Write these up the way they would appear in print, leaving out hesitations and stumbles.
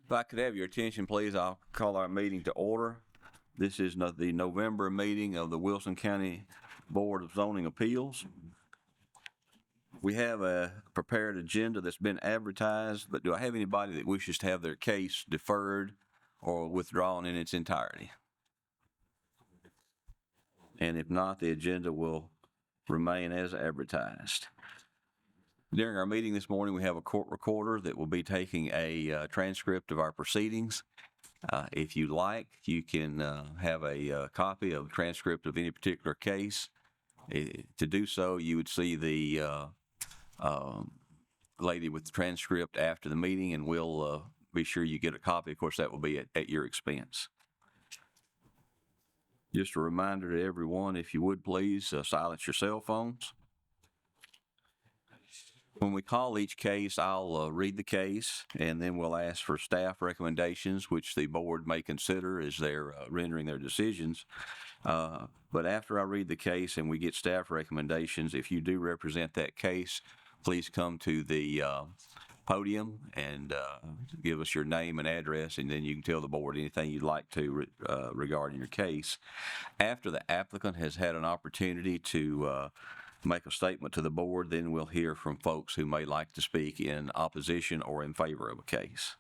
If I could have your attention, please, I'll call our meeting to order. This is the November meeting of the Wilson County Board of Zoning Appeals. We have a prepared agenda that's been advertised, but do I have anybody that wishes to have their case deferred or withdrawn in its entirety? And if not, the agenda will remain as advertised. During our meeting this morning, we have a court recorder that will be taking a transcript of our proceedings. If you like, you can have a copy of a transcript of any particular case. To do so, you would see the lady with the transcript after the meeting, and we'll be sure you get a copy. Of course, that will be at your expense. Just a reminder to everyone, if you would please silence your cell phones. When we call each case, I'll read the case, and then we'll ask for staff recommendations, which the board may consider as they're rendering their decisions. But after I read the case and we get staff recommendations, if you do represent that case, please come to the podium and give us your name and address, and then you can tell the board anything you'd like to regarding your case. After the applicant has had an opportunity to make a statement to the board, then we'll hear from folks who may like to speak in opposition or in favor of a case.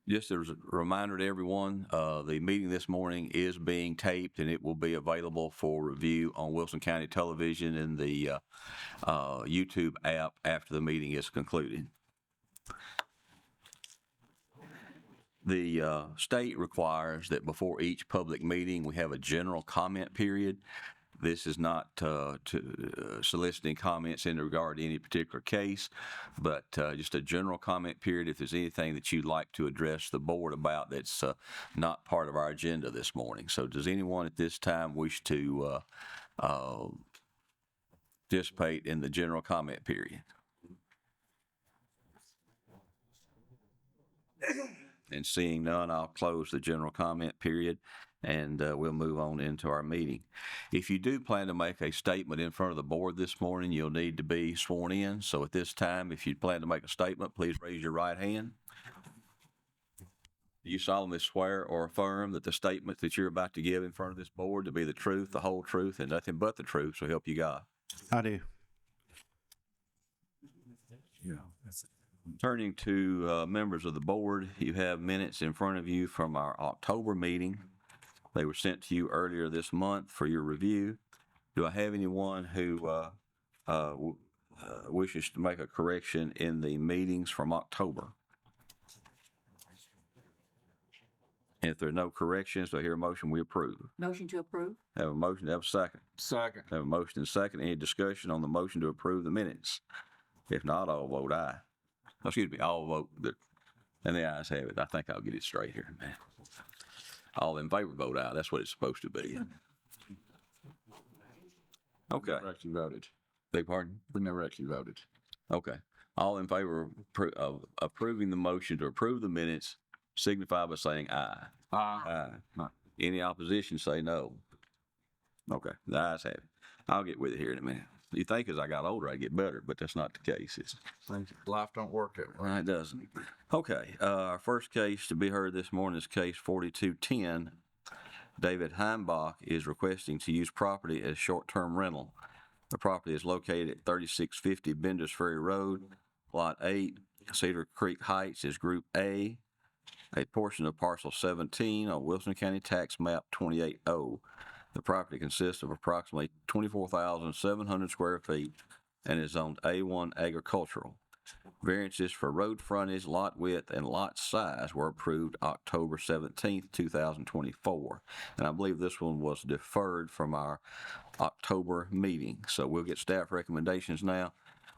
Just as a reminder to everyone, the meeting this morning is being taped, and it will be available for review on Wilson County Television and the YouTube app after the meeting is concluded. The state requires that before each public meeting we have a general comment period. This is not soliciting comments in regard to any particular case, but just a general comment period if there's anything that you'd like to address the board about that's not part of our agenda this morning. So does anyone at this time wish to participate in the general comment period? And seeing none, I'll close the general comment period, and we'll move on into our meeting. If you do plan to make a statement in front of the board this morning, you'll need to be sworn in. So at this time, if you plan to make a statement, please raise your right hand. Do you solemnly swear or affirm that the statement that you're about to give in front of this board to be the truth, the whole truth, and nothing but the truth, so help you God? I do. Yeah, that's it. Turning to members of the board, you have minutes in front of you from our October meeting. They were sent to you earlier this month for your review. Do I have anyone who wishes to make a correction in the meetings from October? And if there are no corrections, do I hear a motion we approve? Motion to approve. Have a motion, have a second. Second. Have a motion and a second. Any discussion on the motion to approve the minutes? If not, I'll vote aye. Excuse me, I'll vote, and the ayes have it. I think I'll get it straight here, man. All in favor vote aye. That's what it's supposed to be. Okay. Never actually voted. Beg pardon? We never actually voted. Okay. All in favor of approving the motion to approve the minutes signify by saying aye. Aye. Aye. Any opposition, say no. Okay. The ayes have it. I'll get with it here in a minute. You think as I got older I'd get better, but that's not the case. Life don't work that way. It doesn't. Okay, our first case to be heard this morning is case 4210. David Heimbach is requesting to use property as short-term rental. The property is located at 3650 Benders Ferry Road, Lot 8. Cedar Creek Heights is Group A, a portion of parcel 17 on Wilson County Tax Map 280. The property consists of approximately 24,700 square feet and is zoned A1 agricultural. Variances for road frontage, lot width, and lot size were approved October 17th, 2024. And I believe this one was deferred from our October meeting. So we'll get staff recommendations now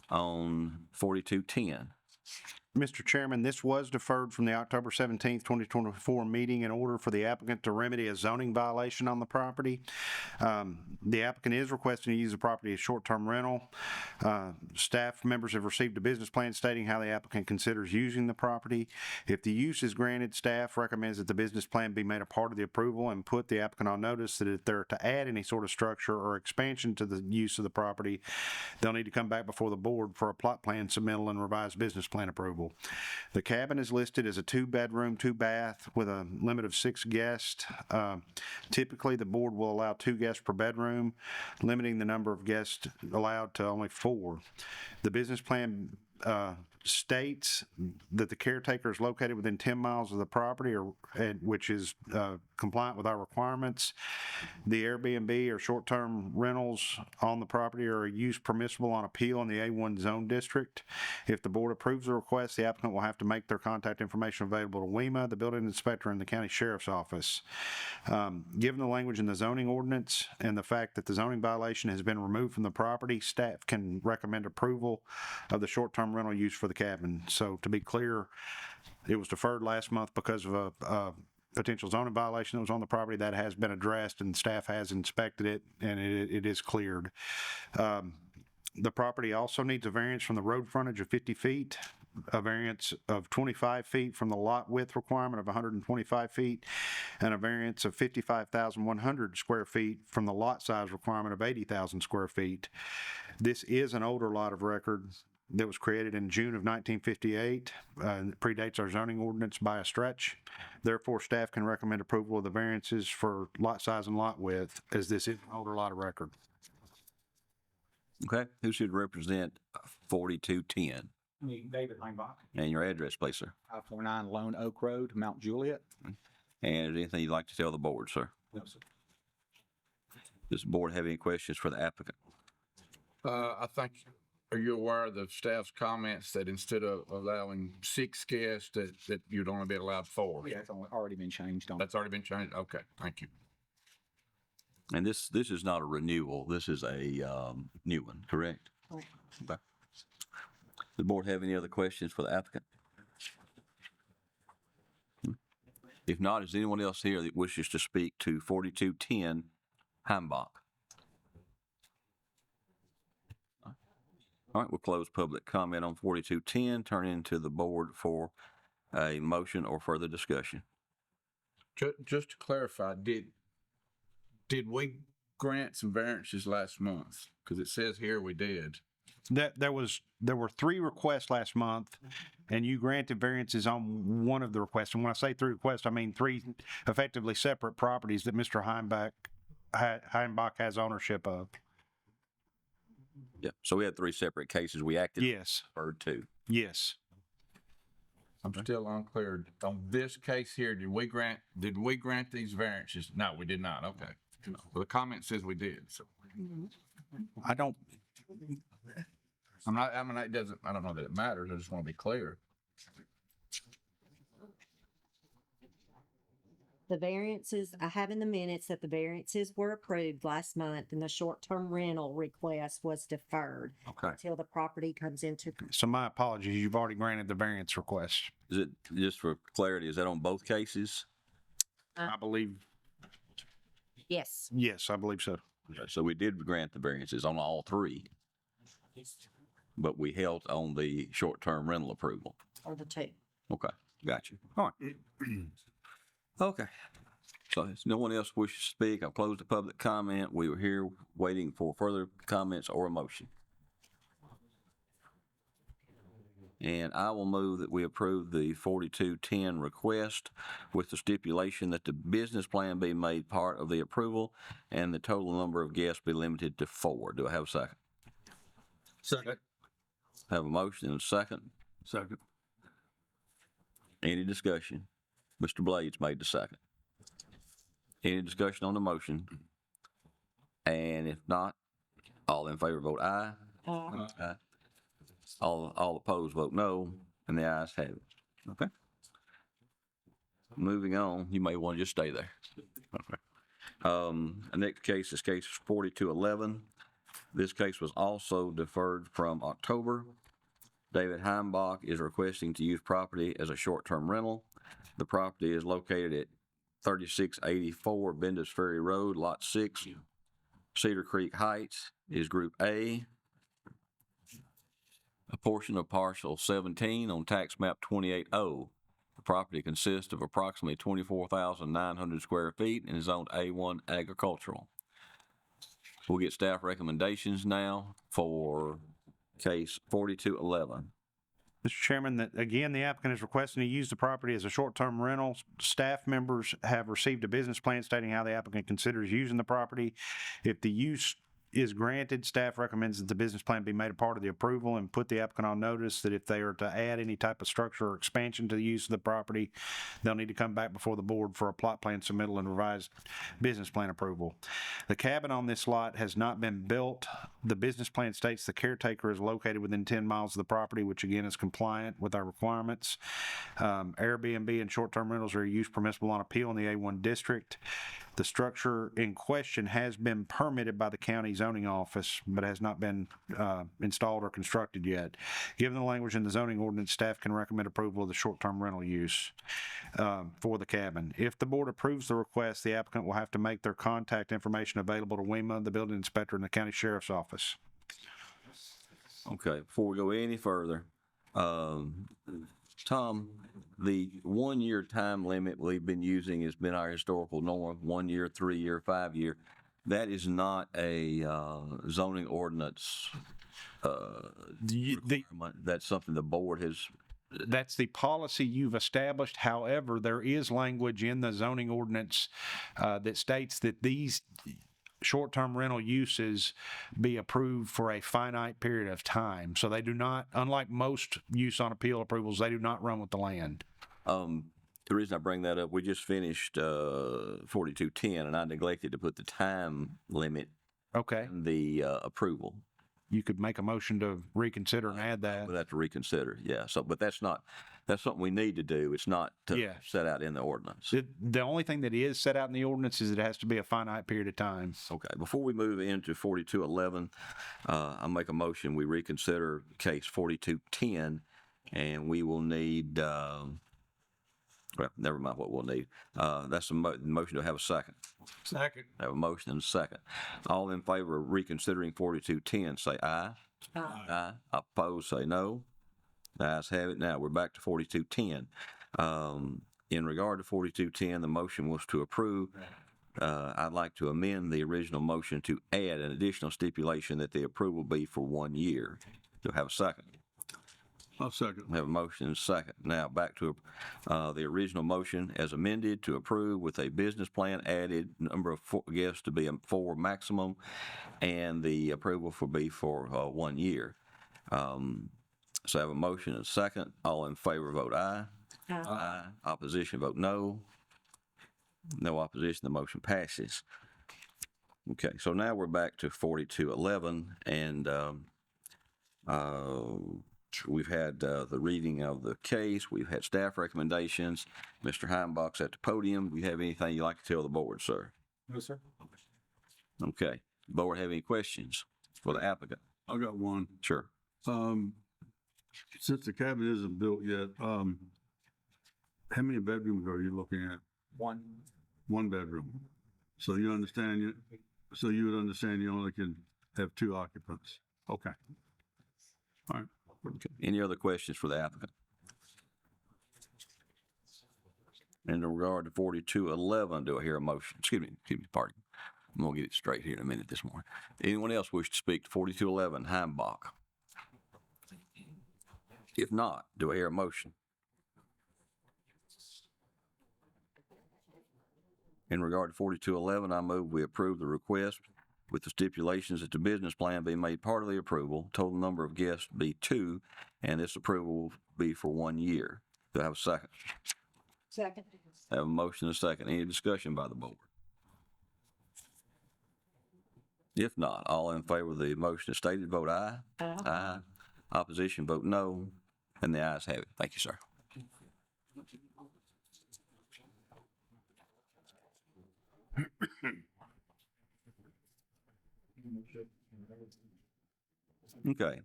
on 4210. Mr. Chairman, this was deferred from the October 17th, 2024 meeting in order for the applicant to remedy a zoning violation on the property. The applicant is requesting to use the property as short-term rental. Staff members have received a business plan stating how the applicant considers using the property. If the use is granted, staff recommends that the business plan be made a part of the approval and put the applicant on notice that if they're to add any sort of structure or expansion to the use of the property, they'll need to come back before the board for a plot plan submittal and revised business plan approval. approval. The cabin is listed as a 2-bedroom, 2-bath with a limit of 6 guests. Typically, the board will allow 2 guests per bedroom, limiting the number of guests allowed to only 4. The business plan states that the caretaker is located within 10 miles of the property, which is compliant with our requirements. The Airbnb or short-term rentals on the property are a use permissible on appeal in the A1 zone district. If the board approves the request, the applicant will have to make their contact information available to WEMA, the building inspector, and the county sheriff's office. Given the language in the zoning ordinance and the fact that the zoning violation has been removed from the property, staff can recommend approval of the short-term rental use for the cabin. So to be clear, it was deferred last month because of a potential zoning violation that was on the property. That has been addressed and staff has inspected it, and it is cleared. The property also needs a variance from the road frontage of 50 feet, a variance of 25 feet from the lot width requirement of 125 feet, and a variance of 55,100 square feet from the lot size requirement of 80,000 square feet. This is an older lot of record that was created in June of 1958. It predates our zoning ordinance by a stretch. Therefore, staff can recommend approval of the variances for lot size and lot width, as this is an older lot of record. Okay, who should represent 4210? Me, David Langbach, And your address, please, sir. 549 Lone Oak Road, Mount Juliet. And is there anything you'd like to tell the board, sir? No, sir. Does the board have any questions for the applicant? I think, are you aware of the staff's comments that instead of allowing 6 guests, that you'd only be allowed 4? Yeah, it's already been changed on. That's already been changed? Okay, thank you. And this is not a renewal, this is a new one, correct? Correct. Okay. Does the board have any other questions for the applicant? If not, is there anyone else here that wishes to speak to 4210 Heimbach? All right, we'll close public comment on 4210, turn into the board for a motion or further discussion. Just to clarify, did we grant some variances last month? Because it says here we did. There were 3 requests last month, and you granted variances on one of the requests. And when I say 3 requests, I mean 3 effectively separate properties that Mr. Heimbach has ownership of. Yeah, so we had 3 separate cases we acted Yes, deferred to. yes. I'm still unclear. On this case here, did we grant these variances? No, we did not. Okay. Well, the comment says we did, so. I don't, I don't know that it matters. I just want to be clear. The variances, I have in the minutes that the variances were approved last month and the short-term rental request was deferred Okay. until the property comes into. so my apologies, you've already granted the variance request. Is it, just for clarity, is that on both cases? I believe, Yes. yes, I believe so. Okay, so we did grant the variances on all 3, but we held on the short-term rental approval. Or the 2. Okay, got you. All right. Okay. So if no one else wishes to speak, I'll close the public comment. We were here waiting for further comments or a motion. And I will move that we approve the 4210 request with the stipulation that the business plan be made part of the approval and the total number of guests be limited to 4. Do I have a second? Second. Have a motion and a second? Second. Any discussion? Mr. Blades made the second. Any discussion on the motion? And if not, all in favor vote aye. Aye. All opposed vote no, and the ayes have it. Okay. Moving on, you may want to just stay there. Okay. The next case is case 4211. This case was also deferred from October. David Heimbach is requesting to use property as a short-term rental. The property is located at 3684 Bendis Ferry Road, Lot 6. Cedar Creek Heights is Group A. A portion of parcel 17 on tax map 280. The property consists of approximately 24,900 square feet and is zoned A1 agricultural. We'll get staff recommendations now for case 4211. Mr. Chairman, that again, the applicant is requesting to use the property as a short-term rental. Staff members have received a business plan stating how the applicant considers using the property. If the use is granted, staff recommends that the business plan be made a part of the approval and put the applicant on notice that if they are to add any type of structure or expansion to the use of the property, they'll need to come back before the board for a plot plan submittal and revised business plan approval. The cabin on this lot has not been built. The business plan states the caretaker is located within 10 miles of the property, which again is compliant with our requirements. Airbnb and short-term rentals are a use permissible on appeal in the A1 district. The structure in question has been permitted by the county zoning office, but has not been installed or constructed yet. Given the language in the zoning ordinance, staff can recommend approval of the short-term rental use for the cabin. If the board approves the request, the applicant will have to make their contact information available to WEMA, the building inspector, and the county sheriff's office. Okay, before we go any further, Tom, the 1 year time limit we've been using has been our historical norm, 1 year, 3 year, 5 year. That is not a zoning ordinance requirement. That's something the board has, That's the policy you've established. However, there is language in the zoning ordinance that states that these short-term rental uses be approved for a finite period of time. So they do not, unlike most use on appeal approvals, they do not run with the land. the reason I bring that up, we just finished 4210 and I neglected to put the time limit Okay, in the approval. you could make a motion to reconsider and add that. We'll have to reconsider, yeah. So, but that's something we need to do. It's not Yeah. set out in the ordinance. The only thing that is set out in the ordinance is it has to be a finite period of time. Okay, before we move into 4211, I make a motion, we reconsider case 4210, and we will need, well, never mind what we'll need. That's a motion to have a second. Second. Have a motion and a second. All in favor of reconsidering 4210, say aye. Aye. Opposed, say no. The ayes have it. Now, we're back to 4210. In regard to 4210, the motion was to approve. I'd like to amend the original motion to add an additional stipulation that the approval be for 1 year. Do I have a second? I'll second. We have a motion and a second. Now, back to the original motion as amended to approve with a business plan added, number of guests to be 4 maximum, and the approval for be for 1 year. So I have a motion and a second. All in favor vote aye. Aye. Opposition vote no. No opposition, the motion passes. Okay, so now we're back to 4211, and we've had the reading of the case. We've had staff recommendations. Mr. Heimbach's at the podium. Do you have anything you'd like to tell the board, sir? No, sir. Okay. Board have any questions for the applicant? I got one. Sure. Since the cabin isn't built yet, how many bedrooms are you looking at? One. 1 bedroom. So you would understand you only can have 2 occupants. Okay. All right. Okay. Any other questions for the applicant? In regard to 4211, do I hear a motion? Excuse me, pardon. I'm gonna get it straight here in a minute this morning. Anyone else wish to speak to 4211 Heimbach? If not, do I hear a motion? In regard to 4211, I move we approve the request with the stipulations that the business plan be made part of the approval, total number of guests be 2, and this approval will be for 1 year. Do I have a second? Second. I have a motion and a second. Any discussion by the board? If not, all in favor of the motion as stated, vote aye. Aye. Opposition, vote no. And the ayes have it. Thank you, sir. Okay.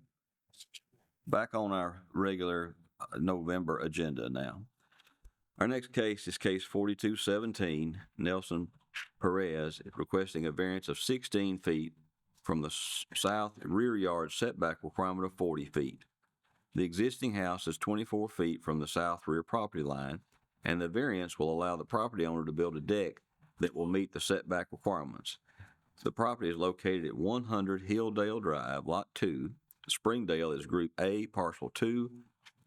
Back on our regular November agenda now. Our next case is case 4217, Nelson Perez requesting a variance of 16 feet from the south rear yard setback requirement of 40 feet. The existing house is 24 feet from the south rear property line, and the variance will allow the property owner to build a deck that will meet the setback requirements. The property is located at 100 Hilldale Drive, Lot 2. Springdale is Group A, Parcel 2,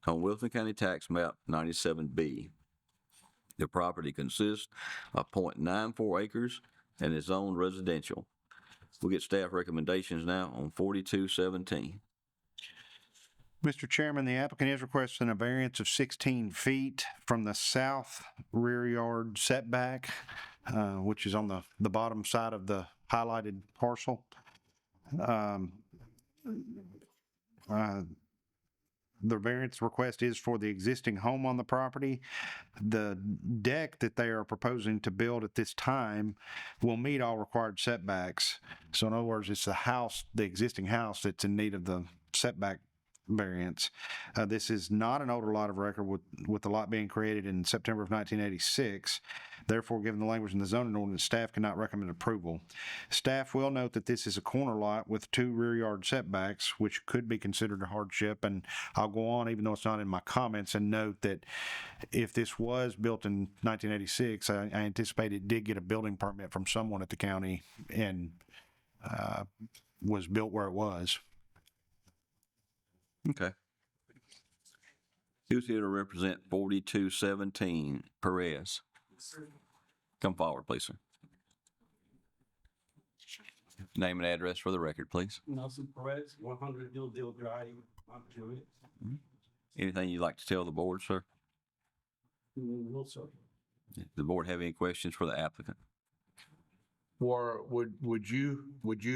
on Wilson County Tax Map 97B. The property consists of .94 acres and is zoned residential. We'll get staff recommendations now on 4217. Mr. Chairman, the applicant is requesting a variance of 16 feet from the south rear yard setback, which is on the bottom side of the highlighted parcel. The variance request is for the existing home on the property. The deck that they are proposing to build at this time will meet all required setbacks. So in other words, it's the house, the existing house that's in need of the setback variance. This is not an older lot of record with the lot being created in September of 1986. Therefore, given the language in the zoning ordinance, staff cannot recommend approval. Staff will note that this is a corner lot with 2 rear yard setbacks, which could be considered a hardship. And I'll go on, even though it's not in my comments, and note that if this was built in 1986, I anticipate it did get a building permit from someone at the county and was built where it was. Okay. Who's here to represent 4217 Perez? Come forward, please, sir. Name and address for the record, please. Nelson Perez, 100 Dilldale Drive, Mount Juliet. Anything you'd like to tell the board, sir? No, sir. The board have any questions for the applicant? Or would you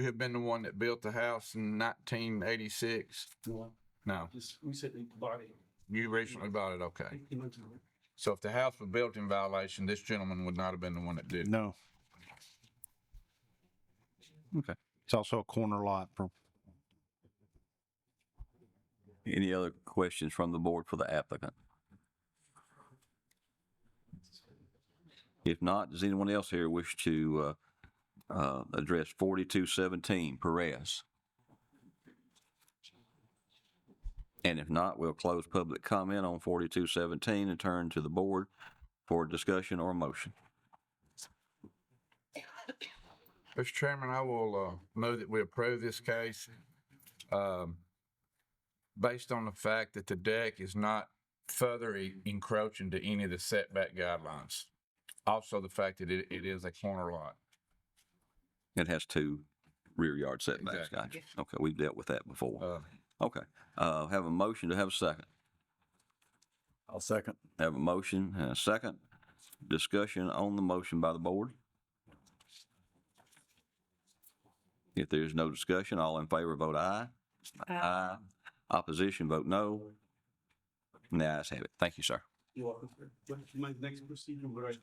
have been the one that built the house in 1986? No, No, just recently bought it. you recently bought it, okay. 18 months ago. So if the house was built in violation, this gentleman would not have been the one that did it. No, Okay. it's also a corner lot from. Any other questions from the board for the applicant? If not, does anyone else here wish to address 4217 Perez? And if not, we'll close public comment on 4217 and turn to the board for discussion or motion. Mr. Chairman, I will move that we approve this case based on the fact that the deck is not further encroaching to any of the setback guidelines. Also, the fact that it is a corner lot. It has 2 rear yard setbacks, Exactly. gotcha. Okay, we've dealt with that before. Uh, Okay, have a motion to have a second. I'll second. Have a motion and a second. Discussion on the motion by the board. If there is no discussion, all in favor vote aye. Aye. Opposition vote no. And the ayes have it. Thank you, sir. You're welcome, sir. What's my next procedure? What do I do?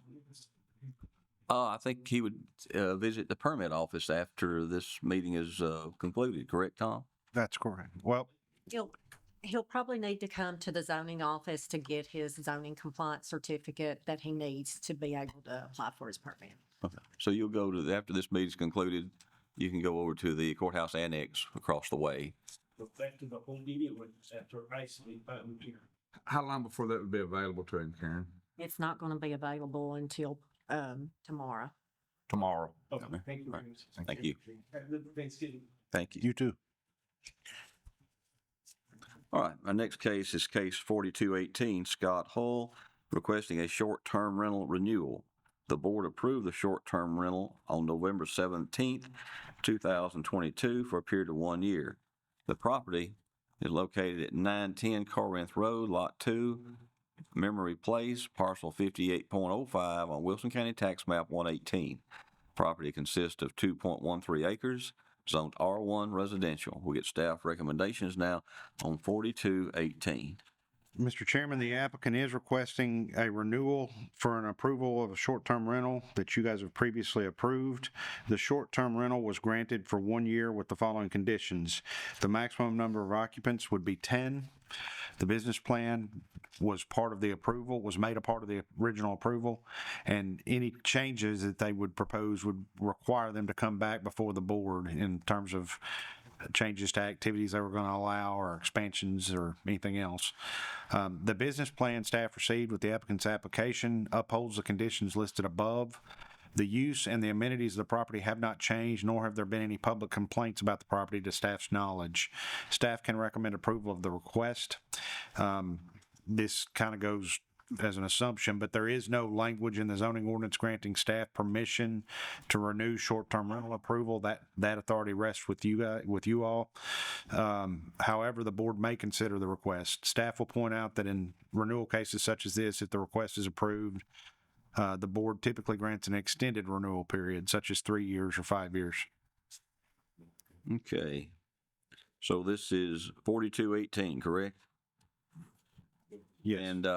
I think he would visit the permit office after this meeting is concluded, correct, Tom? That's correct. Well, He'll probably need to come to the zoning office to get his zoning compliance certificate that he needs to be able to apply for his permit. Okay. So you'll go to, after this meeting's concluded, you can go over to the courthouse annex across the way. Go back to the home meeting when after I sleep, I'm here. How long before that would be available to him, Karen? It's not going to be available until tomorrow. Tomorrow. Okay, thank you. All right. very much. Thank you. Have a good Thanksgiving. Thank you. you too. All right, our next case is case 4218, Scott Hull, requesting a short-term rental renewal. The board approved the short-term rental on November 17th, 2022 for a period of 1 year. The property is located at 910 Corinth Road, Lot 2, Memory Place, parcel 58.05 on Wilson County Tax Map 118. Property consists of 2.13 acres, zoned R1 residential. We'll get staff recommendations now on 4218. Mr. Chairman, the applicant is requesting a renewal for an approval of a short-term rental that you guys have previously approved. The short-term rental was granted for 1 year with the following conditions. The maximum number of occupants would be 10. The business plan was part of the approval, was made a part of the original approval, and any changes that they would propose would require them to come back before the board in terms of changes to activities they were going to allow or expansions or anything else. The business plan staff received with the applicant's application upholds the conditions listed above. The use and the amenities of the property have not changed, nor have there been any public complaints about the property to staff's knowledge. Staff can recommend approval of the request. This kind of goes as an assumption, but there is no language in the zoning ordinance granting staff permission to renew short-term rental approval. That authority rests with you all. However, the board may consider the request. Staff will point out that in renewal cases such as this, if the request is approved, the board typically grants an extended renewal period, such as 3 years or 5 years. Okay. So this is 4218, correct? Yes. And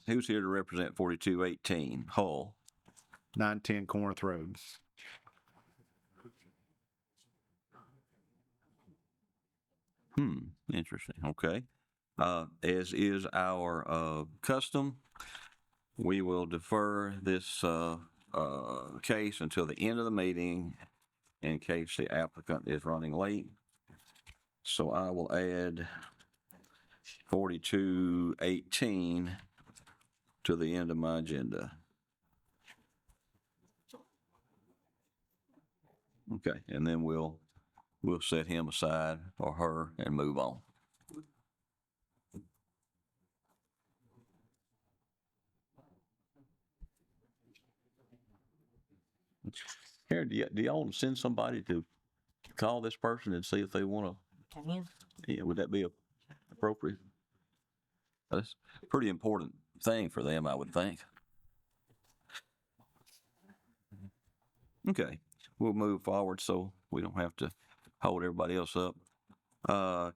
who's here to represent 4218? Hull. 910 Corinth Road. Interesting. Okay. As is our custom, we will defer this case until the end of the meeting in case the applicant is running late. So I will add 4218 to the end of my agenda. Okay, and then we'll set him aside or her and move on. Karen, do y'all want to send somebody to call this person and see if they want Can. to, yeah, would that be appropriate? That's a pretty important thing for them, I would think. Okay, we'll move forward so we don't have to hold everybody else up.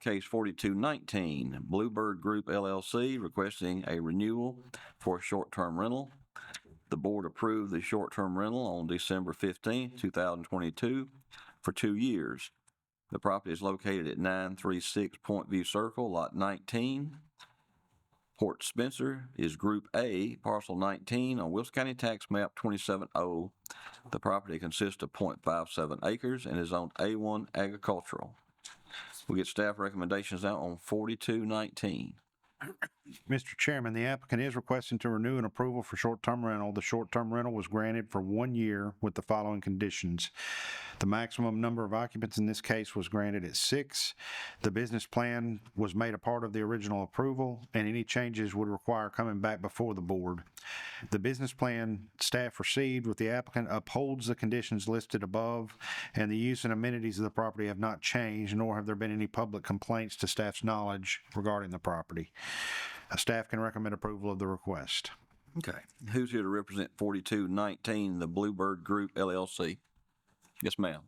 Case 4219, Bluebird Group LLC requesting a renewal for a short-term rental. The board approved the short-term rental on December 15th, 2022 for 2 years. The property is located at 936 Point View Circle, Lot 19. Port Spencer is Group A, Parcel 19 on Wilson County Tax Map 270. The property consists of .57 acres and is zoned A1 agricultural. We'll get staff recommendations out on 4219. Mr. Chairman, the applicant is requesting to renew an approval for short-term rental. The short-term rental was granted for 1 year with the following conditions. The maximum number of occupants in this case was granted at 6. The business plan was made a part of the original approval, and any changes would require coming back before the board. The business plan staff received with the applicant upholds the conditions listed above, and the use and amenities of the property have not changed, nor have there been any public complaints to staff's knowledge regarding the property. Staff can recommend approval of the request. Okay. Who's here to represent 4219, the Bluebird Group LLC? Yes, ma'am.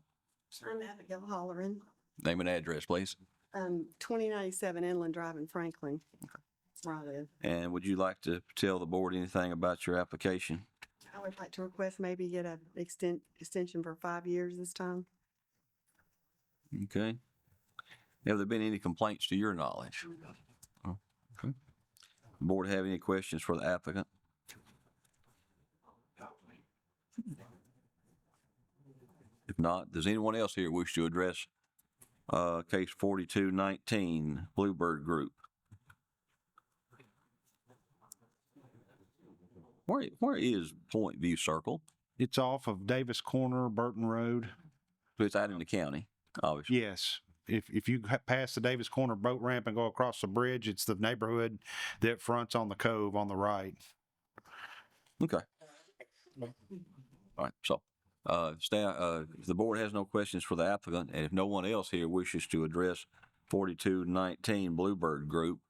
I'm Abigail Holleran, Name and address, please. 2097 Inland Drive in Franklin. That's where I live. And would you like to tell the board anything about your application? I would like to request maybe get a extension for 5 years this time. Okay. Have there been any complaints to your knowledge? Oh, okay. Board have any questions for the applicant? If not, does anyone else here wish to address case 4219, Bluebird Group? Where is Point View Circle? It's off of Davis Corner, Burton Road. So it's out in the county, obviously. Yes. If you pass the Davis Corner boat ramp and go across the bridge, it's the neighborhood that fronts on the cove on the right. Okay. All right, so, staff, if the board has no questions for the applicant, and if no one else here wishes to address 4219 Bluebird Group,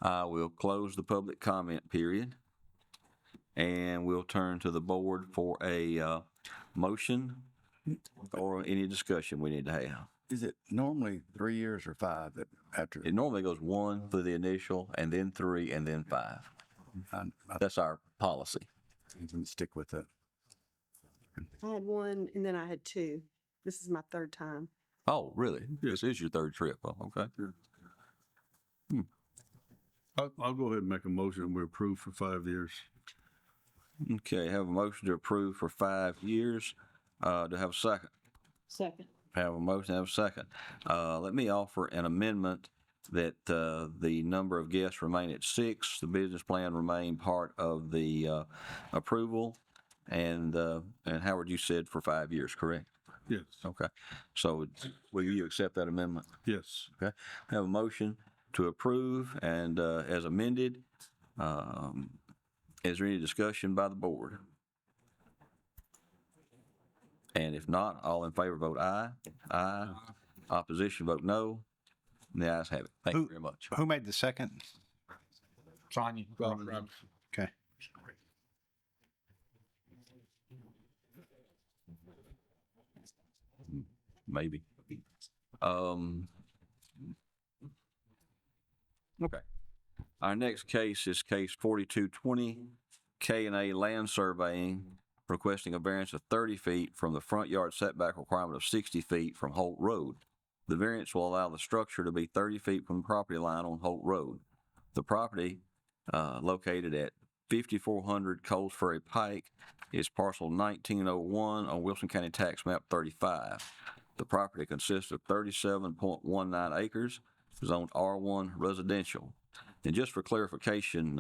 I will close the public comment period, and we'll turn to the board for a motion or any discussion we need to have. Is it normally 3 years or 5 that after? It normally goes 1 for the initial, and then 3, and then 5. I That's our policy. can stick with it. I had 1 and then I had 2. This is my 3rd time. Oh, really? This is your 3rd trip. Oh, okay. I'll go ahead and make a motion and we approve for 5 years. Okay, have a motion to approve for 5 years. Do I have a second? Second. Have a motion, have a second. Let me offer an amendment that the number of guests remain at 6. The business plan remain part of the approval, And Howard, you said for 5 years, correct? Yes, Okay. So will you accept that amendment? yes. Okay. I have a motion to approve and as amended. Is there any discussion by the board? And if not, all in favor vote aye. Aye. Opposition vote no. And the ayes have it. Thank you very much. Who made the second? Sonia. Okay. Maybe. Okay. Our next case is case 4220, K&A Land Surveying, requesting a variance of 30 feet from the front yard setback requirement of 60 feet from Holt Road. The variance will allow the structure to be 30 feet from the property line on Holt Road. The property, located at 5400 Coles Ferry Pike, is parcel 1901 on Wilson County Tax Map 35. The property consists of 37.19 acres, zoned R1 residential. And just for clarification,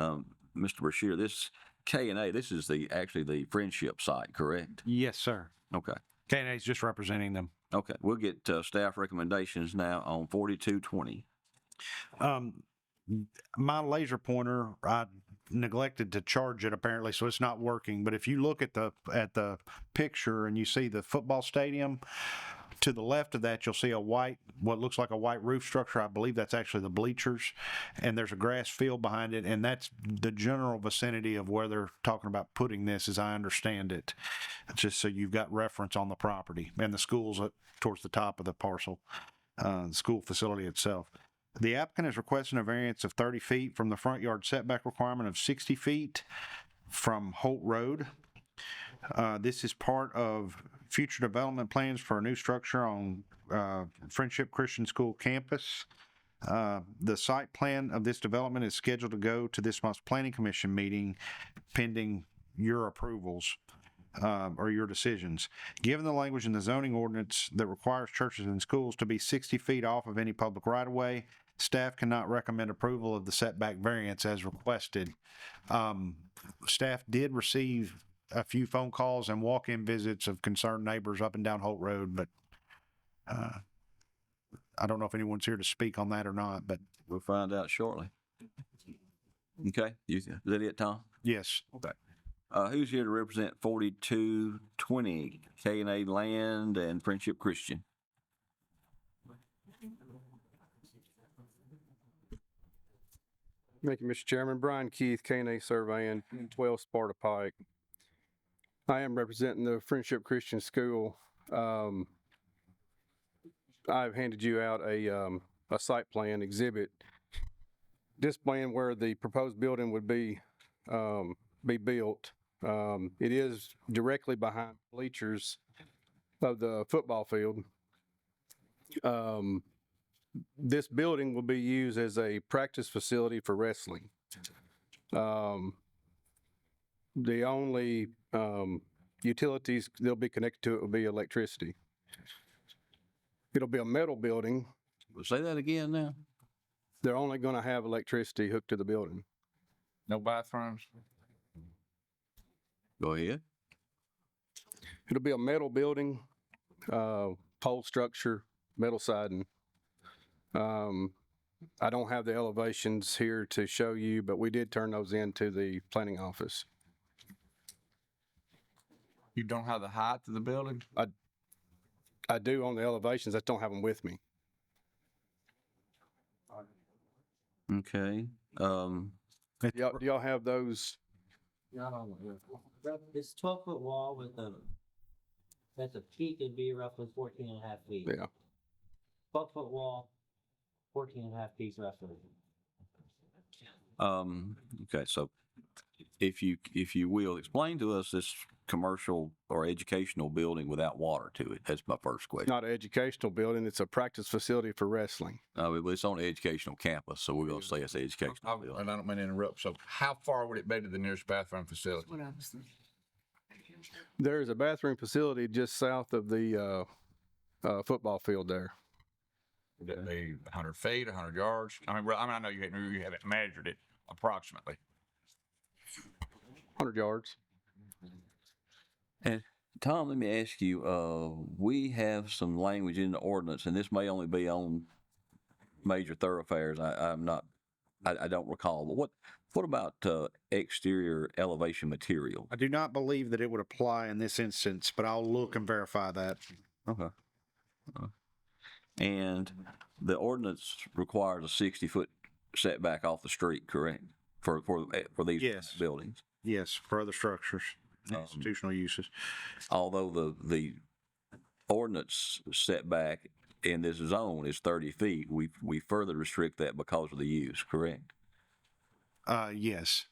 Mr. Brashear, this K&A, this is actually the Friendship site, correct? Yes, sir. Okay. K&A is just representing them. Okay, we'll get staff recommendations now on 4220. My laser pointer, I neglected to charge it apparently, so it's not working. But if you look at the picture and you see the football stadium, to the left of that, you'll see what looks like a white roof structure. I believe that's actually the bleachers, and there's a grass field behind it, and that's the general vicinity of where they're talking about putting this, as I understand it. Just so you've got reference on the property, and the school's towards the top of the parcel, the school facility itself. The applicant is requesting a variance of 30 feet from the front yard setback requirement of 60 feet from Holt Road. This is part of future development plans for a new structure on Friendship Christian School campus. The site plan of this development is scheduled to go to this month's Planning Commission meeting pending your approvals or your decisions. Given the language in the zoning ordinance that requires churches and schools to be 60 feet off of any public right-of-way, staff cannot recommend approval of the setback variance as requested. Staff did receive a few phone calls and walk-in visits of concerned neighbors up and down Holt Road, but I don't know if anyone's here to speak on that or not, but We'll find out shortly. Okay, is that it, Tom? yes. Okay. Who's here to represent 4220 K&A Land and Friendship Christian? Thank you, Mr. Chairman. Brian Keith, K&A Surveying, 12 Sparta Pike. I am representing the Friendship Christian School. I've handed you out a site plan exhibit displaying where the proposed building would be built. It is directly behind bleachers of the football field. This building will be used as a practice facility for wrestling. The only utilities that'll be connected to it will be electricity. It'll be a metal building. Say that again now. They're only going to have electricity hooked to the building. No bathrooms? Go ahead. It'll be a metal building, pole structure, metal siding. I don't have the elevations here to show you, but we did turn those into the planning office. You don't have the height of the building? I do on the elevations, I just don't have them with me. Okay. Do y'all have those? It's 12-foot wall with at the peak it'd be roughly 14 and a half feet. Yeah. 12-foot wall, 14 and a half feet roughly. Okay, so if you will, explain to us this commercial or educational building without water to it. That's my first question. Not an educational building, it's a practice facility for wrestling. It's on an educational campus, so we're going to say it's an educational building. And I don't mean to interrupt. So how far would it be to the nearest bathroom facility? There is a bathroom facility just south of the football field there. Would it be 100 feet, 100 yards? I know you haven't measured it approximately. 100 yards. And Tom, let me ask you, we have some language in the ordinance, and this may only be on major thoroughfares. I don't recall, but what about, exterior elevation material? I do not believe that it would apply in this instance, but I'll look and verify that. Okay. And the ordinance requires a 60-foot setback off the street, correct? For these Yes. buildings. Yes, for other structures, institutional uses. Although the ordinance setback in this zone is 30 feet, we further restrict that because of the use, correct? Yes.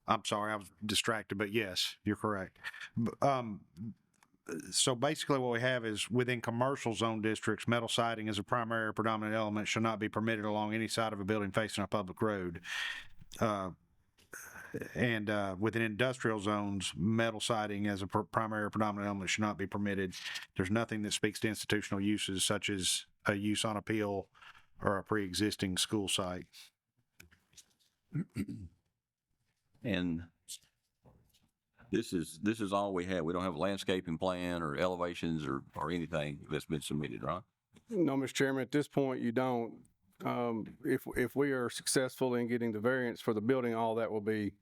I'm sorry, I was distracted, but yes, you're correct. So basically what we have is within commercial zone districts, metal siding as a primary or predominant element shall not be permitted along any side of a building facing a public road. And within industrial zones, metal siding as a primary or predominant element should not be permitted. There's nothing that speaks to institutional uses such as a use on appeal or a pre-existing school site. And this is all we have. We don't have a landscaping plan or elevations or anything that's been submitted, right? No, Mr. Chairman, at this point, you don't. If we are successful in getting the variance for the building, all that will be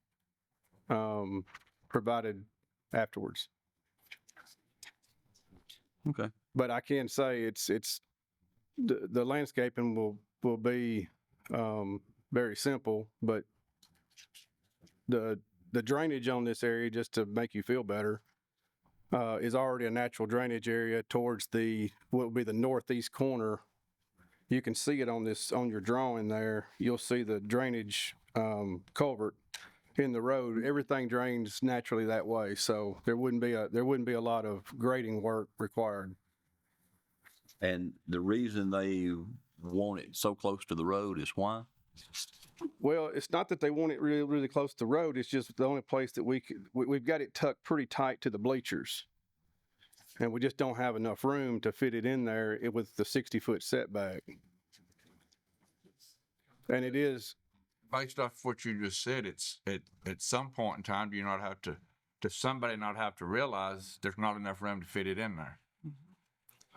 provided afterwards. Okay. But I can say it's the landscaping will be very simple, but the drainage on this area, just to make you feel better, is already a natural drainage area towards what will be the northeast corner. You can see it on your drawing there. You'll see the drainage culvert in the road. Everything drains naturally that way, so there wouldn't be a lot of grading work required. And the reason they want it so close to the road is why? Well, it's not that they want it really, really close to the road. It's just the only place that we've got it tucked pretty tight to the bleachers. And we just don't have enough room to fit it in there with the 60-foot setback. And it is, Based off what you just said, it's at some point in time, do you not have to, does somebody not have to realize there's not enough room to fit it in there?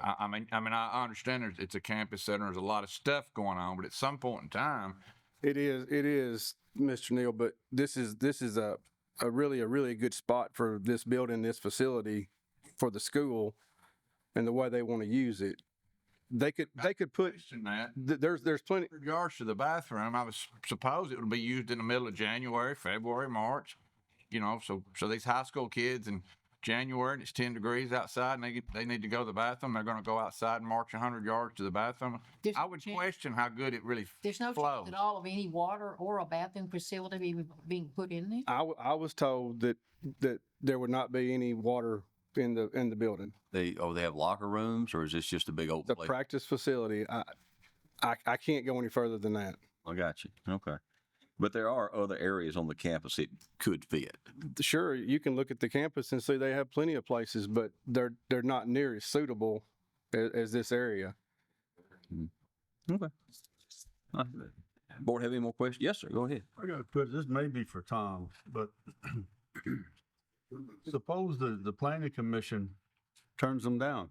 I mean, I understand it's a campus center, there's a lot of stuff going on, but at some point in time, it is, Mr. Neal, but this is a really good spot for this building, this facility for the school and the way they want to use it. They could put, question that. there's plenty. In regards to the bathroom, I was suppose it would be used in the middle of January, February, March. You know, so these high school kids in January and it's 10 degrees outside and they need to go to the bathroom. They're going to go outside and march 100 yards to the bathroom. I would question how good it really There's no flows. chance at all of any water or a bathroom facility being put in there? I was told that there would not be any water in the building. They have locker rooms, or is this just a big open The place? practice facility. I can't go any further than that. I got you. Okay. But there are other areas on the campus it could fit. Sure, you can look at the campus and see they have plenty of places, but they're not near as suitable as this area. Okay. Board have any more questions? Yes, sir. Go ahead. I got a question. This may be for Tom, but suppose the planning commission turns them down.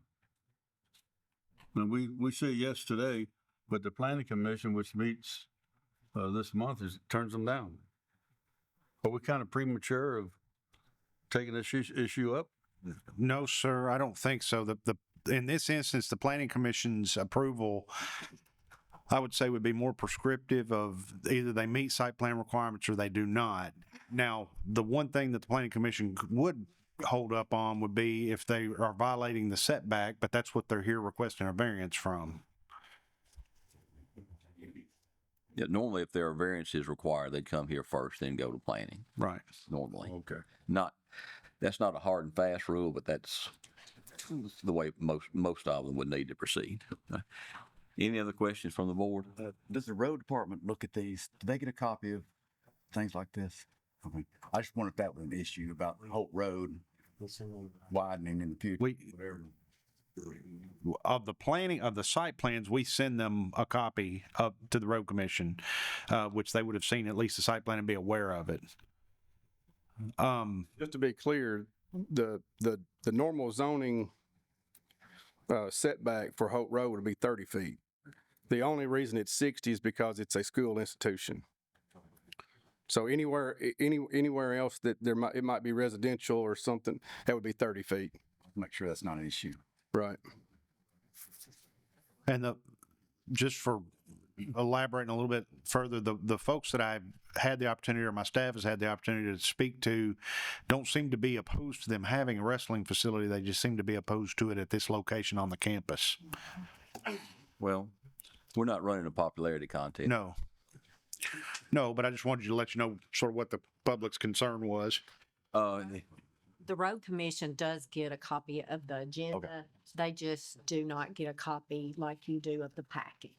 And we say yes today, but the planning commission, which meets this month, turns them down. Are we kind of premature of taking this issue up? No, sir, I don't think so. In this instance, the planning commission's approval, I would say, would be more prescriptive of either they meet site plan requirements or they do not. Now, the one thing that the planning commission would hold up on would be if they are violating the setback, but that's what they're here requesting a variance from. Yeah, normally if there are variances required, they'd come here first, then go to planning. Right. Normally. Okay. That's not a hard and fast rule, but that's the way most of them would need to proceed. Any other questions from the board? Does the road department look at these? Do they get a copy of things like this? I mean, I just wonder if that was an issue about Holt Road widening in the future. Whatever. Of the planning of the site plans, we send them a copy up to the road commission, which they would have seen at least the site plan and be aware of it. Just to be clear, the normal zoning setback for Holt Road would be 30 feet. The only reason it's 60 is because it's a school institution. So anywhere else that it might be residential or something, that would be 30 feet. Make sure that's not an issue. Right. And just for elaborating a little bit further, the folks that I've had the opportunity, or my staff has had the opportunity to speak to, don't seem to be opposed to them having a wrestling facility. They just seem to be opposed to it at this location on the campus. Well, we're not running a popularity contest. No, but I just wanted to let you know sort of what the public's concern was. The road commission does get a copy of the agenda. They just do not get a copy like you do of the packet.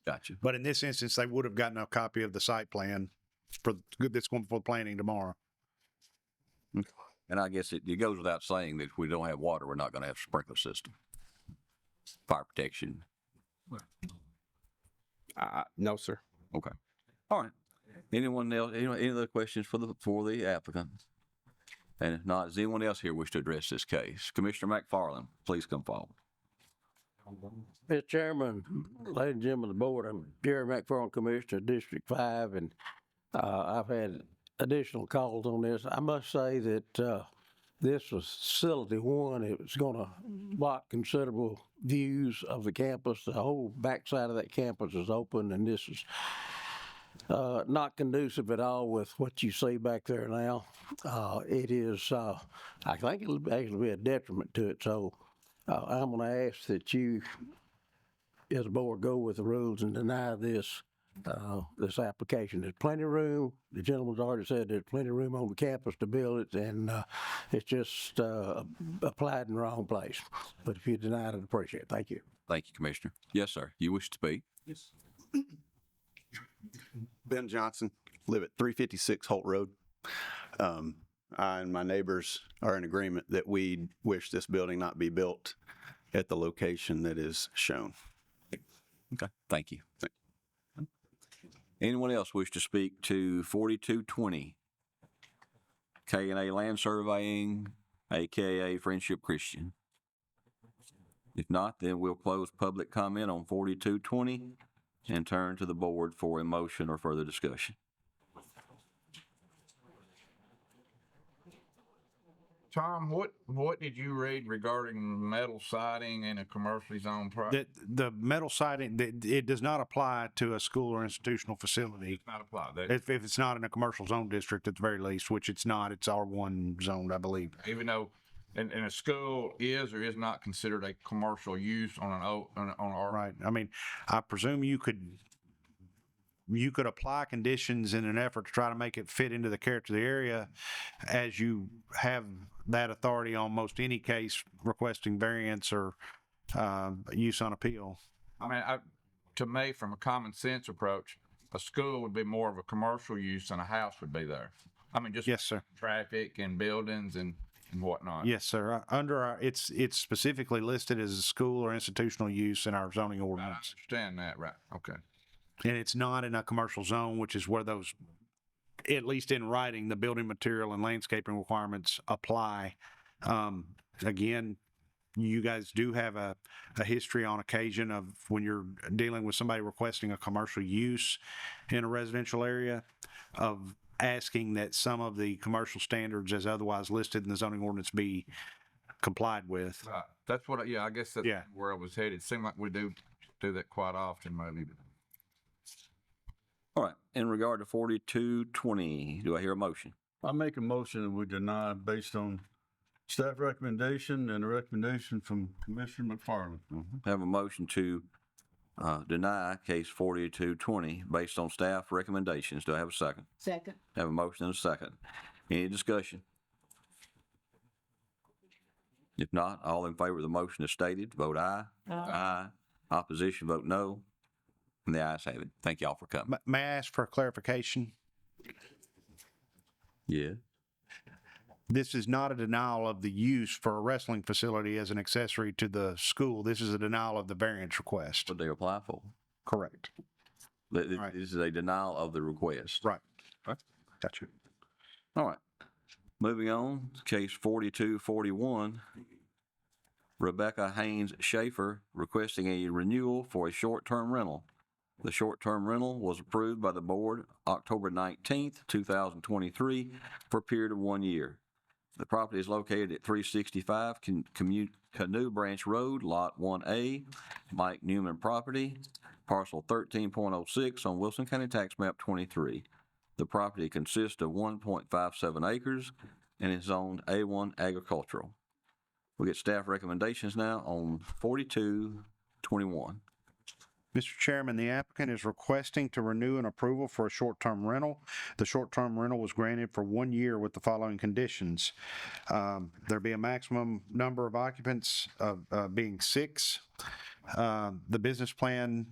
Gotcha. But in this instance, they would have gotten a copy of the site plan that's going for planning tomorrow. And I guess it goes without saying that if we don't have water, we're not going to have a sprinkler system. Fire protection. No, sir. Okay. All right. Anyone else, any other questions for the applicant? And if not, does anyone else here wish to address this case? Commissioner McFarland, please come forward. Mr. Chairman, ladies and gentlemen of the board, I'm Jerry McFarland, Commissioner, District 5, and I've had additional calls on this. I must say that this was facility one. It was going to block considerable views of the campus. The whole backside of that campus is open, and this is not conducive at all with what you see back there now. It is, I think it'll actually be a detriment to it. So I'm going to ask that you, as a board, go with the rules and deny this this application. There's plenty of room. The gentleman's already said there's plenty of room on the campus to build it, and it's just applied in the wrong place. But if you deny it, I'd appreciate it. Thank you. Thank you, Commissioner. Yes, sir. You wish to speak? Yes. Ben Johnson, live at 356 Holt Road. I and my neighbors are in agreement that we wish this building not be built at the location that is shown. Okay. Thank you. Anyone else wish to speak to 4220 K&A Land Surveying, AKA Friendship Christian? If not, then we'll close public comment on 4220 and turn to the board for a motion or further discussion. Tom, what did you read regarding metal siding in a commercially zoned project? The metal siding, it does not apply to a school or institutional facility. Not apply. If it's not in a commercial zone district at the very least, which it's not, it's R1 zoned, I believe. Even though, and a school is or is not considered a commercial use on our. Right. I mean, I presume you could apply conditions in an effort to try to make it fit into the character of the area, as you have that authority on most any case requesting variance or use on appeal. I mean, to me, from a common sense approach, a school would be more of a commercial use than a house would be there. I mean, just yes, sir. Traffic and buildings and whatnot. Yes, sir. Under our, it's specifically listed as a school or institutional use in our zoning ordinance. I understand that, right? Okay. And it's not in a commercial zone, which is where those, at least in writing, the building material and landscaping requirements apply. Again, you guys do have a history on occasion of when you're dealing with somebody requesting a commercial use in a residential area, of asking that some of the commercial standards as otherwise listed in the zoning ordinance be complied with. Right. That's what, I guess that's where I was headed. It seemed like we do that quite often, maybe. All right. In regard to 4220, do I hear a motion? I make a motion that we deny based on staff recommendation and a recommendation from Commissioner McFarland. Have a motion to deny case 4220 based on staff recommendations. Do I have a second? Second. Have a motion and a second. Any discussion? If not, all in favor of the motion as stated, vote aye. Aye. Opposition, vote no. And the ayes have it. Thank y'all for coming. May I ask for a clarification? Yeah. This is not a denial of the use for a wrestling facility as an accessory to the school. This is a denial of the variance request. What they apply for? Correct. This is a denial of the request. Right. Right. Gotcha. All right. Moving on, case 4241, Rebecca Haynes Schaefer requesting a renewal for a short-term rental. The short-term rental was approved by the board October 19th, 2023 for a period of 1 year. The property is located at 365 Canoe Branch Road, Lot 1A, Mike Newman property, parcel 13.06 on Wilson County Tax Map 23. The property consists of 1.57 acres and is zoned A1 agricultural. We get staff recommendations now on 4221. Mr. Chairman, the applicant is requesting to renew an approval for a short-term rental. The short-term rental was granted for 1 year with the following conditions. There be a maximum number of occupants of being 6. The business plan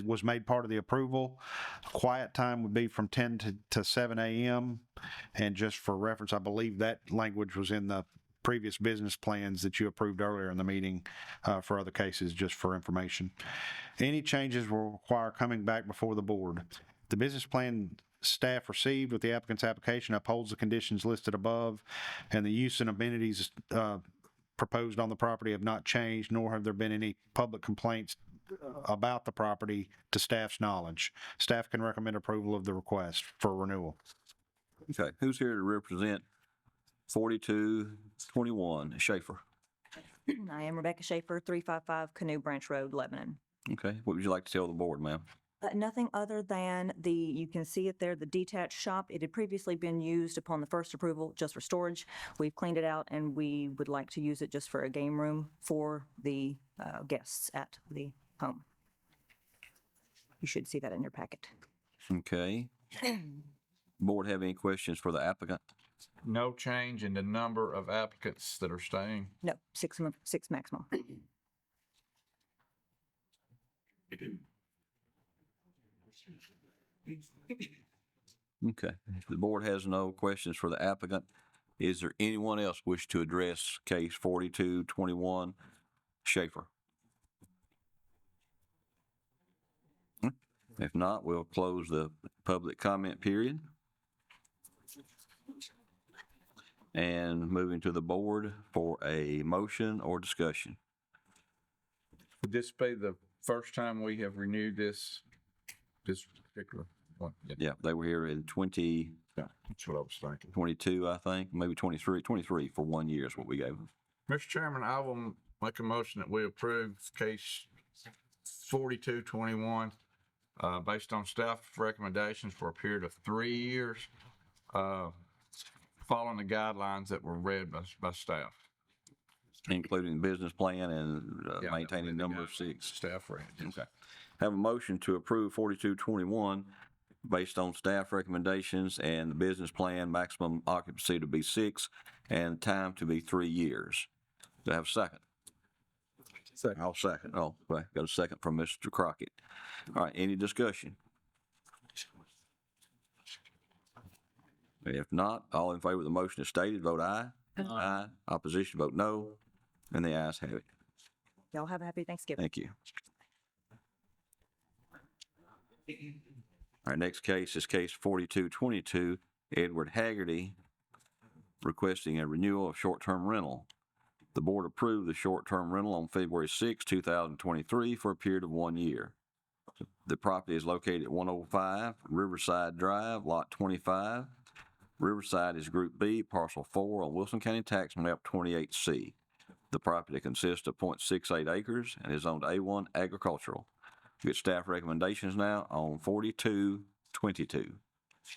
was made part of the approval. Quiet time would be from 10 to 7 a.m. And just for reference, I believe that language was in the previous business plans that you approved earlier in the meeting for other cases, just for information. Any changes will require coming back before the board. The business plan staff received with the applicant's application upholds the conditions listed above, and the use and amenities proposed on the property have not changed, nor have there been any public complaints about the property to staff's knowledge. Staff can recommend approval of the request for renewal. Okay, who's here to represent 4221 Schaefer? I am Rebecca Schaefer, 355 Canoe Branch Road, Lebanon. Okay, what would you like to tell the board, ma'am? Nothing other than you can see it there, the detached shop. It had previously been used upon the first approval just for storage. We've cleaned it out and we would like to use it just for a game room for the guests at the home. You should see that in your packet. Okay. Board have any questions for the applicant? No change in the number of applicants that are staying. No, six maximum. Okay, if the board has no questions for the applicant, is there anyone else wish to address case 4221 Schaefer? If not, we'll close the public comment period. And moving to the board for a motion or discussion. Would this be the first time we have renewed this particular one? Yeah, they were here in Yeah, that's what I was thinking. 22, I think, maybe 23 for 1 year is what we gave them. Mr. Chairman, I will make a motion that we approve case 4221 based on staff recommendations for a period of 3 years, following the guidelines that were read by staff. Including business plan and Yeah, maintaining the number of guidelines 6. Staff read. Okay. Have a motion to approve 4221 based on staff recommendations and the business plan, maximum occupancy to be 6 and time to be 3 years. Do I have a second? Second. I'll second. Oh, okay. Got a second from Mr. Crockett. All right, any discussion? If not, all in favor of the motion as stated, vote aye. Aye. Opposition, vote no. And the ayes have it. Y'all have a happy Thanksgiving. Thank you. Our next case is case 4222, Edward Haggerty requesting a renewal of short-term rental. The board approved the short-term rental on February 6, 2023 for a period of 1 year. The property is located at 105 Riverside Drive, Lot 25. Riverside is Group B, Parcel 4 on Wilson County Tax Map 28C. The property consists of 0.68 acres and is zoned A1 agricultural. We get staff recommendations now on 4222.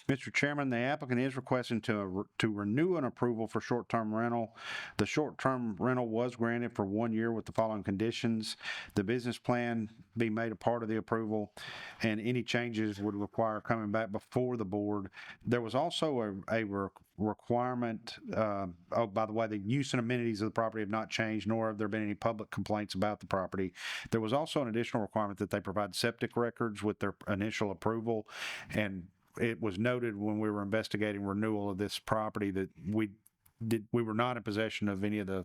Mr. Chairman, the applicant is requesting to renew an approval for short-term rental. The short-term rental was granted for 1 year with the following conditions. The business plan be made a part of the approval, and any changes would require coming back before the board. There was also a requirement, oh, by the way, the use and amenities of the property have not changed, nor have there been any public complaints about the property. There was also an additional requirement that they provide septic records with their initial approval, and it was noted when we were investigating renewal of this property that we were not in possession of any of the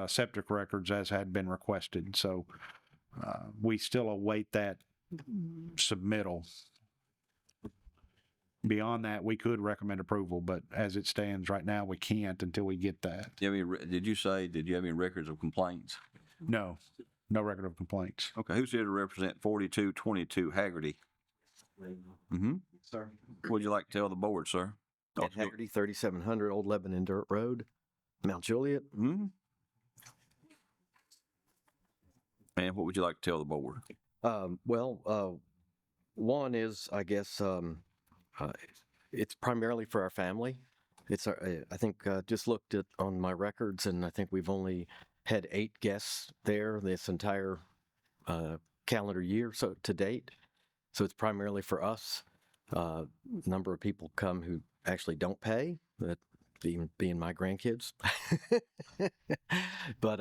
septic records as had been requested. So we still await that submittal. Beyond that, we could recommend approval, but as it stands right now, we can't until we get that. Do you have any, did you have any records of complaints? No, no record of complaints. Okay, who's here to represent 4222 Haggerty? Mm-hmm. Sir. Would you like to tell the board, sir? Ed Haggerty, 3700 Old Lebanon Dirt Road, Mount Juliet. Mm-hmm. And what would you like to tell the board? One is, I guess, it's primarily for our family. It's, I think, just looked at on my records, and I think we've only had 8 guests there this entire calendar year so to date. So it's primarily for us. Number of people come who actually don't pay, that being my grandkids. But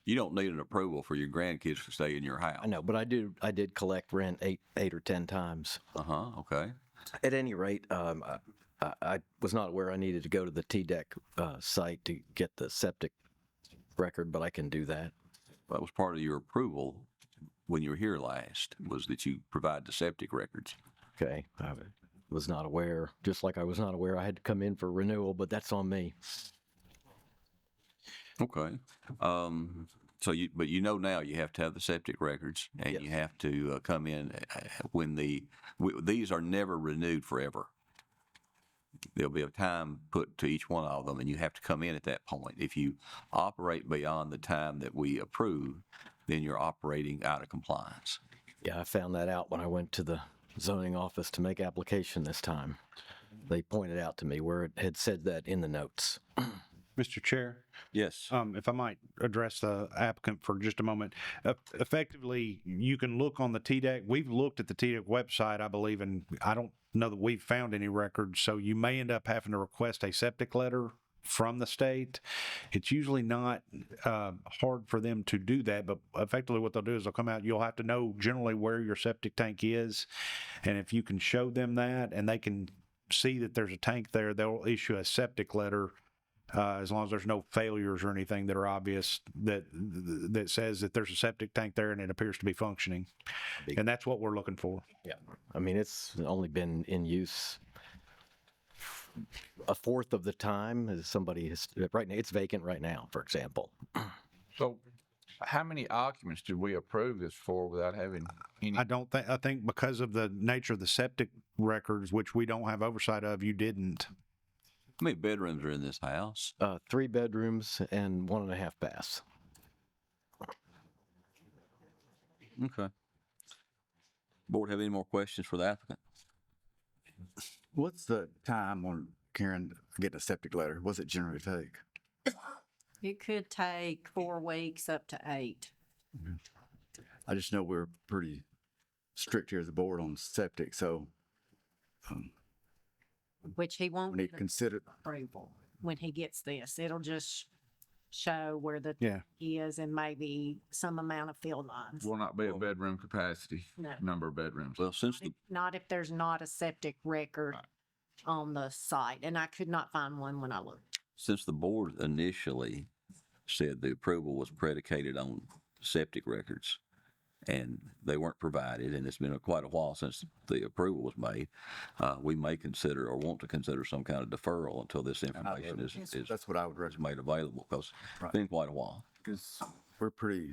You don't need an approval for your grandkids to stay in your house. I know, but I did collect rent eight or 10 times. Okay. At any rate, I was not aware I needed to go to the TDEC site to get the septic record, but I can do that. That was part of your approval when you were here last, was that you provide the septic records. Okay. I was not aware, just like I was not aware I had to come in for renewal, but that's on me. Okay. So but you know now you have to have the septic records, and Yes. you have to come in when these are never renewed forever. There'll be a time put to each one of them, and you have to come in at that point. If you operate beyond the time that we approve, then you're operating out of compliance. Yeah, I found that out when I went to the zoning office to make application this time. They pointed out to me where it had said that in the notes. Mr. Chair? Yes. If I might address the applicant for just a moment. Effectively, you can look on the TDEC. We've looked at the TDEC website, I believe, and I don't know that we've found any records. So you may end up having to request a septic letter from the state. It's usually not hard for them to do that, but effectively what they'll do is they'll come out. You'll have to know generally where your septic tank is. And if you can show them that and they can see that there's a tank there, they'll issue a septic letter. As long as there's no failures or anything that are obvious that says that there's a septic tank there and it appears to be functioning. And that's what we're looking for. Yeah. I mean, it's only been in use a fourth of the time as somebody has, right now, it's vacant right now, for example. So how many occupants did we approve this for without having any? I think because of the nature of the septic records, which we don't have oversight of, you didn't. How many bedrooms are in this house? 3 bedrooms and 1.5 baths. Okay. Board have any more questions for the applicant? What's the time on Karen getting a septic letter? What's it generally take? It could take 4 weeks up to 8. I just know we're pretty strict here as a board on septic, so Which he won't we need to get consider. approval when he gets this. It'll just show where the Yeah. he is and maybe some amount of field lines. Will not be a bedroom capacity, No. number of bedrooms. Well, since the Not if there's not a septic record on the site, and I could not find one when I looked. since the board initially said the approval was predicated on septic records, and they weren't provided, and it's been quite a while since the approval was made, we may consider or want to consider some kind of deferral until this information is That's what I would recommend, made available, because Right. it's been quite a while. because we're pretty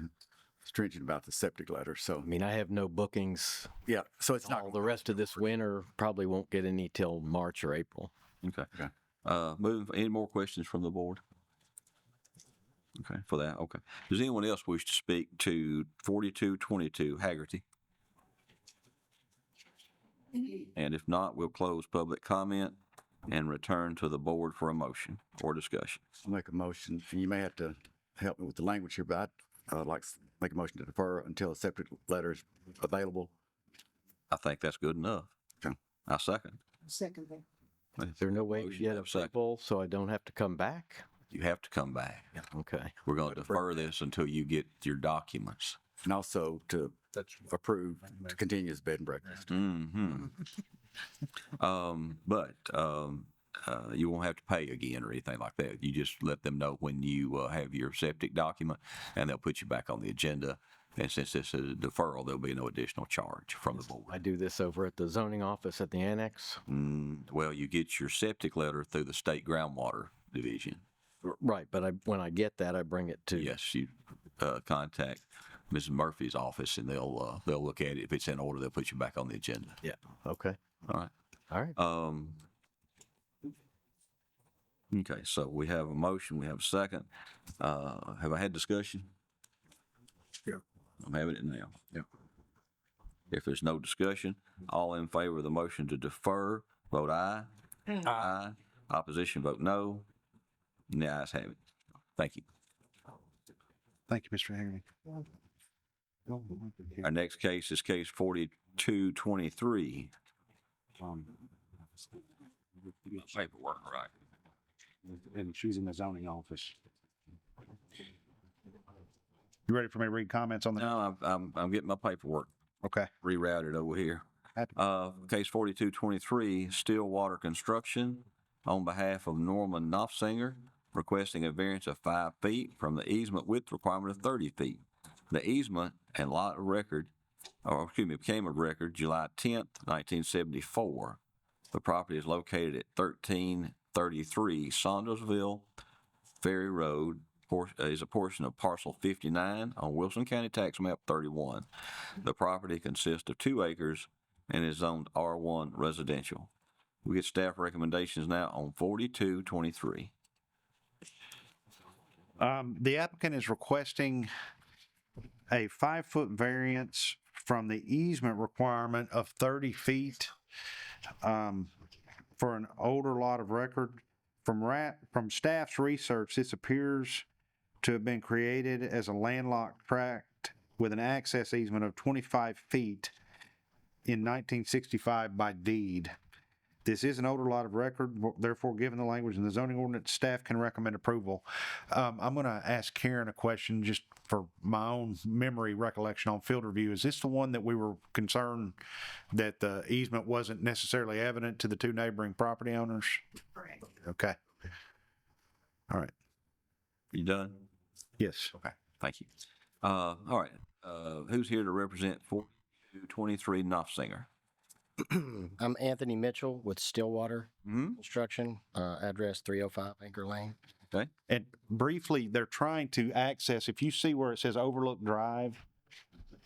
stringent about the septic letter, so. I mean, I have no bookings. Yeah, so it's not. All the rest of this winter, probably won't get any till March or April. Okay. Okay. Any more questions from the board? Okay, for that, okay. Does anyone else wish to speak to 4222 Haggerty? And if not, we'll close public comment and return to the board for a motion or discussion. I'll make a motion, and you may have to help me with the language here, but I'd like to make a motion to defer until a septic letter is available. I think that's good enough. Okay. I second. Second that. Is there no way to Motion get and a second. approval so I don't have to come back? You have to come back. Okay. We're going to defer this until you get your documents. And also to approve to continue as bed and breakfast. Mm-hmm. You won't have to pay again or anything like that. You just let them know when you have your septic document, and they'll put you back on the agenda And since this is a deferral, there'll be no additional charge from the board. I do this over at the zoning office at the annex. Well, you get your septic letter through the state groundwater division. Right, but when I get that, I bring it to. Yes, you contact Mrs. Murphy's office, and they'll look at it. If it's in order, they'll put you back on the agenda. Yeah, okay. All right. All right. Okay, so we have a motion, we have a second. Have I had discussion? Yeah. I'm having it now. Yeah. If there's no discussion, all in favor of the motion to defer, vote aye. Aye. Opposition, vote no. And the ayes have it. Thank you. Thank you, Mr. Henry. Our next case is case 4223. Paperwork, right? And she's in the zoning office. You ready for me to read comments on the? No, I'm getting my paperwork Okay. rerouted over here. Happy. Case 4223, Stillwater Construction, on behalf of Norman Knopfsinger, requesting a variance of 5 feet from the easement width requirement of 30 feet. The easement and lot of record, became a record July 10th, 1974. The property is located at 1333 Saundersville Ferry Road, is a portion of parcel 59 on Wilson County Tax Map 31. The property consists of 2 acres and is zoned R1 residential. We get staff recommendations now on 4223. The applicant is requesting a 5-foot variance from the easement requirement of 30 feet for an older lot of record. From staff's research, this appears to have been created as a landlocked tract with an access easement of 25 feet in 1965 by deed. This is an older lot of record, therefore, given the language in the zoning ordinance, staff can recommend approval. I'm going to ask Karen a question just for my own memory recollection on field review. Is this the one that we were concerned that the easement wasn't necessarily evident to the 2 neighboring property owners? Correct. Okay. All right. You done? Yes. Okay, thank you. All right, who's here to represent 4223 Knopfsinger? I'm Anthony Mitchell with Stillwater Construction, address 305 Anchor Lane. Okay. And briefly, they're trying to access, if you see where it says Overlook Drive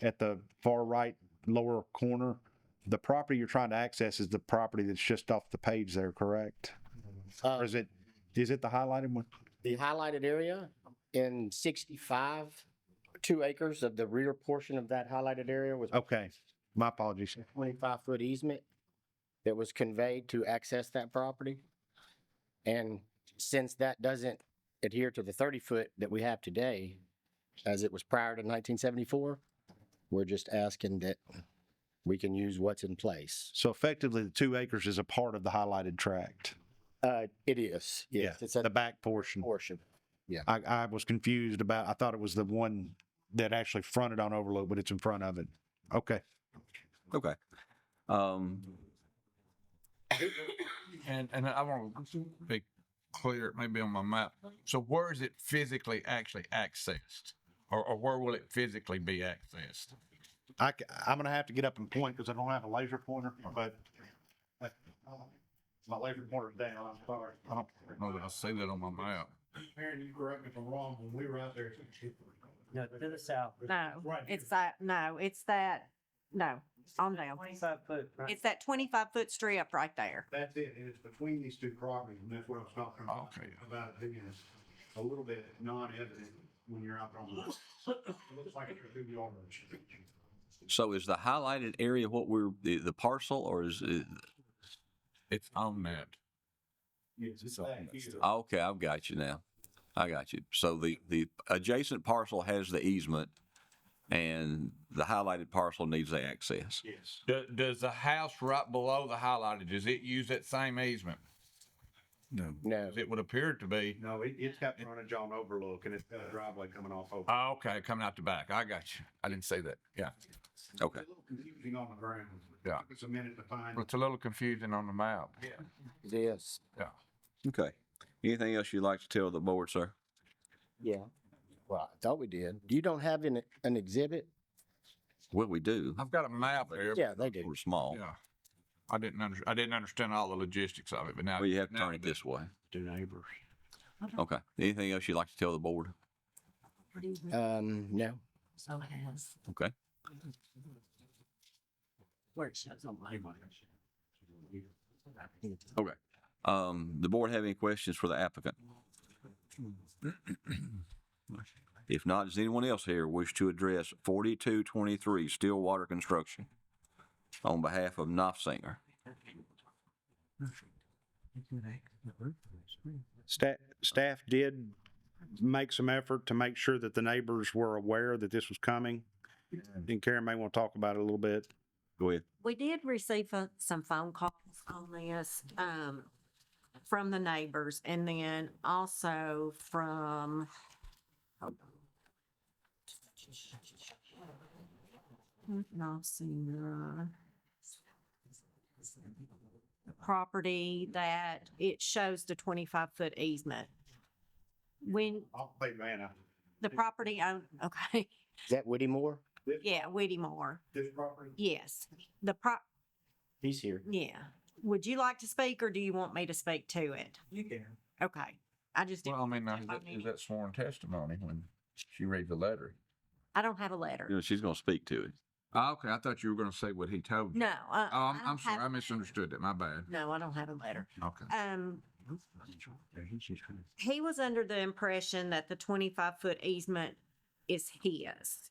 at the far right lower corner, the property you're trying to access is the property that's just off the page there, correct? Or is it the highlighted one? The highlighted area in 65, 2 acres of the rear portion of that highlighted area was Okay, my apologies. 25-foot easement that was conveyed to access that property. And since that doesn't adhere to the 30-foot that we have today, as it was prior to 1974, we're just asking that we can use what's in place. So effectively, the 2 acres is a part of the highlighted tract. It is, yes. Yeah, It's a the back portion. Yeah. I was confused about, I thought it was the one that actually fronted on Overlook, but it's in front of it. Okay. Okay. And I want to be clear, maybe on my map. So where is it physically actually accessed? Or where will it physically be accessed? I'm going to have to get up and point because I don't have a laser pointer, but my laser pointer's down. I'm sorry. I don't know that I see that on my map. Aaron, you correct me if I'm wrong, when we were out there. No, to the south. No, it's that, on down. 25 foot. It's that 25-foot strip right there. That's it, and it's between these 2 properties, and that's what I was talking about. Okay. About it being a little bit non-evident when you're out on the, it looks like it's through the orange. So is the highlighted area what the parcel, or is it? It's on that. Yes, it's back here. Okay, I've got you now. I got you. So the adjacent parcel has the easement, and the highlighted parcel needs the access. Yes. Does the house right below the highlighted, does it use that same easement? No. No. It would appear to be. No, it's got frontage on Overlook, and it's got a driveway coming off Overlook. Oh, okay, coming out the back. I got you. I didn't see that. Yeah. Okay. It's a little confusing on the ground. Yeah. Took us a minute to find. It's a little confusing on the map. Yeah. Yes. Yeah. Okay. Anything else you'd like to tell the board, sir? Yeah. Well, I thought we did. You don't have an exhibit Well, we do. I've got a map here. Yeah, they do. We're small. Yeah. I didn't understand all the logistics of it, but now. Well, you have to now turn it this way. To neighbors. Okay. Anything else you'd like to tell the board? No. So it has, Okay. where it shows on my. Okay. The board have any questions for the applicant? If not, does anyone else here wish to address 4223 Stillwater Construction on behalf of Knopfsinger? Staff did make some effort to make sure that the neighbors were aware that this was coming. And Karen may want to talk about it a little bit. Go ahead. We did receive some phone calls on this, from the neighbors and then also from, hold on. No, senior. The property that it shows the 25-foot easement. When I'll play Vanna. the property owned, okay, Is that Woody Moore? yeah, Whitty Moore, This property? yes. He's here. Yeah. Would you like to speak or do you want me to speak to it? You can. Okay. I just Well, I didn't. mean, is that sworn testimony when she read the letter? I don't have a letter. You know, she's going to speak to it. Oh, okay, I thought you were gonna say what he told you. No. Oh, I I'm don't sorry, have- I misunderstood that, my bad. No, I don't have a letter. Okay. He was under the impression that the 25-foot easement is his.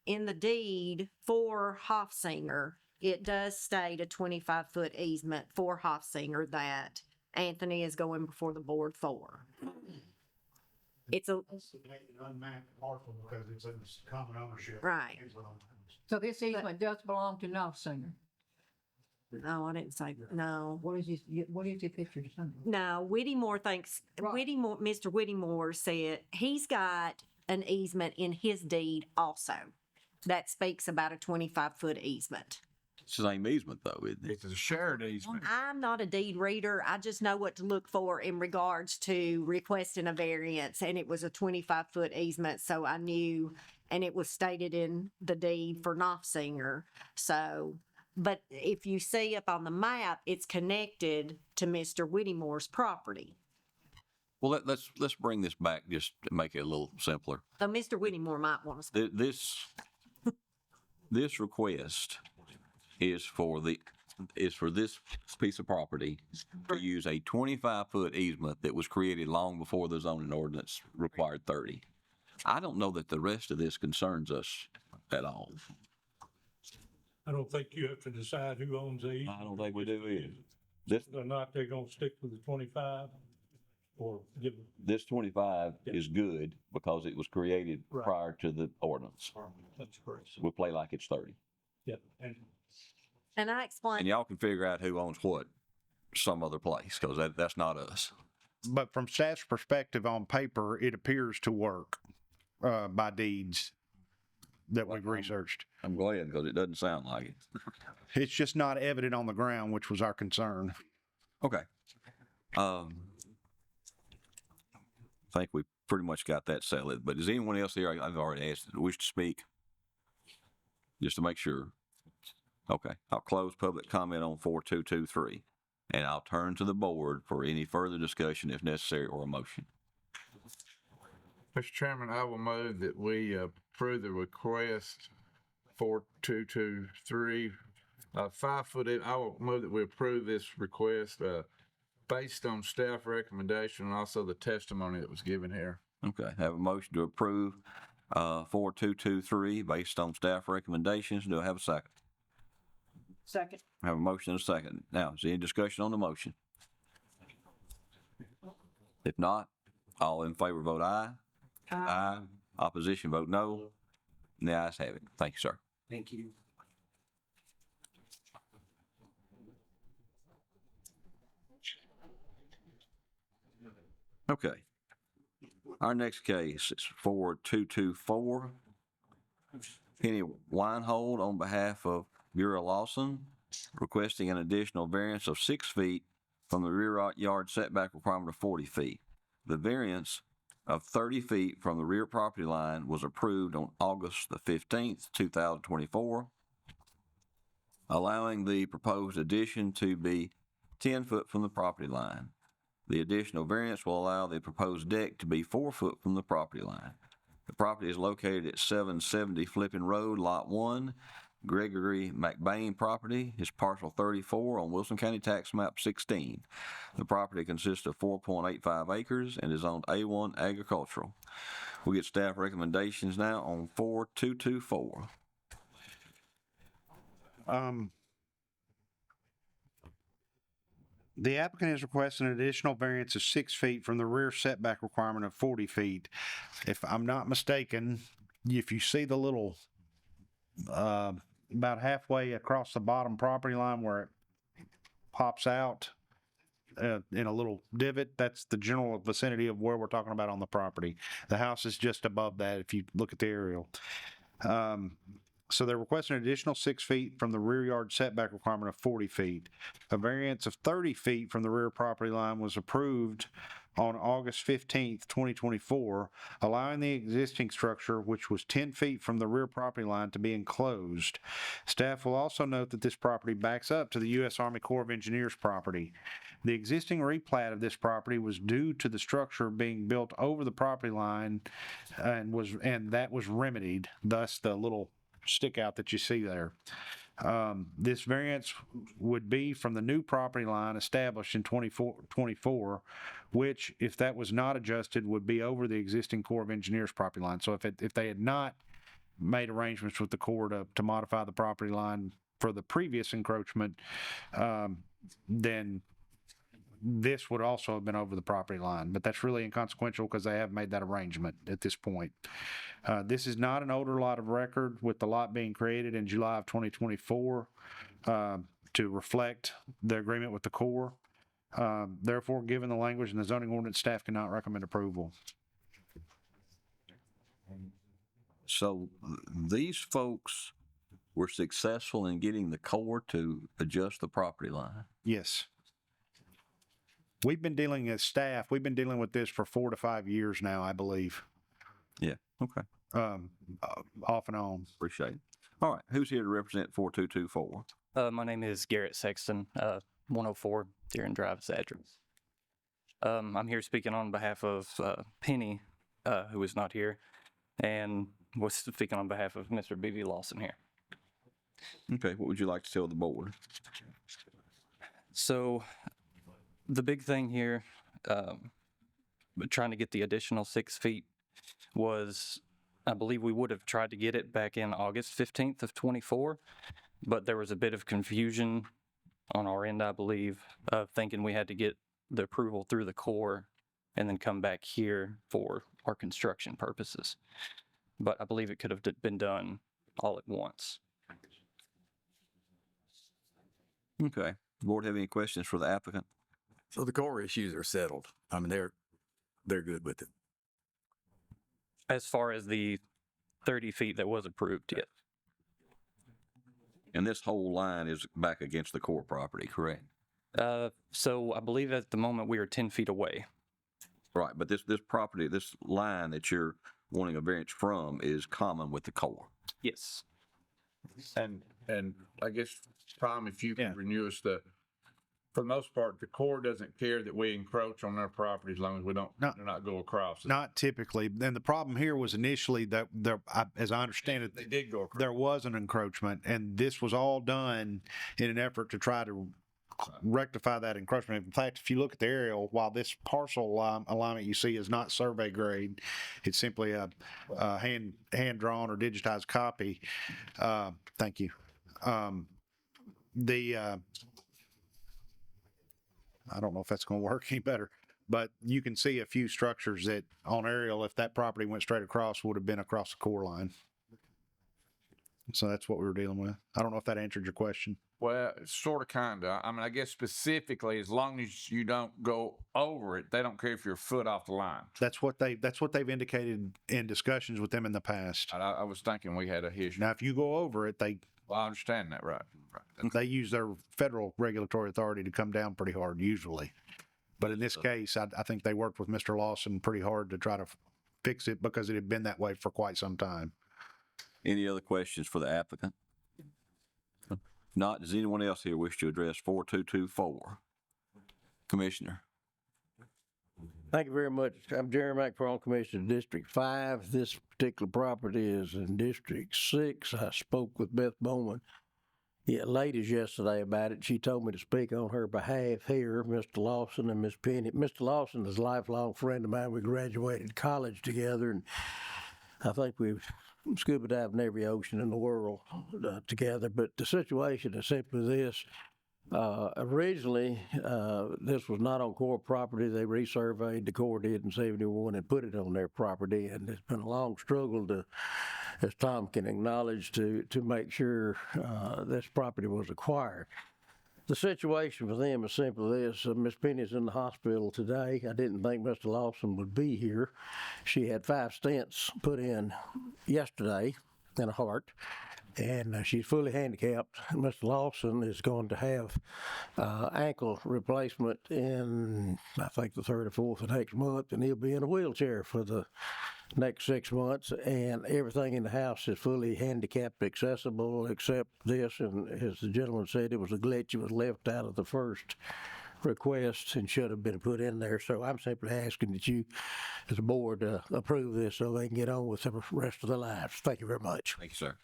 In the deed for Hofsinger, it does state a 25-foot easement for Hofsinger that Anthony is going before the board for. It's a, Unmapped parcel because it's in common ownership. right. So this easement does belong to Knopfsinger. No, I didn't say, no. What is your picture saying? No, Whittemore thinks, Right. Mr. Whittemore said he's got an easement in his deed also that speaks about a 25-foot easement. It's the same easement though, isn't it? It's a shared easement. I'm not a deed reader. I just know what to look for in regards to requesting a variance, and it was a 25-foot easement, so I knew, and it was stated in the deed for Knopfsinger. So, but if you see up on the map, it's connected to Mr. Whittemore's property. Well, let's bring this back just to make it a little simpler. So Mr. Whittemore might want to speak. This request is for this piece of property to use a 25-foot easement that was created long before the zoning ordinance required 30. I don't know that the rest of this concerns us at all. I don't think you have to decide who owns these. I don't think we do either. This, Whether or not they're gonna stick with the 25 or give them. this 25 is good because it was created Right. prior to the ordinance. That's correct. We play like it's 30. Yeah, and And I explained. And y'all can figure out who owns what some other place, because that's not us. But from staff's perspective on paper, it appears to work by deeds that we've researched. I'm glad, because it doesn't sound like it. It's just not evident on the ground, which was our concern. Okay. I think we pretty much got that settled, but is anyone else here, I've already asked, wish to speak? Just to make sure. Okay, I'll close public comment on 4223, and I'll turn to the board for any further discussion if necessary or a motion. Mr. Chairman, I will move that we approve the request 4223, 5-foot, I will move that we approve this request based on staff recommendation and also the testimony that was given here. Okay, have a motion to approve 4223 based on staff recommendations. Do I have a second? Second. I have a motion and a second. Now, is there any discussion on the motion? If not, all in favor vote aye. Aye. Opposition vote no. And the ayes have it. Thank you, sir. Thank you. Okay. Our next case is 4224. Penny Winehold on behalf of Bureau Lawson requesting an additional variance of 6 feet from the rear yard setback requirement of 40 feet. The variance of 30 feet from the rear property line was approved on August the 15th, 2024, allowing the proposed addition to be 10 foot from the property line. The additional variance will allow the proposed deck to be 4 foot from the property line. The property is located at 770 Flippin Road, Lot 1, Gregory McBain property is parcel 34 on Wilson County Tax Map 16. The property consists of 4.85 acres and is zoned A1 agricultural. We get staff recommendations now on 4224. The applicant is requesting an additional variance of 6 feet from the rear setback requirement of 40 feet. If I'm not mistaken, if you see the little, about halfway across the bottom property line where it pops out in a little divot, that's the general vicinity of where we're talking about on the property. The house is just above that if you look at the aerial. So they're requesting an additional 6 feet from the rear yard setback requirement of 40 feet. A variance of 30 feet from the rear property line was approved on August 15th, 2024, allowing the existing structure, which was 10 feet from the rear property line, to be enclosed. Staff will also note that this property backs up to the U.S. Army Corps of Engineers property. The existing replat of this property was due to the structure being built over the property line and that was remedied, thus the little stick out that you see there. This variance would be from the new property line established in 24, which, if that was not adjusted, would be over the existing Corps of Engineers property line. So if they had not made arrangements with the Corps to modify the property line for the previous encroachment, then this would also have been over the property line, but that's really inconsequential because they have made that arrangement at this point. This is not an older lot of record, with the lot being created in July of 2024 to reflect the agreement with the Corps. Therefore, given the language in the zoning ordinance, staff cannot recommend approval. So these folks were successful in getting the Corps to adjust the property line? Yes. We've been dealing as staff, we've been dealing with this for 4 to 5 years now, I believe. Yeah, okay. Off and on. Appreciate it. All right, who's here to represent 4224? My name is Garrett Sexton, 104 Deering Drive is the address. I'm here speaking on behalf of Penny, who is not here, and was speaking on behalf of Mr. B.V. Lawson here. Okay, what would you like to tell the board? So the big thing here, trying to get the additional 6 feet, was I believe we would have tried to get it back in August 15th of 24, but there was a bit of confusion on our end, I believe, of thinking we had to get the approval through the Corps and then come back here for our construction purposes. But I believe it could have been done all at once. Okay. Board have any questions for the applicant? So the core issues are settled. I mean, they're good with it. As far as the 30 feet that was approved, yes. And this whole line is back against the Corps property, correct? So I believe at the moment we are 10 feet away. Right, but this property, this line that you're wanting a variance from is common with the Corps. Yes. And I guess, Tom, if you can renew us for the most part, the Corps doesn't care that we encroach on their property as long as we do not go across. Not typically. And the problem here was initially that as I understand it, They did go across. there was an encroachment, and this was all done in an effort to try to rectify that encroachment. In fact, if you look at the aerial, while this parcel alignment you see is not survey grade, it's simply a hand-drawn or digitized copy. Thank you. I don't know if that's going to work any better, but you can see a few structures that on aerial, if that property went straight across, would have been across the Corps line. So that's what we were dealing with. I don't know if that answered your question. Well, sort of, kind of. I mean, I guess specifically, as long as you don't go over it, they don't care if you're a foot off the line. That's what they've indicated in discussions with them in the past. I was thinking we had a issue. Now, if you go over it, Well, I understand that, right. they use their federal regulatory authority to come down pretty hard, usually. But in this case, I think they worked with Mr. Lawson pretty hard to try to fix it because it had been that way for quite some time. Any other questions for the applicant? If not, does anyone else here wish to address 4224? Commissioner? Thank you very much. I'm Jerry McFarland, Commissioner of District 5. This particular property is in District 6. I spoke with Beth Bowman, ladies yesterday about it. She told me to speak on her behalf here, Mr. Lawson and Miss Penny. Mr. Lawson is a lifelong friend of mine. We graduated college together, and I think we've scuba dived in every ocean in the world together. But the situation is simply this. Originally, this was not on Corps property. They resurveyed, the Corps did in 71 and put it on their property. And it's been a long struggle to, as Tom can acknowledge, to make sure this property was acquired. The situation for them is simply this. Miss Penny's in the hospital today. I didn't think Mr. Lawson would be here. She had 5 stents put in yesterday in her heart, and she's fully handicapped. Mr. Lawson is going to have ankle replacement in, I think, the 3rd or 4th of next month, and he'll be in a wheelchair for the next 6 months, and everything in the house is fully handicapped accessible except this, and as the gentleman said, it was a glitch. It was left out of the first request and should have been put in there. So I'm simply asking that you, as a board, approve this so they can get on with the rest of their lives. Thank you very much. Thank you, sir.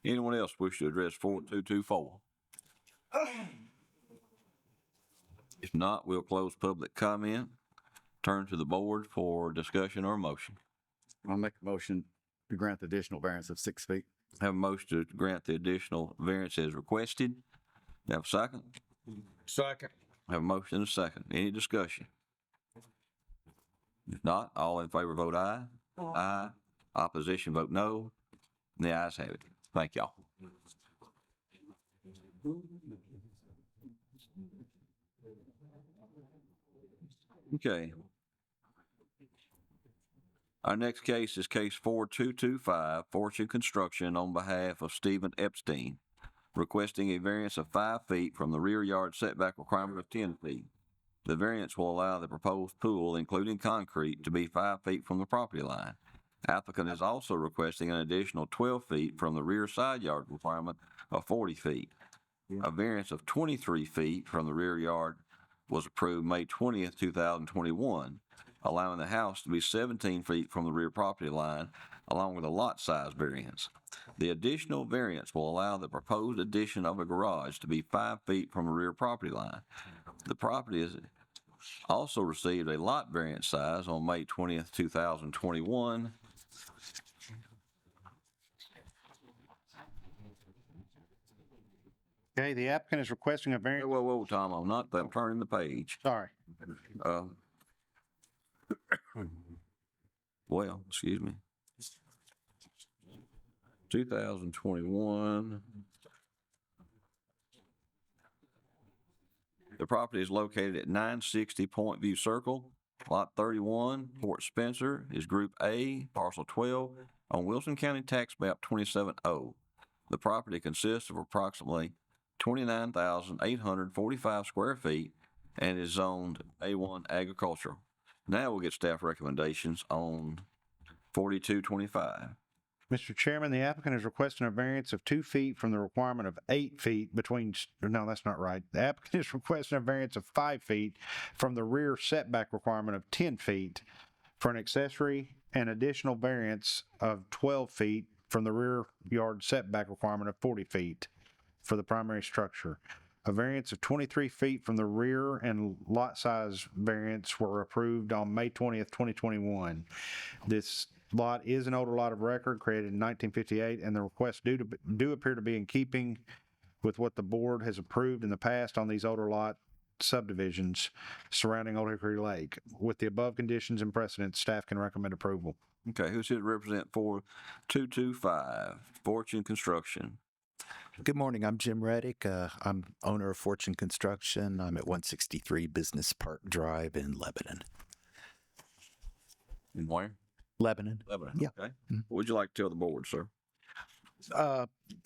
Anyone else wish to address 4224? If not, we'll close public comment, turn to the board for discussion or motion. I'll make a motion to grant the additional variance of 6 feet. Have a motion to grant the additional variance as requested. Have a second? Second. Have a motion and a second. Any discussion? If not, all in favor vote aye. Aye. Opposition vote no. And the ayes have it. Thank y'all. Okay. Our next case is case 4225, Fortune Construction on behalf of Stephen Epstein, requesting a variance of 5 feet from the rear yard setback requirement of 10 feet. The variance will allow the proposed pool, including concrete, to be 5 feet from the property line. Applicant is also requesting an additional 12 feet from the rear side yard requirement of 40 feet. A variance of 23 feet from the rear yard was approved May 20th, 2021, allowing the house to be 17 feet from the rear property line, along with a lot size variance. The additional variance will allow the proposed addition of a garage to be 5 feet from the rear property line. The property is also received a lot variance size on May 20th, 2021. Okay, the applicant is requesting a variance. Whoa, Tom, I'm turning the page. Sorry. Well, excuse me. 2021. The property is located at 960 Point View Circle, Lot 31, Fort Spencer is Group A, Parcel 12, on Wilson County Tax Map 270. The property consists of approximately 29,845 square feet and is zoned A1 agricultural. Now we'll get staff recommendations on 4225. Mr. Chairman, the applicant is requesting a variance of 2 feet from the requirement of 8 feet between, no, that's not right. The applicant is requesting a variance of 5 feet from the rear setback requirement of 10 feet for an accessory and additional variance of 12 feet from the rear yard setback requirement of 40 feet for the primary structure. A variance of 23 feet from the rear and lot size variance were approved on May 20th, 2021. This lot is an older lot of record created in 1958, and the requests do appear to be in keeping with what the board has approved in the past on these older lot subdivisions surrounding Old Hickory Lake. With the above conditions and precedents, staff can recommend approval. Okay, who's here to represent 4225, Fortune Construction? Good morning. I'm Jim Reddick. I'm owner of Fortune Construction. I'm at 163 Business Park Drive in Lebanon. In where? Lebanon. Lebanon, Yeah. okay. What would you like to tell the board, sir?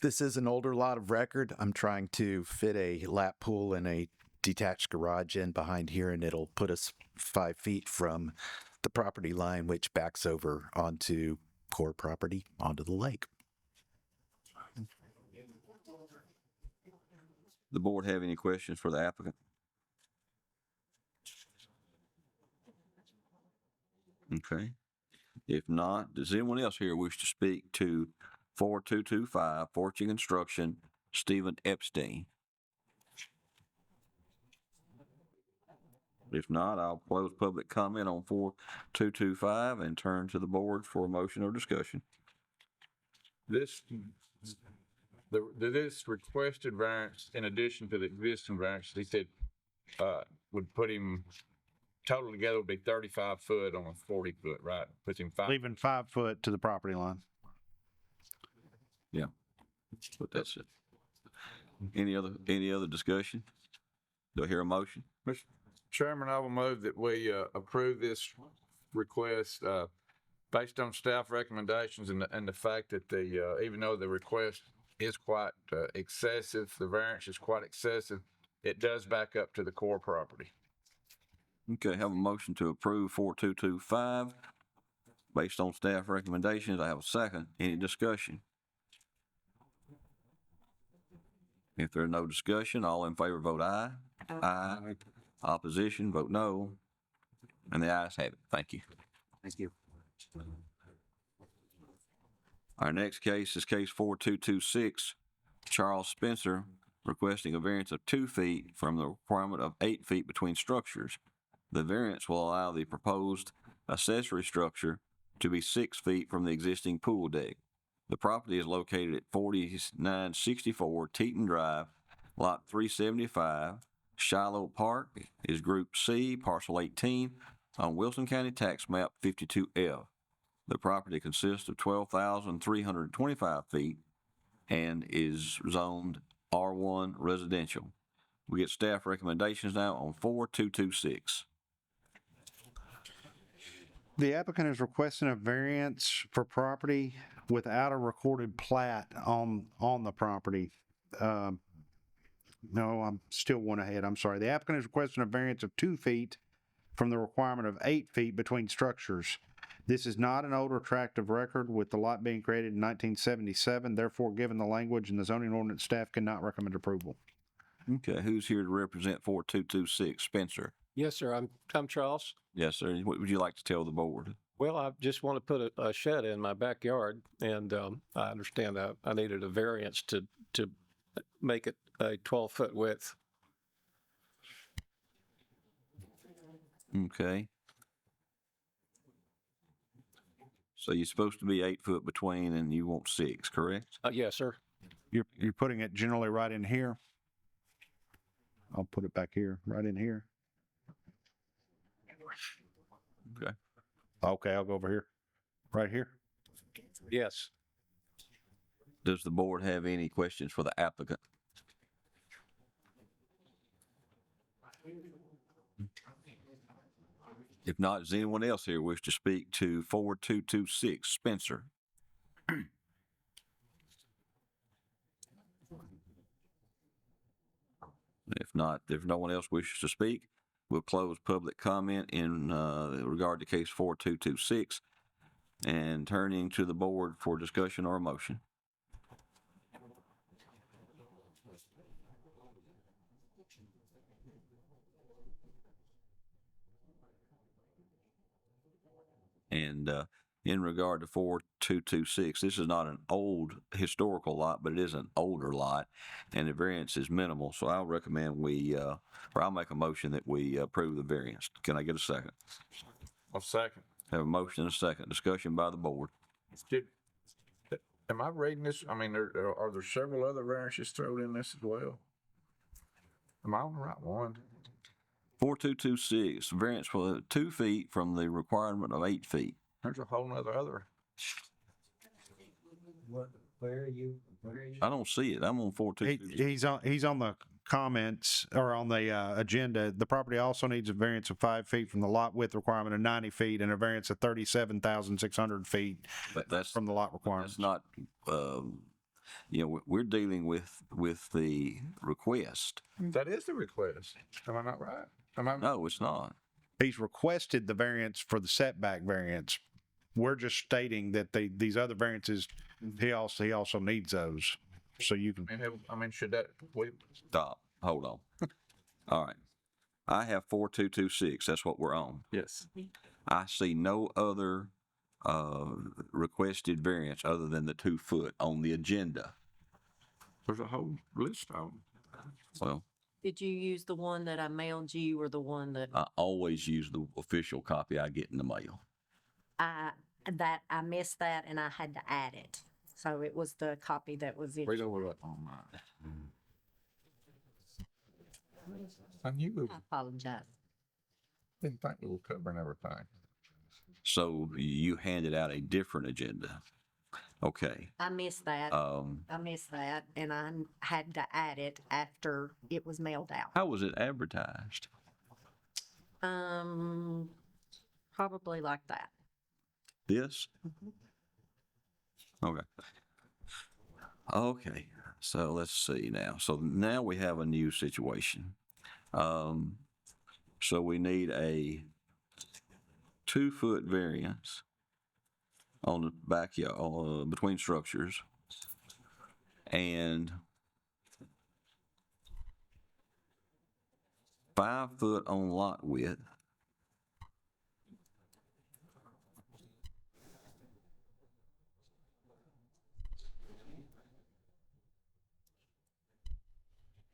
This is an older lot of record. I'm trying to fit a lap pool and a detached garage in behind here, and it'll put us 5 feet from the property line, which backs over onto core property, onto the lake. The board have any questions for the applicant? Okay. If not, does anyone else here wish to speak to 4225 Fortune Construction, Stephen Epstein? If not, I'll close public comment on 4225 and turn to the board for a motion or discussion. This requested variance, in addition to the existing variance, he said, would put him, total together would be 35 foot on a 40 foot, right? Puts him Leaving 5 foot to the property line. Yeah, but that's it. Any other discussion? Do I hear a motion? Mr. Chairman, I will move that we approve this request based on staff recommendations and the fact that even though the request is quite excessive, the variance is quite excessive, it does back up to the core property. Okay, have a motion to approve 4225 based on staff recommendations. I have a second. Any discussion? If there's no discussion, all in favor vote aye. Aye. Opposition, vote no. And the ayes have it. Thank you. Thank you. Our next case is case 4226, Charles Spencer, requesting a variance of 2 feet from the requirement of 8 feet between structures. The variance will allow the proposed accessory structure to be 6 feet from the existing pool deck. The property is located at 4964 Teton Drive, Lot 375. Shiloh Park is Group C, Parcel 18, on Wilson County Tax Map 52F. The property consists of 12,325 feet and is zoned R1 residential. We get staff recommendations now on 4226. The applicant is requesting a variance for property without a recorded plat on the property. No, I'm still one ahead. I'm sorry. The applicant is requesting a variance of 2 feet from the requirement of 8 feet between structures. This is not an older tract of record, with the lot being created in 1977. Therefore, given the language in the zoning ordinance, staff cannot recommend approval. Okay, who's here to represent 4226? Spencer? Yes, sir. I'm Charles. Yes, sir. What would you like to tell the board? Well, I just want to put a shed in my backyard, and I understand that I needed a variance to make it a 12-foot width. Okay. So you're supposed to be 8 foot between and you want 6, correct? Yes, sir. You're putting it generally right in here. I'll put it back here, right in here. Okay. Okay, I'll go over here. Right here. Yes. Does the board have any questions for the applicant? If not, does anyone else here wish to speak to 4226 Spencer? If not, if no one else wishes to speak, we'll close public comment in regard to case 4226 and turning to the board for discussion or a motion. And in regard to 4226, this is not an old historical lot, but it is an older lot, and the variance is minimal. So I'll recommend or I'll make a motion that we approve the variance. Can I get a second? A second. Have a motion and a second. Discussion by the board. Am I reading this? I mean, are there several other variances thrown in this as well? Am I on the right one? 4226, variance for 2 feet from the requirement of 8 feet. There's a whole nother other. Where are you? I don't see it. I'm on 4226. He's on the comments or on the agenda. The property also needs a variance of 5 feet from the lot width requirement of 90 feet and a variance of 37,600 feet But that's from the lot requirement. That's not You know, we're dealing with the request. That is the request. Am I not right? Am I? No, it's not. He's requested the variance for the setback variance. We're just stating that these other variances, he also needs those. So you can, I mean, should that, Stop. Hold on. All right. I have 4226. That's what we're on. Yes. I see no other requested variance other than the 2 foot on the agenda. there's a whole list of them. Well, Did you use the one that I mailed you or the one that I always use the official copy I get in the mail. I missed that and I had to add it. So it was the copy that was in. Read over that on mine. I knew we I apologize. didn't think we were covering everything. So you handed out a different agenda. Okay. I missed that. And I had to add it after it was mailed out. How was it advertised? Probably like that. This? Okay. Okay. So let's see now. So now we have a new situation. So we need a 2 foot variance on the backyard, between structures, and 5 foot on lot width.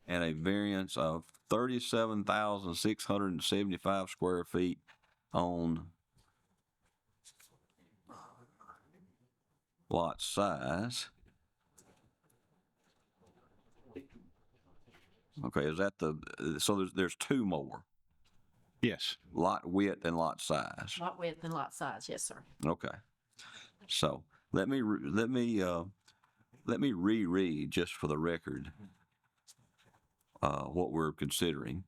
And a variance of 37,675 square feet on lot size. Okay, is that so there's 2 more? yes. Lot width and lot size. Lot width and lot size, yes, sir. Okay. So let me reread just for the record what we're considering.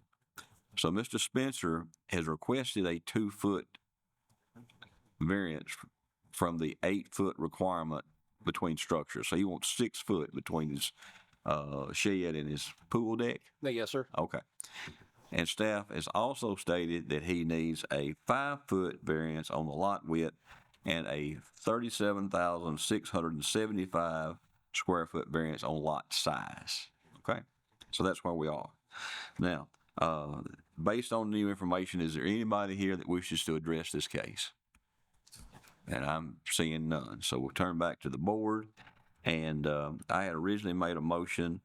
So Mr. Spencer has requested a 2 foot variance from the 8 foot requirement between structures. So he wants 6 foot between his shed and his pool deck. Yes, sir. Okay. And staff has also stated that he needs a 5 foot variance on the lot width and a 37,675 square foot variance on lot size. Okay. So that's where we are. Now, based on new information, is there anybody here that wishes to address this case? And I'm seeing none. So we'll turn back to the board. And I had originally made a motion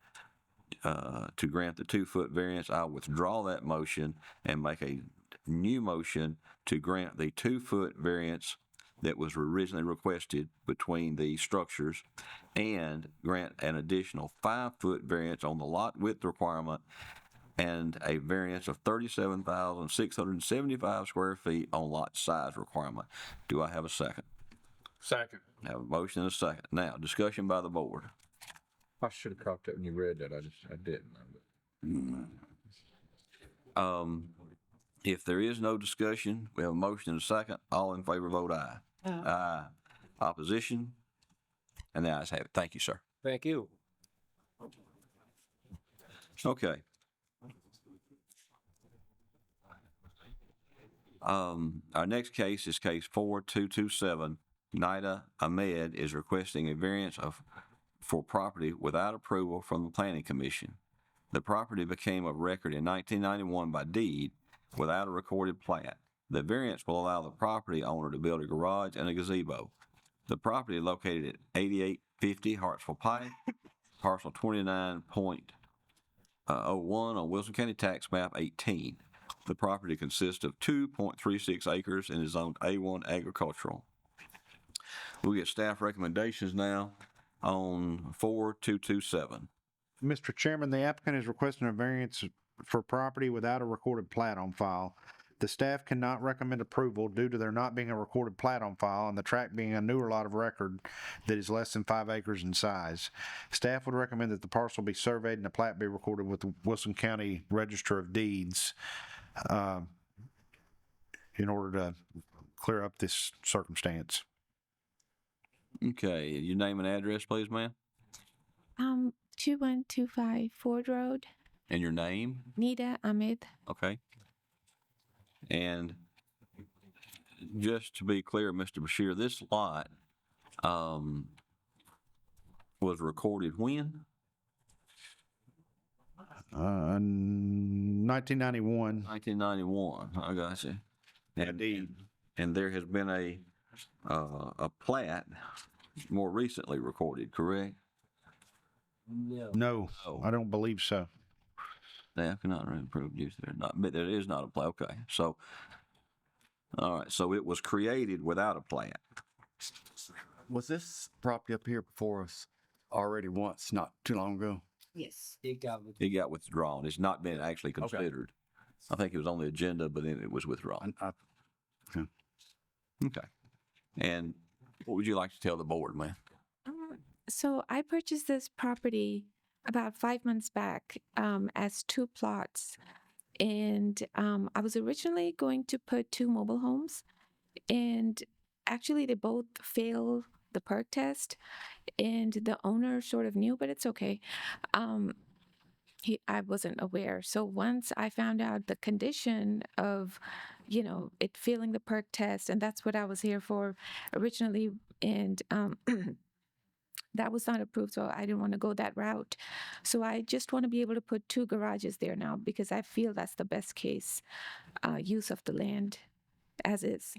to grant the 2 foot variance. I'll withdraw that motion and make a new motion to grant the 2 foot variance that was originally requested between the structures and grant an additional 5 foot variance on the lot width requirement and a variance of 37,675 square feet on lot size requirement. Do I have a second? Second. I have a motion and a second. Now, discussion by the board. I should have caught that when you read that. I didn't. If there is no discussion, we have a motion and a second. All in favor vote aye. Aye. Opposition? And the ayes have it. Thank you, sir. Thank you. Okay. Our next case is case 4227. Nida Ahmed is requesting a variance for property without approval from the Planning Commission. The property became of record in 1991 by deed without a recorded plat. The variance will allow the property owner to build a garage and a gazebo. The property is located at 8850 Hartsville Pike, parcel 29.01 on Wilson County Tax Map 18. The property consists of 2.36 acres and is zoned A1 agricultural. We'll get staff recommendations now on 4227. Mr. Chairman, the applicant is requesting a variance for property without a recorded plat on file. The staff cannot recommend approval due to there not being a recorded plat on file and the tract being a newer lot of record that is less than 5 acres in size. Staff would recommend that the parcel be surveyed and the plat be recorded with the Wilson County Register of Deeds in order to clear up this circumstance. Okay, your name and address, please, ma'am? 2125 Ford Road, And your name? Nida Ahmed. Okay. And just to be clear, Mr. Bashir, this lot, was recorded when? 1991. 1991. I got you. And there has been a plat more recently recorded, correct? No, I don't believe so. Staff cannot approve use there not, but there is not a plat. Okay, so, all right, so it was created without a plat. Was this property up here before us already once, not too long ago? Yes. It got withdrawn. It's not been actually considered. I think it was on the agenda, but then it was withdrawn. Okay. And what would you like to tell the board, man? So I purchased this property about 5 months back as 2 plots. And I was originally going to put 2 mobile homes. And actually, they both failed the perk test. And the owner sort of knew, but it's okay. I wasn't aware. So once I found out the condition of, it failing the perk test, and that's what I was here for originally. And that was not approved, so I didn't want to go that route. So I just want to be able to put 2 garages there now because I feel that's the best case use of the land as is.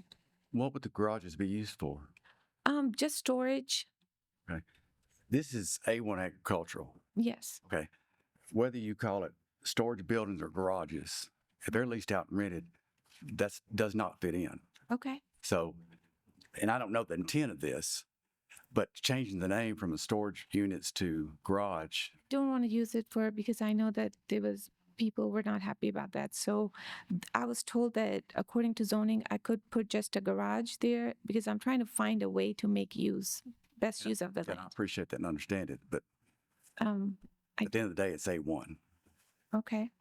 What would the garages be used for? Just storage. Okay. This is A1 agricultural. Yes. Okay. Whether you call it storage buildings or garages, if they're leased out and rented, that does not fit in. Okay. So, and I don't know the intent of this, but changing the name from the storage units to garage. Don't want to use it for because I know that people were not happy about that. So I was told that according to zoning, I could put just a garage there because I'm trying to find a way to make best use of the land. I appreciate that and understand it, but at the end of the day, it's A1. Okay.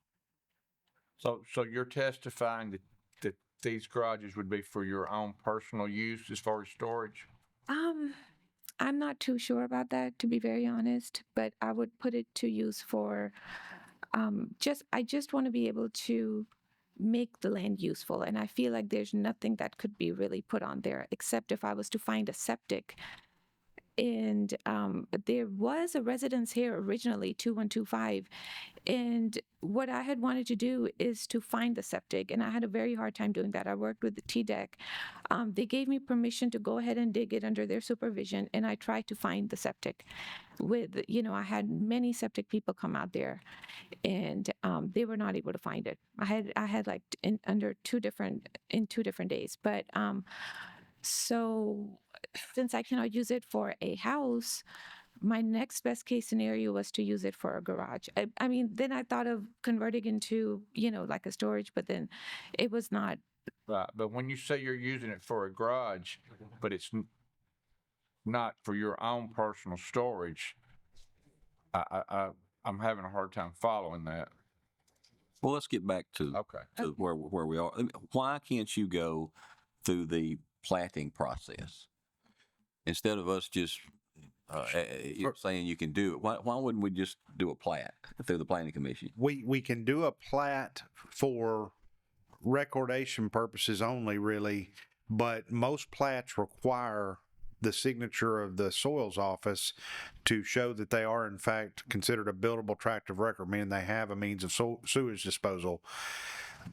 So you're testifying that these garages would be for your own personal use as far as storage? I'm not too sure about that, to be very honest, but I would put it to use for I just want to be able to make the land useful. And I feel like there's nothing that could be really put on there except if I was to find a septic. And there was a residence here originally, 2125. And what I had wanted to do is to find the septic. And I had a very hard time doing that. I worked with the TDEC. They gave me permission to go ahead and dig it under their supervision. And I tried to find the septic with, I had many septic people come out there and they were not able to find it. I had like in 2 different days. But so since I cannot use it for a house, my next best case scenario was to use it for a garage. I mean, then I thought of converting into, like a storage, but then it was not. Right, but when you say you're using it for a garage, but it's not for your own personal storage, I'm having a hard time following that. Well, let's get back to where we are. Why can't you go through the platting process instead of us just saying you can do it? Why wouldn't we just do a plat through the planning commission? We can do a plat for recordation purposes only, really, but most plats require the signature of the soils office to show that they are in fact considered a buildable tract of record, meaning they have a means of sewage disposal.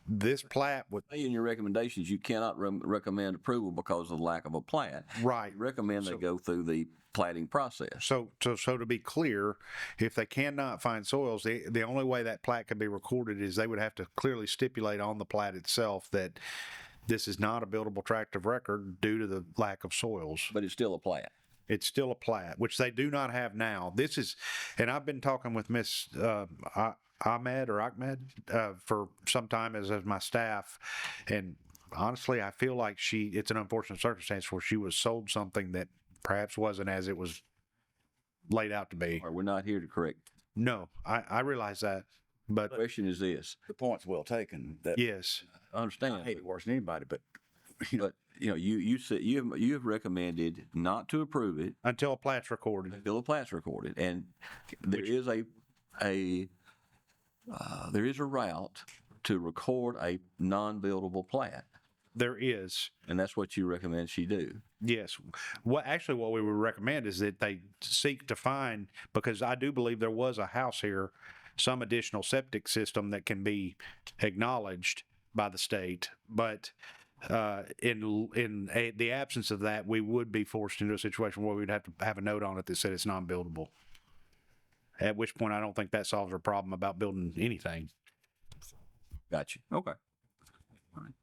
This plat would... In your recommendations, you cannot recommend approval because of the lack of a plat. Right. You recommend they go through the platting process. So to be clear, if they cannot find soils, the only way that plat can be recorded is they would have to clearly stipulate on the plat itself that this is not a buildable tract of record due to the lack of soils. But it's still a plat. It's still a plat, which they do not have now. This is, and I've been talking with Miss Ahmed for some time as my staff, and honestly, I feel like it's an unfortunate circumstance where she was sold something that perhaps wasn't as it was laid out to be. We're not here to correct. No, I realize that, but the question is this: the point's well taken. That yes, I understand. I hate it worse than anybody, but you know, you said, you have recommended not to approve it Until a plat's recorded. until the plat's recorded. And there is there is a route to record a non-buildable plat. There is. And that's what you recommend she do. Yes. What we would recommend is that they seek to find, because I do believe there was a house here, some additional septic system that can be acknowledged by the state. But in the absence of that, we would be forced into a situation where we'd have to have a note on it that said it's non-buildable. At which point, I don't think that solves our problem about building anything. Gotcha. Okay. All right.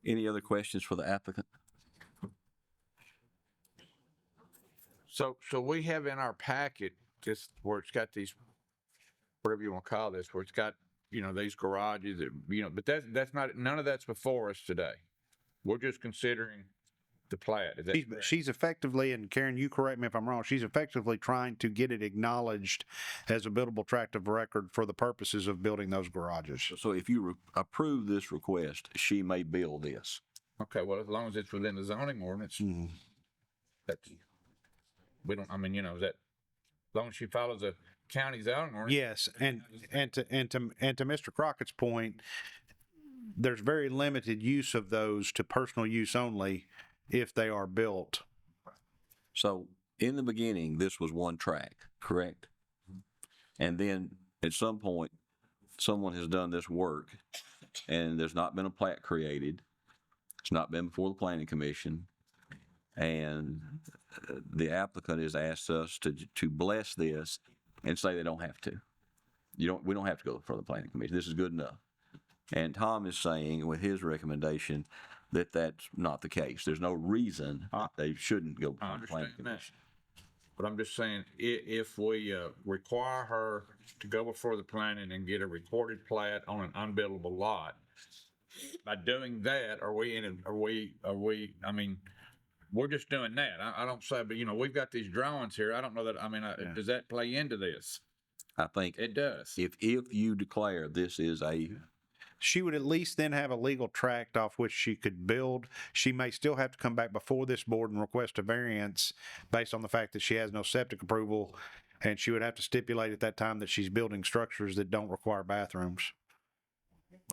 Any other questions for the applicant? So we have in our packet, just where it's got these, whatever you want to call this, where it's got, you know, these garages, that, you know, but that's not, none of that's before us today. We're just considering the plat. Is that correct? She's effectively, and Karen, you correct me if I'm wrong, she's effectively trying to get it acknowledged as a buildable tract of record for the purposes of building those garages. So if you approve this request, she may build this. Okay, well, as long as it's within the zoning ordinance, that's, we don't, I mean, you know, is that, as long as she follows the county zoning ordinance. Yes, and to Mr. Crockett's point, there's very limited use of those to personal use only if they are built. So in the beginning, this was one track, correct? And then at some point, someone has done this work and there's not been a plat created. It's not been before the planning commission. And the applicant has asked us to bless this and say they don't have to. We don't have to go for the planning commission. This is good enough. And Tom is saying with his recommendation that that's not the case. There's no reason they shouldn't go I for the planning understand that. commission. But I'm just saying, if we require her to go before the planning and get a recorded plat on an unbuildable lot, by doing that, I mean, we're just doing that. I don't say, but you know, we've got these drawings here. I don't know that, I mean, does that play into this? I think it does. If you declare this is she would at least then have a legal tract off which she could build. She may still have to come back before this board and request a variance based on the fact that she has no septic approval, and she would have to stipulate at that time that she's building structures that don't require bathrooms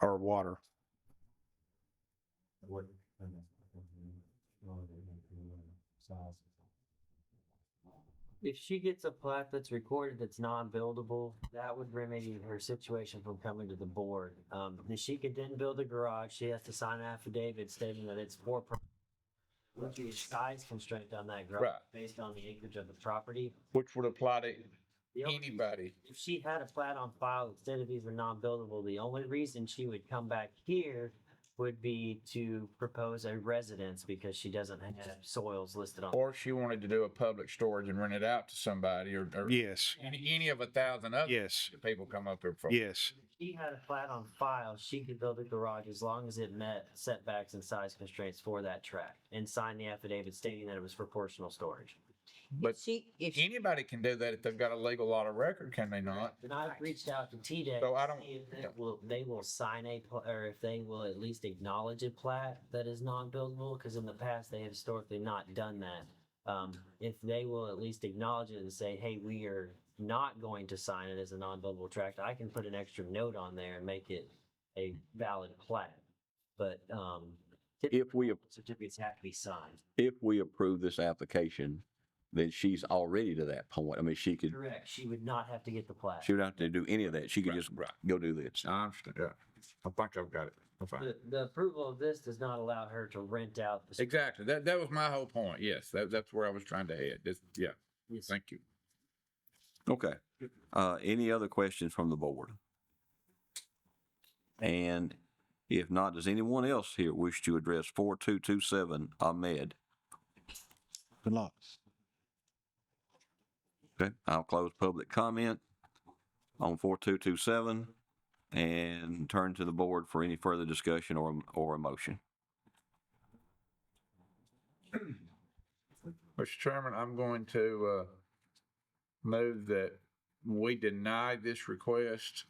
or water. If she gets a plat that's recorded that's non-buildable, that would remedy her situation from coming to the board. Then she could then build a garage. She has to sign an affidavit stating that it's for would be a size constraint on that garage based on the acreage of the property. Which would apply to anybody. If she had a plat on file that said that these were non-buildable, the only reason she would come back here would be to propose a residence because she doesn't have soils listed on. Or she wanted to do a public storage and rent it out to somebody, or yes, any of 1,000 other people come up here for. Yes. If she had a plat on file, she could build a garage as long as it met setbacks and size constraints for that tract and sign the affidavit stating that it was for personal storage. But anybody can do that if they've got a legal lot of record, can they not? And I've reached out to TDEC So I to don't- see if they will sign or if they will at least acknowledge a plat that is non-buildable, because in the past they have historically not done that. If they will at least acknowledge it and say, hey, we are not going to sign it as a non-buildable tract, I can put an extra note on there and make it a valid plat. But certificates have to be signed. if we approve this application, then she's already to that point. I mean, she could. Correct. She would not have to get the plat. She would not have to do any of that. She could just go do this. I understand. Yeah, I think I've got it. I'm fine. The approval of this does not allow her to rent out the. Exactly. That was my whole point. Yes, that's where I was trying to head. Yeah. Yes. Thank you. Okay. Any other questions from the board? And if not, does anyone else here wish to address 4227 Ahmed? Good luck. Okay, I'll close public comment on 4227 and turn to the board for any further discussion or a motion. Mr. Chairman, I'm going to move that we deny this request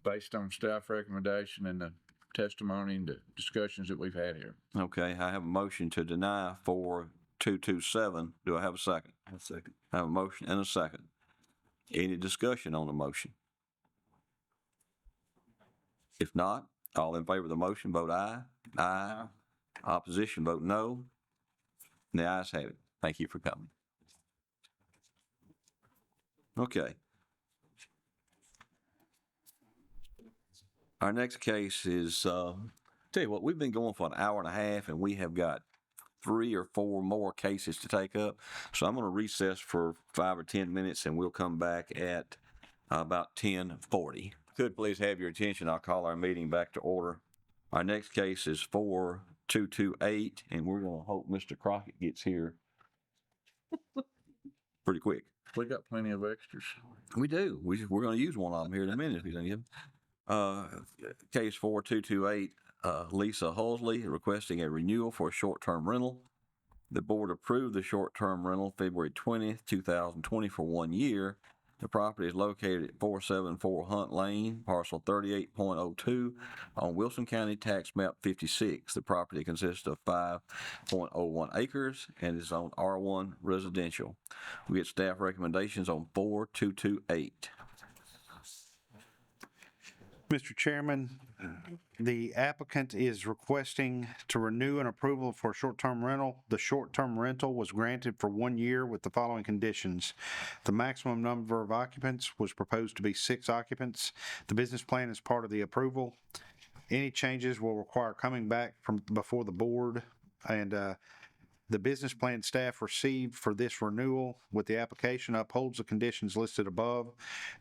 based on staff recommendation and the testimony and the discussions that we've had here. Okay, I have a motion to deny 4227. Do I have a second? A second. I have a motion and a second. Any discussion on the motion? If not, all in favor of the motion, vote aye. Aye. Opposition, vote no. And the ayes have it. Thank you for coming. Okay. Our next case is, tell you what, we've been going for an hour and a half, and we have got 3 or 4 more cases to take up. So I'm going to recess for 5 or 10 minutes, and we'll come back at about 10:40. Could please have your attention. I'll call our meeting back to order. Our next case is 4228, and we're going to hope Mr. Crockett gets here pretty quick. We got plenty of extras. We do. We're going to use one of them here in a minute. If he's going to give them. Case 4228, Lisa Hulsley requesting a renewal for a short-term rental. The board approved the short-term rental February 20th, 2020 for 1 year. The property is located at 474 Hunt Lane, parcel 38.02 on Wilson County Tax Map 56. The property consists of 5.01 acres and is on R1 residential. We get staff recommendations on 4228. Mr. Chairman, the applicant is requesting to renew an approval for short-term rental. The short-term rental was granted for 1 year with the following conditions. The maximum number of occupants was proposed to be 6 occupants. The business plan is part of the approval. Any changes will require coming back from before the board, and the business plan staff received for this renewal with the application upholds the conditions listed above.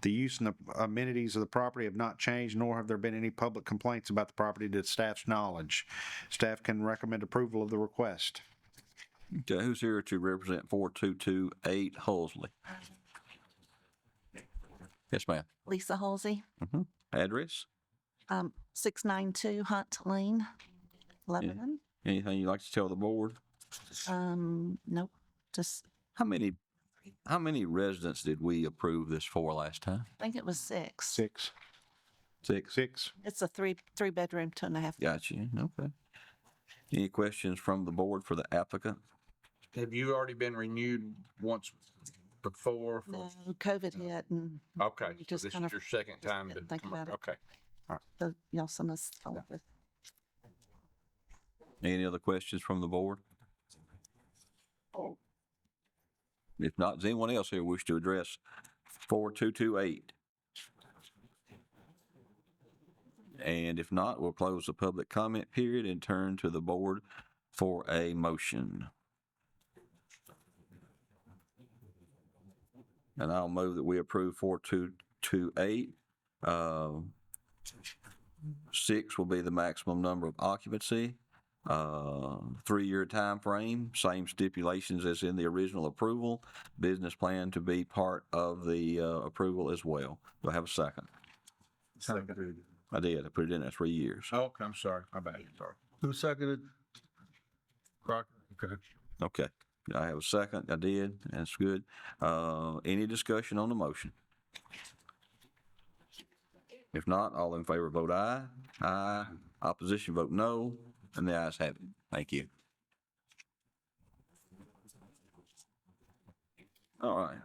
The use and the amenities of the property have not changed, nor have there been any public complaints about the property to staff's knowledge. Staff can recommend approval of the request. Okay, who's here to represent 4228 Hulsley? Yes, ma'am. Lisa Halsey, Address? 692 Hunt Lane, Lebanon. Anything you'd like to tell the board? Nope, just, How many residents did we approve this for last time? I think it was 6. Six. It's a three bedroom, 2.5. Got you. Okay. Any questions from the board for the applicant? Have you already been renewed once before? No, COVID hit and Okay, we so just this kind is of your second time to didn't think come about up. it. Okay. so y'all sent us all this. Any other questions from the board? If not, does anyone else here wish to address 4228? And if not, we'll close the public comment period and turn to the board for a motion. And I'll move that we approve 4228. 6 will be the maximum number of occupancy. 3-year time frame, same stipulations as in the original approval. Business plan to be part of the approval as well. Do I have a second? Second. I did. I put it in at 3 years. Okay, I'm sorry. My bad. Sorry. Who seconded? Crockett? Okay. Okay. I have a second. I did. That's good. Any discussion on the motion? If not, all in favor vote aye. Aye. Opposition vote no. And the ayes have it. Thank you. All right.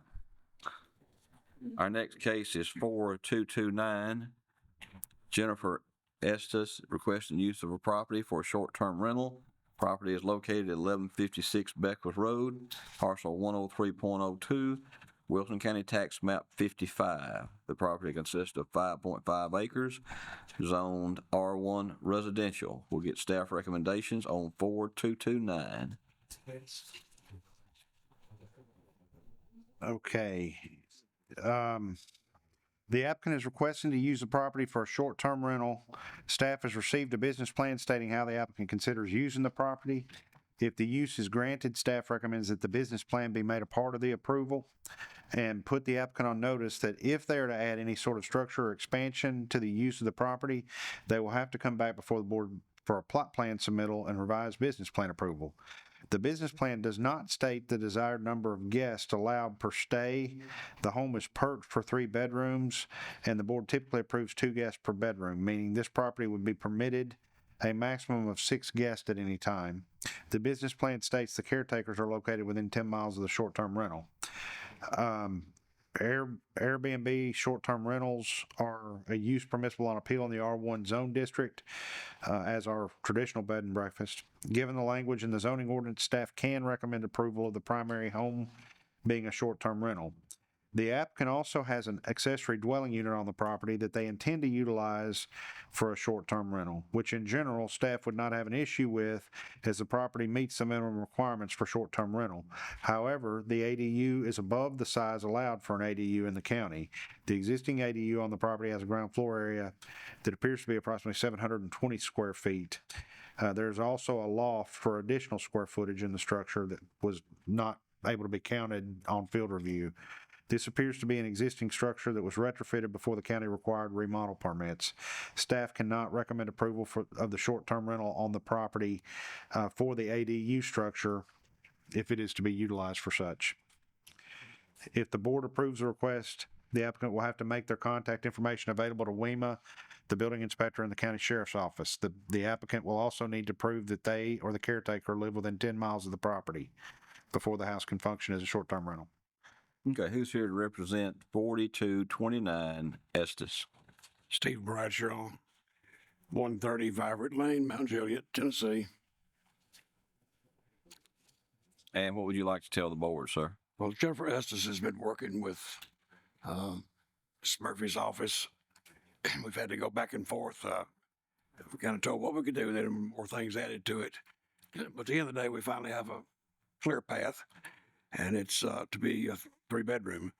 Our next case is 4229. Jennifer Estes requesting use of a property for a short-term rental. Property is located at 1156 Beckwith Road, parcel 103.02, Wilson County Tax Map 55. The property consists of 5.5 acres, zoned R1 residential. We'll get staff recommendations on 4229. Okay. The applicant is requesting to use the property for a short-term rental. Staff has received a business plan stating how the applicant considers using the property. If the use is granted, staff recommends that the business plan be made a part of the approval and put the applicant on notice that if they are to add any sort of structure or expansion to the use of the property, they will have to come back before the board for a plot plan submittal and revised business plan approval. The business plan does not state the desired number of guests allowed per stay. The home is perked for 3 bedrooms, and the board typically approves 2 guests per bedroom, meaning this property would be permitted a maximum of 6 guests at any time. The business plan states the caretakers are located within 10 miles of the short-term rental. Airbnb short-term rentals are a use permissible on appeal in the R1 zone district, as are traditional bed and breakfast. Given the language in the zoning ordinance, staff can recommend approval of the primary home being a short-term rental. The applicant also has an accessory dwelling unit on the property that they intend to utilize for a short-term rental, which in general, staff would not have an issue with as the property meets the minimum requirements for short-term rental. However, the ADU is above the size allowed for an ADU in the county. The existing ADU on the property has a ground floor area that appears to be approximately 720 square feet. There's also a loft for additional square footage in the structure that was not able to be counted on field review. This appears to be an existing structure that was retrofitted before the county required remodel permits. Staff cannot recommend approval of the short-term rental on the property for the ADU structure if it is to be utilized for such. If the board approves the request, the applicant will have to make their contact information available to WEMA, the building inspector, and the county sheriff's office. The applicant will also need to prove that they or the caretaker live within 10 miles of the property before the house can function as a short-term rental. Okay, who's here to represent 4229 Estes? Steve Bradshaw, 130 Vibrant Lane, Mount Juliet, Tennessee. And what would you like to tell the board, sir? Well, Jennifer Estes has been working with Ms. Murphy's office. We've had to go back and forth. We kind of told what we could do, then more things added to it. But at the end of the day, we finally have a clear path, and it's to be a 3-bedroom.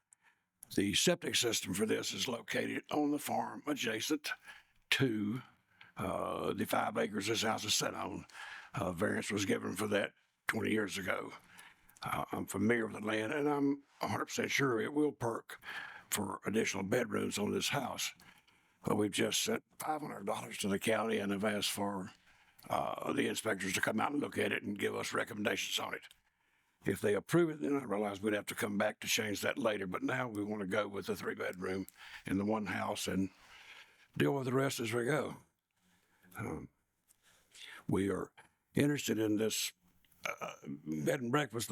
The septic system for this is located on the farm adjacent to the 5 acres this house is set on. Variance was given for that 20 years ago. I'm familiar with the land, and I'm 100% sure it will perk for additional bedrooms on this house. But we've just sent $500 to the county and have asked for the inspectors to come out and look at it and give us recommendations on it. If they approve it, then I realize we'd have to come back to change that later. But now we want to go with the 3-bedroom in the one house and deal with the rest as we go. We are interested in this bed and breakfast.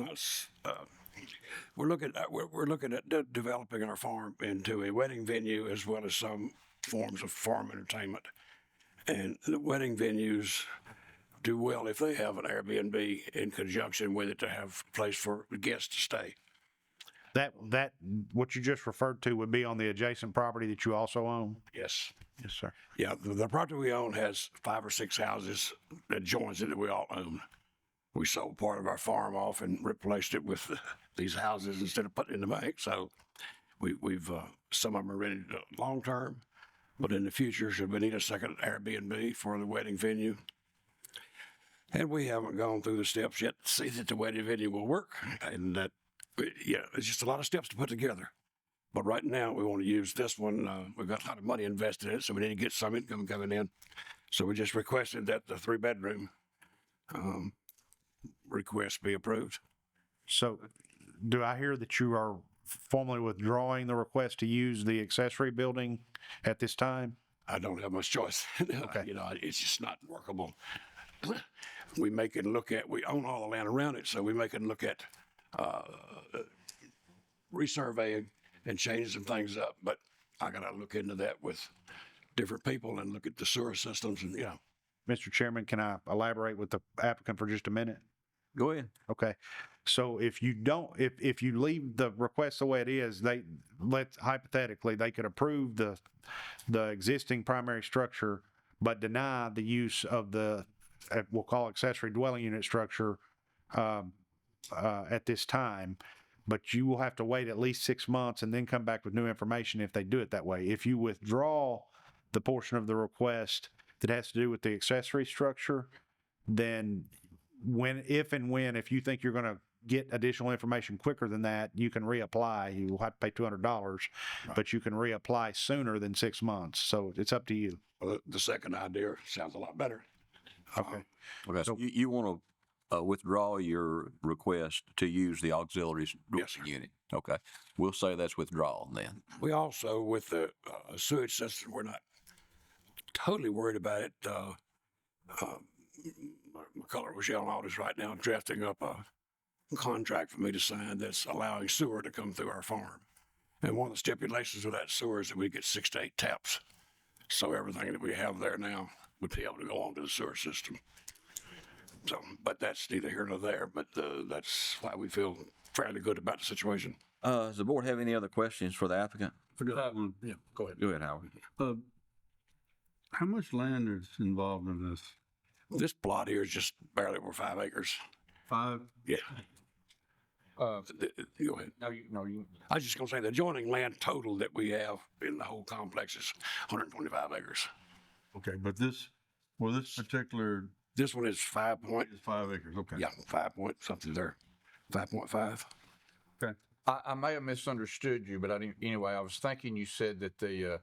We're looking at developing our farm into a wedding venue as well as some forms of farm entertainment. And the wedding venues do well if they have an Airbnb in conjunction with it to have a place for guests to stay. That what you just referred to would be on the adjacent property that you also own? Yes. Yes, sir. Yeah, the property we own has 5 or 6 houses that joins it that we all own. We sold part of our farm off and replaced it with these houses instead of putting it in the bank. So we've some of them are rented long term, but in the future, should we need a second Airbnb for the wedding venue? And we haven't gone through the steps yet to see that the wedding venue will work. And that, yeah, it's just a lot of steps to put together. But right now, we want to use this one. We've got a lot of money invested in it, so we need to get some income coming in. So we just requested that the 3-bedroom request be approved. So do I hear that you are formally withdrawing the request to use the accessory building at this time? I don't have much choice. Okay. You know, it's just not workable. We own all the land around it, so we make it look at resurveying and changing some things up. But I got to look into that with different people and look at the sewer systems and, Mr. Chairman, can I elaborate with the applicant for just a minute? Go ahead. Okay. So if you leave the request the way it is, hypothetically, they could approve the existing primary structure, but deny the use of the, we'll call accessory dwelling unit structure at this time. But you will have to wait at least 6 months and then come back with new information if they do it that way. If you withdraw the portion of the request that has to do with the accessory structure, then if you think you're going to get additional information quicker than that, you can reapply. You will have to pay $200, but you can reapply sooner than 6 months. So it's up to you. Well, the second idea sounds a lot better. Okay. Okay. So you want to withdraw your request to use the auxiliary unit. Okay. We'll say that's withdrawal then. We also, with the sewage system, we're not totally worried about it. McCullough Rochelle and all this right now drafting up a contract for me to sign that's allowing sewer to come through our farm. And one of the stipulations of that sewer is that we get 6 to 8 taps. So everything that we have there now would be able to go onto the sewer system. So, but that's neither here nor there, but that's why we feel fairly good about the situation. Does the board have any other questions for the applicant? Yeah, go ahead. Go ahead, Howard. How much land is involved in this? This plot here is just barely over 5 acres. 5? Yeah. Go ahead. No, I was just gonna say the adjoining land total that we have in the whole complex is 125 acres. Okay, but this particular. This one is 5 acres, okay. Yeah, 5 point something there, 5.5. Okay. I may have misunderstood you, but I didn't, anyway, I was thinking you said that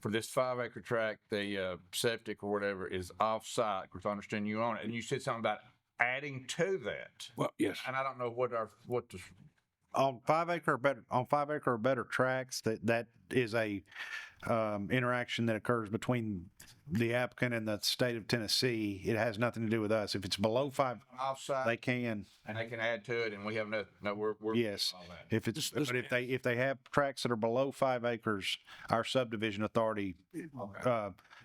for this 5 acre tract, the septic or whatever is off-site, because I understand you own it, and you said something about adding to that. Well, yes. And I don't know what the. On 5 acre or better tracts, that is a interaction that occurs between the applicant and the state of Tennessee. It has nothing to do with us. If it's below 5, Offsite. they can. And they can add to it, and we have we're. Yes. all that. If it's, but if they have tracts that are below 5 acres, our subdivision authority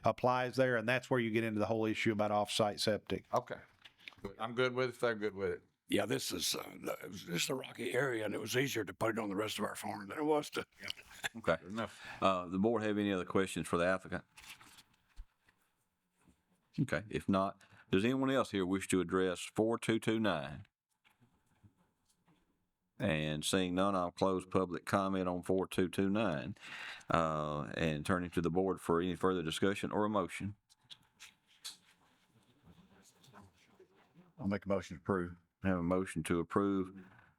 applies there, and that's where you get into the whole issue about off-site septic. Okay. Good. I'm good with it if they're good with it. Yeah, this is a rocky area, and it was easier to put it on the rest of our farm than it was to. Okay. The board have any other questions for the applicant? Okay, if not, does anyone else here wish to address 4229? And seeing none, I'll close public comment on 4229 and turn it to the board for any further discussion or a motion. I'll make a motion to approve. Have a motion to approve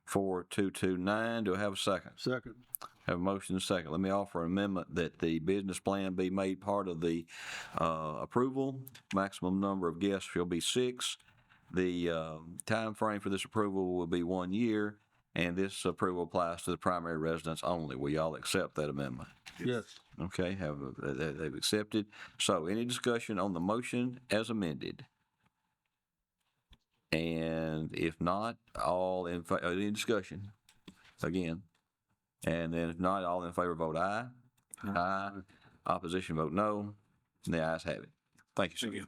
4229. Do I have a second? Second. Have a motion and a second. Let me offer an amendment that the business plan be made part of the approval. Maximum number of guests shall be 6. The time frame for this approval will be 1 year, and this approval applies to the primary residence only. Will y'all accept that amendment? Yes. Okay, they've accepted. So any discussion on the motion as amended? And if not, all in favor, any discussion again? And then if not, all in favor vote aye. Aye. Opposition vote no. And the ayes have it. Thank you, sir. Thank you.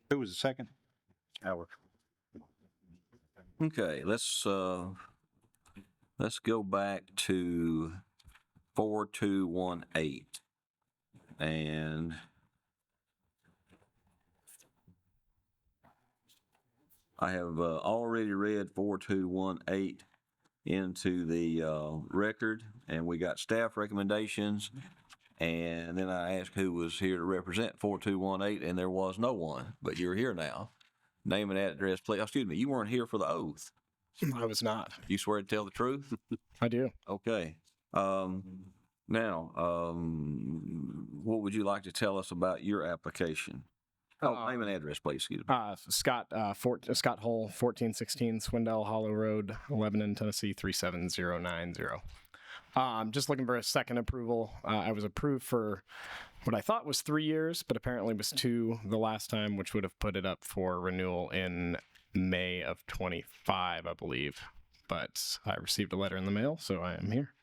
Who was the second? Howard. Okay, let's go back to 4218. And I have already read 4218 into the record, and we got staff recommendations. And then I asked who was here to represent 4218, and there was no one, but you're here now. Name and address, please. Excuse me, you weren't here for the oath. I was not. You swear to tell the truth? I do. Okay. Now, what would you like to tell us about your application? Name and address, please. Excuse me. Scott Hull, 1416 Swindell Hollow Road, Lebanon, Tennessee 37090. I'm just looking for a second approval. I was approved for what I thought was 3 years, but apparently was 2 the last time, which would have put it up for renewal in May of 25, I believe. But I received a letter in the mail, so I am here.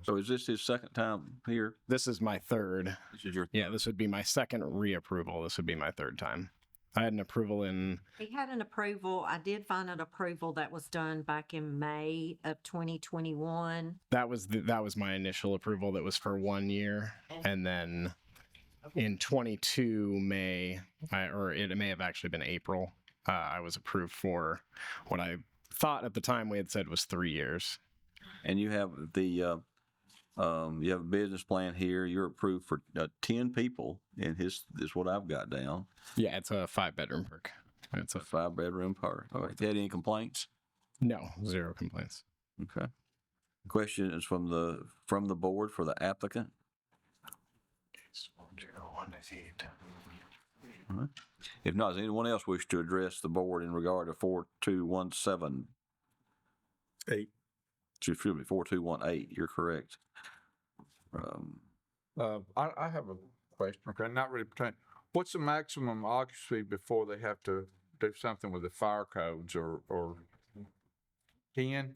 So is this his second time here? This is my third. This is your Yeah, this would be my second reapproval. This would be my third time. I had an approval in. He had an approval. I did find an approval that was done back in May of 2021. That was my initial approval. That was for 1 year, and then in 22 May, or it may have actually been April. I was approved for what I thought at the time we had said was 3 years. And you have the you have a business plan here. You're approved for 10 people, and this is what I've got down. Yeah, it's a 5-bedroom perk. It's a 5-bedroom perk. All right. Had any complaints? No, 0 complaints. Okay. Question is from the board for the applicant. All right. If not, does anyone else wish to address the board in regard to 4217? 8. Excuse me, 4218, you're correct. I have a question, okay, not really pertaining. What's the maximum occupancy before they have to do something with the fire codes or 10?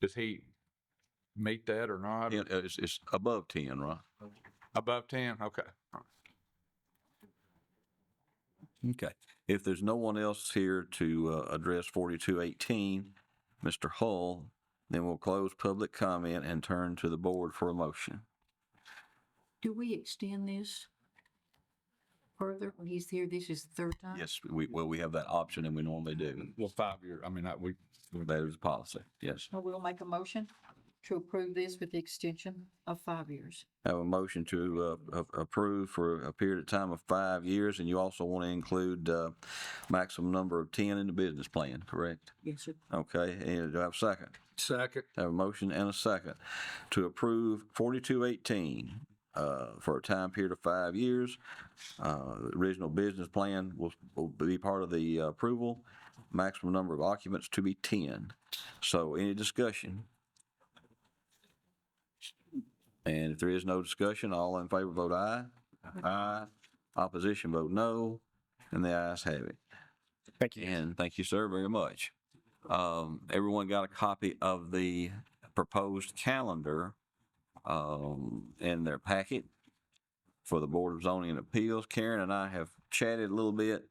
Does he meet that or not? It's above 10, right? Above 10, okay. Okay. If there's no one else here to address 4218, Mr. Hull, then we'll close public comment and turn to the board for a motion. Do we extend this further when he's here? This is the third time? Yes, we have that option and we normally do. Well, 5 years, I mean, That is a policy, yes. So we'll make a motion to approve this with the extension of 5 years. Have a motion to approve for a period of time of 5 years, and you also want to include maximum number of 10 in the business plan, correct? Yes, sir. Okay, and do I have a second? Second. Have a motion and a second to approve 4218 for a time period of 5 years. The original business plan will be part of the approval. Maximum number of occupants to be 10. So any discussion? And if there is no discussion, all in favor vote aye. Aye. Opposition vote no. And the ayes have it. Thank you. And thank you, sir, very much. Everyone got a copy of the proposed calendar in their packet for the Board of Zoning and Appeals. Karen and I have chatted a little bit,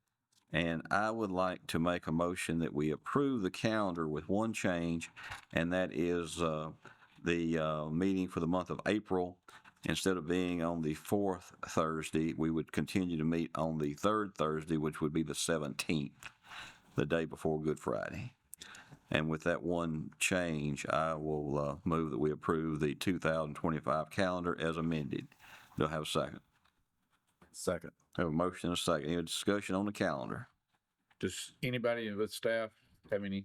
and I would like to make a motion that we approve the calendar with one change, and that is the meeting for the month of April. Instead of being on the 4th Thursday, we would continue to meet on the 3rd Thursday, which would be the 17th, the day before Good Friday. And with that one change, I will move that we approve the 2025 calendar as amended. Do I have a second? Second. Have a motion and a second. Any discussion on the calendar? Does anybody with staff have any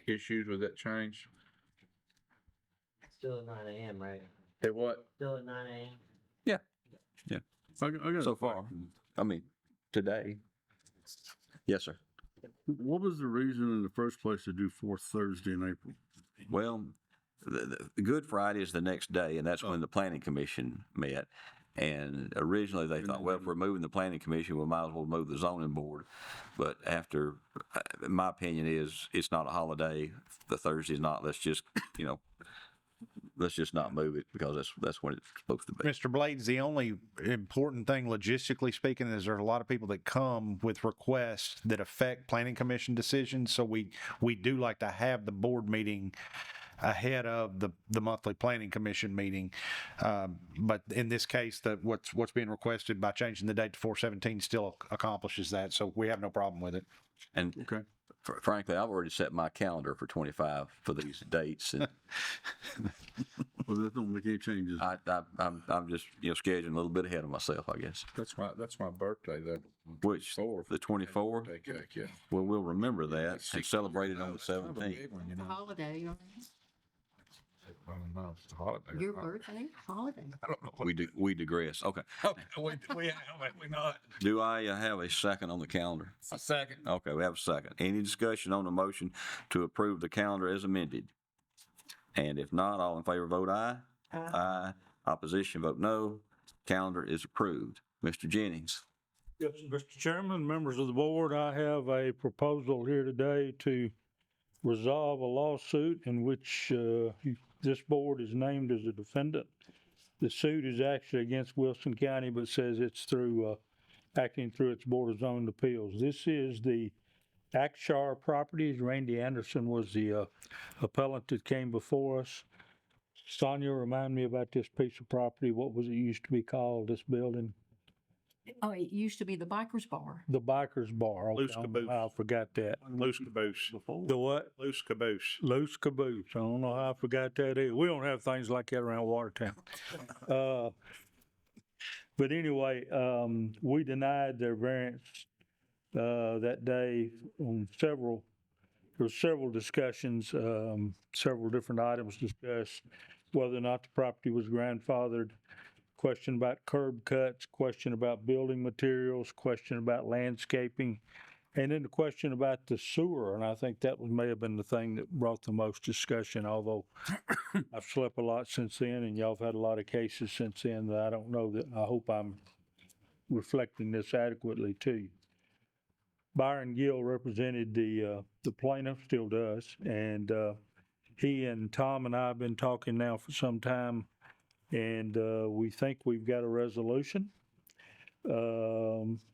issues with that change? Still at 9 a.m., right? Hey, what? Still at 9 a.m.? Yeah. Yeah. I got So far. I mean, today. Yes, sir. What was the reason in the first place to do 4th Thursday in April? Well, the Good Friday is the next day, and that's when the Planning Commission met. And originally they thought, well, if we're moving the Planning Commission, we might as well move the Zoning Board. But after, my opinion is, it's not a holiday. The Thursday's not. Let's just, let's just not move it because that's when it's supposed to be. Mr. Blades, the only important thing logistically speaking is there are a lot of people that come with requests that affect planning commission decisions. So we do like to have the board meeting ahead of the monthly planning commission meeting. But in this case, what's being requested by changing the date to 4/17 still accomplishes that. So we have no problem with it. And Okay. Frankly, I've already set my calendar for 25 for these dates. And Well, that don't make any changes. I'm just, scheduling a little bit ahead of myself, I guess. That's my birthday, the Which, 4th. the 24th? Birthday cake, yeah. Well, we'll remember that and celebrate it on the 17th. It's a holiday, you know? I don't know, it's a holiday. Your birthday, holiday. I don't know. We digress. Okay. We not. Do I have a second on the calendar? A second. Okay, we have a second. Any discussion on the motion to approve the calendar as amended? And if not, all in favor vote aye. Aye. Opposition vote no. Calendar is approved. Mr. Jennings. Yes, Mr. Chairman, members of the board, I have a proposal here today to resolve a lawsuit in which this board is named as a defendant. The suit is actually against Wilson County, but says it's through acting through its Board of Zoning Appeals. This is the Akshar Properties. Randy Anderson was the appellant that came before us. Sonia, remind me about this piece of property. What was it used to be called, this building? Oh, it used to be the Bikers Bar. The Bikers Bar. Okay, Loose Caboose. I forgot that. Loose caboose. The what? Loose caboose. Loose Caboose. I don't know how I forgot that either. We don't have things like that around Watertown. But anyway, we denied their variance that day on there were several discussions, several different items discussed, whether or not the property was grandfathered. question about curb cuts, question about building materials, question about landscaping, and then the question about the sewer. And I think that may have been the thing that brought the most discussion, although I've slept a lot since then and y'all have had a lot of cases since then that I don't know that, I hope I'm reflecting this adequately to you. Byron Gill represented the plaintiff, still does, and he and Tom and I have been talking now for some time, and we think we've got a resolution.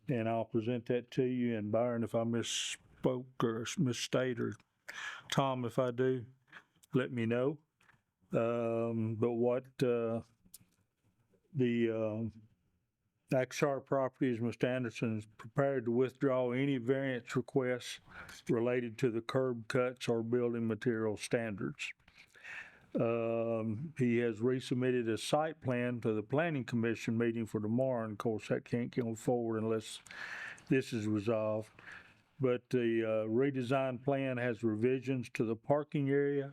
And I'll present that to you. And Byron, if I misspoke or misstate, or Tom, if I do, let me know. But what the Axar Properties, Mr. Anderson is prepared to withdraw any variance requests related to the curb cuts or building material standards. He has resubmitted a site plan to the Planning Commission meeting for tomorrow, and of course that can't go forward unless this is resolved. But the redesigned plan has revisions to the parking area,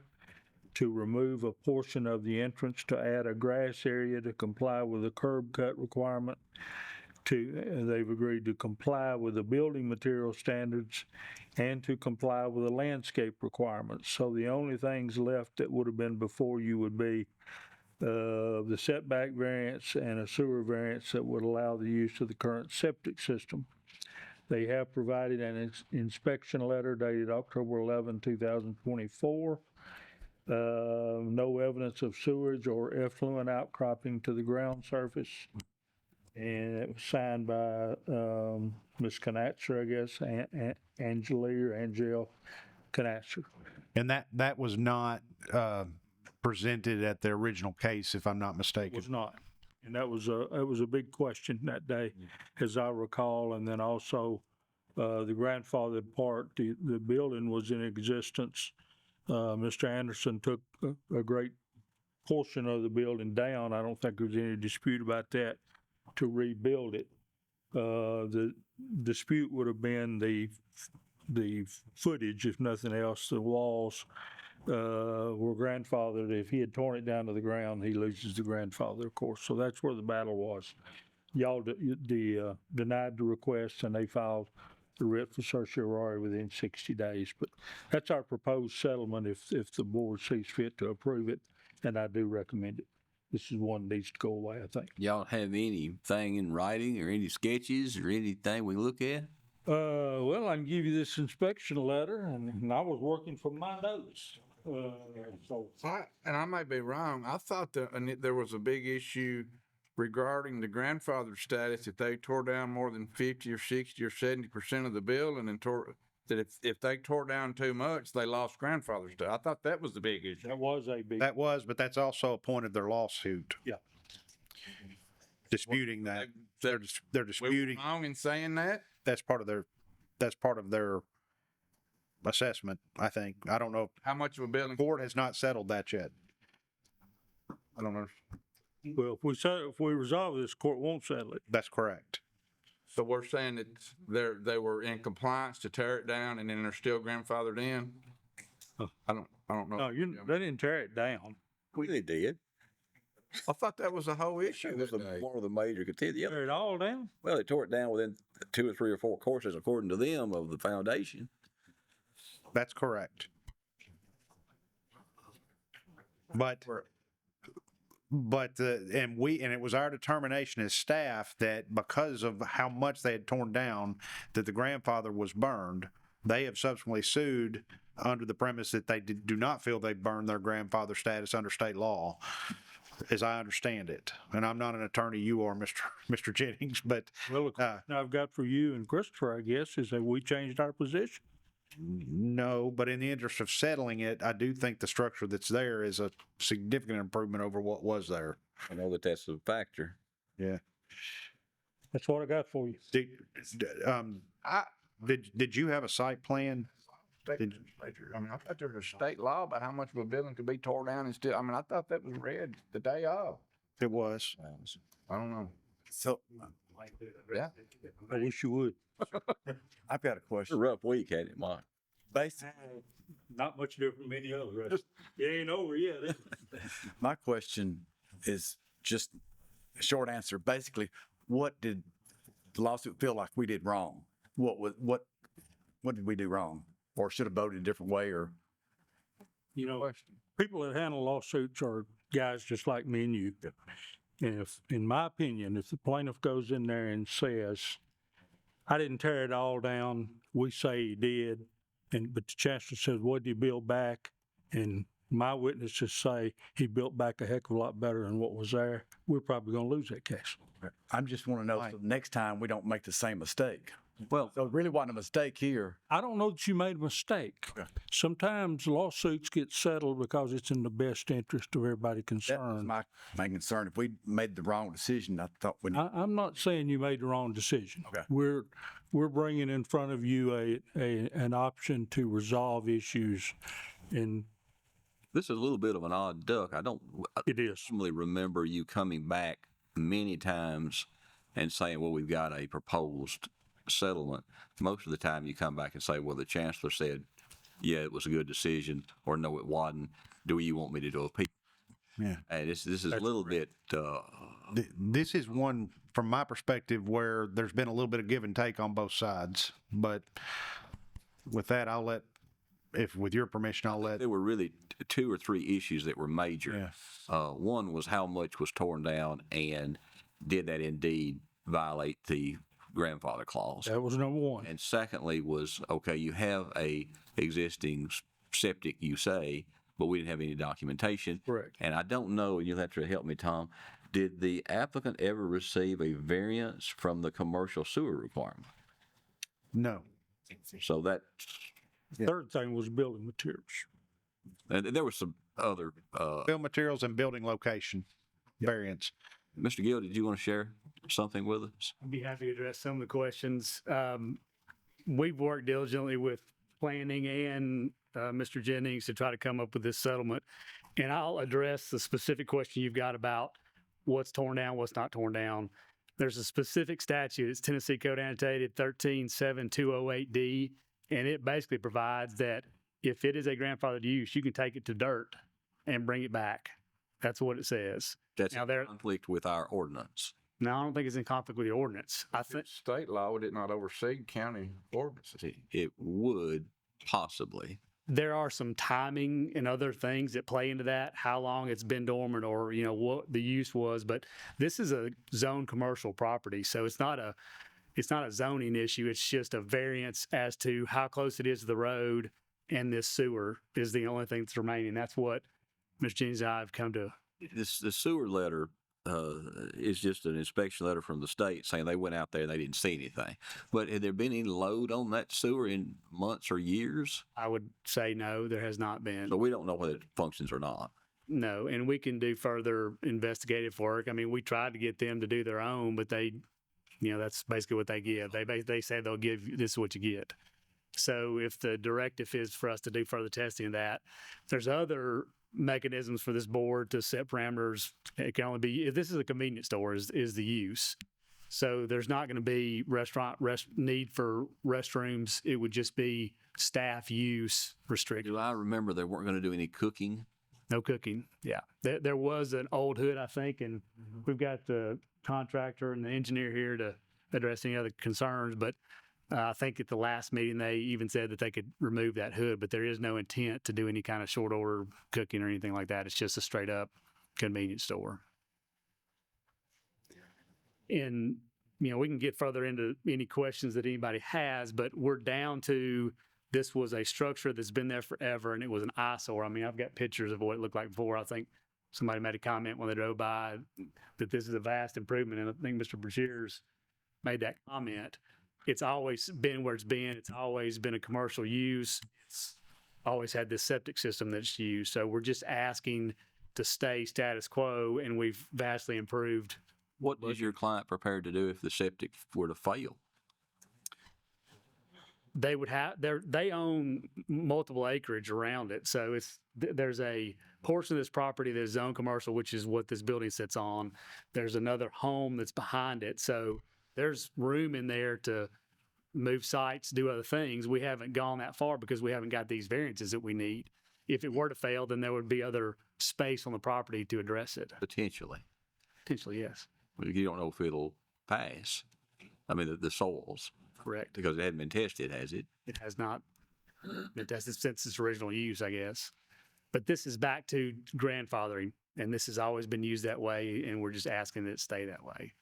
to remove a portion of the entrance, to add a grass area to comply with the curb cut requirement. They've agreed to comply with the building material standards and to comply with the landscape requirements. So the only things left that would have been before you would be the setback variance and a sewer variance that would allow the use of the current septic system. They have provided an inspection letter dated October 11, 2024. No evidence of sewage or effluent outcropping to the ground surface. And it was signed by Ms. Knatzer, I guess, Angel Knatzer. And that was not presented at the original case, if I'm not mistaken. It was not. And that was a big question that day, as I recall. And then also the grandfathered part, the building was in existence. Mr. Anderson took a great portion of the building down. I don't think there's any dispute about that, to rebuild it. The dispute would have been the footage, if nothing else. The walls were grandfathered. If he had torn it down to the ground, he loses the grandfather, of course. So that's where the battle was. Y'all denied the request, and they filed the writ for certiorari within 60 days. But that's our proposed settlement if the board sees fit to approve it, and I do recommend it. This is one that needs to go away, I think. Y'all have anything in writing or any sketches or anything we look at? Well, I can give you this inspection letter, and I was working from my notes. And I may be wrong. I thought that there was a big issue regarding the grandfather status. If they tore down more than 50 or 60 or 70% of the building, and that if they tore down too much, they lost grandfather status. I thought that was the big issue. That was, but that's also a point of their lawsuit. Yeah. Disputing that. They're disputing. We were wrong in saying that? That's part of their assessment, I think. I don't know. How much of a building? Court has not settled that yet. I don't know. Well, if we resolve this, court won't settle it. That's correct. So we're saying that they were in compliance to tear it down, and then they're still grandfathered in? I don't know. No, they didn't tear it down. They did. I thought that was the whole issue. It was one of the major contentions. Tear it all down? Well, they tore it down within 2 or 3 or 4 courses, according to them, of the foundation. That's correct. But it was our determination as staff that because of how much they had torn down, that the grandfather was burned. They have subsequently sued under the premise that they do not feel they burned their grandfather status under state law, as I understand it. And I'm not an attorney, you are, Mr. Jennings, but. Well, the question I've got for you and Christopher, I guess, is that we changed our position. No, but in the interest of settling it, I do think the structure that's there is a significant improvement over what was there. I know that's a factor. Yeah. That's what I got for you. Did you have a site plan? I thought there was a state law about how much of a building could be tore down and still, I thought that was read the day of. It was. I don't know. So, yeah. I wish you would. I've got a question. It's a rough week, had it, Mike? Basically, not much different from any other rest. It ain't over yet. My question is just short answer, basically, what did the lawsuit feel like we did wrong? What did we do wrong? Or should have voted a different way, or? You know, people that handle lawsuits are guys just like me and you. And if, in my opinion, if the plaintiff goes in there and says, I didn't tear it all down, we say he did, but the chancellor says, what did you build back? And my witnesses say he built back a heck of a lot better than what was there, we're probably gonna lose that case. I just want to know, so next time we don't make the same mistake. Well, so it really wasn't a mistake here. I don't know that you made a mistake. Sometimes lawsuits get settled because it's in the best interest of everybody That was concerned. my main concern. If we made the wrong decision, I thought we. I'm not saying you made the wrong decision. Okay. We're bringing in front of you an option to resolve issues, and this is a little bit of an odd duck. I normally remember you coming back many times and saying, well, we've got a proposed settlement. Most of the time you come back and say, well, the chancellor said, yeah, it was a good decision, or no, it wasn't. Do you want me to do appeal? Yeah. And this is a little bit, This is one, from my perspective, where there's been a little bit of give and take on both sides. But with that, with your permission, I'll let. there were really two or three issues that were major. One was how much was torn down, and did that indeed violate the grandfather clause? That was number one. And secondly was, okay, you have a existing septic, you say, but we didn't have any documentation. Correct. And I don't know, and you'll have to help me, Tom, did the applicant ever receive a variance from the commercial sewer requirement? No. So that. Third thing was building materials. And there was some other. Building materials and building location variance. Mr. Gill, did you want to share something with us? I'd be happy to address some of the questions. We've worked diligently with planning and Mr. Jennings to try to come up with this settlement. And I'll address the specific question you've got about what's torn down, what's not torn down. There's a specific statute. It's Tennessee Code Annotated 137208D, and it basically provides that if it is a grandfathered use, you can take it to dirt and bring it back. That's what it says. That's in conflict with our ordinance. No, I don't think it's in conflict with the ordinance. I think state law, would it not oversee county ordinances? It would possibly. There are some timing and other things that play into that, how long it's been dormant or, what the use was. But this is a zone commercial property. So it's not a zoning issue. It's just a variance as to how close it is to the road, and this sewer is the only thing that's remaining. That's what Ms. Jennings and I have come to. The sewer letter is just an inspection letter from the state saying they went out there and they didn't see anything. But had there been any load on that sewer in months or years? I would say no, there has not been. So we don't know whether it functions or not. No, and we can do further investigative work. I mean, we tried to get them to do their own, but they, that's basically what they give. They say they'll give you, this is what you get. So if the directive is for us to do further testing of that, there's other mechanisms for this board to set parameters. It can only be, if this is a convenience store, is the use. So there's not going to be need for restrooms. It would just be staff use restricted. Do I remember they weren't going to do any cooking? No cooking. Yeah. There was an old hood, I think, and we've got the contractor and the engineer here to address any other concerns. But I think at the last meeting, they even said that they could remove that hood, but there is no intent to do any kind of short order cooking or anything like that. It's just a straight up convenience store. And, we can get further into any questions that anybody has, but we're down to, this was a structure that's been there forever, and it was an eyesore. I mean, I've got pictures of what it looked like before. I think somebody made a comment when they drove by that this is a vast improvement, and I think Mr. Brashears made that comment. It's always been where it's been. It's always been a commercial use. It's always had this septic system that's used. So we're just asking to stay status quo, and we've vastly improved. What is your client prepared to do if the septic were to fail? They would they own multiple acreage around it. So there's a portion of this property that is zone commercial, which is what this building sits on. There's another home that's behind it. So there's room in there to move sites, do other things. We haven't gone that far because we haven't got these variances that we need. If it were to fail, then there would be other space on the property to address it. Potentially. Potentially, yes. You don't know if it'll pass. I mean, the soils, Correct. because it hadn't been tested, has it? It has not been tested since its original use, I guess. But this is back to grandfathering, and this has always been used that way, and we're just asking that it stay that way.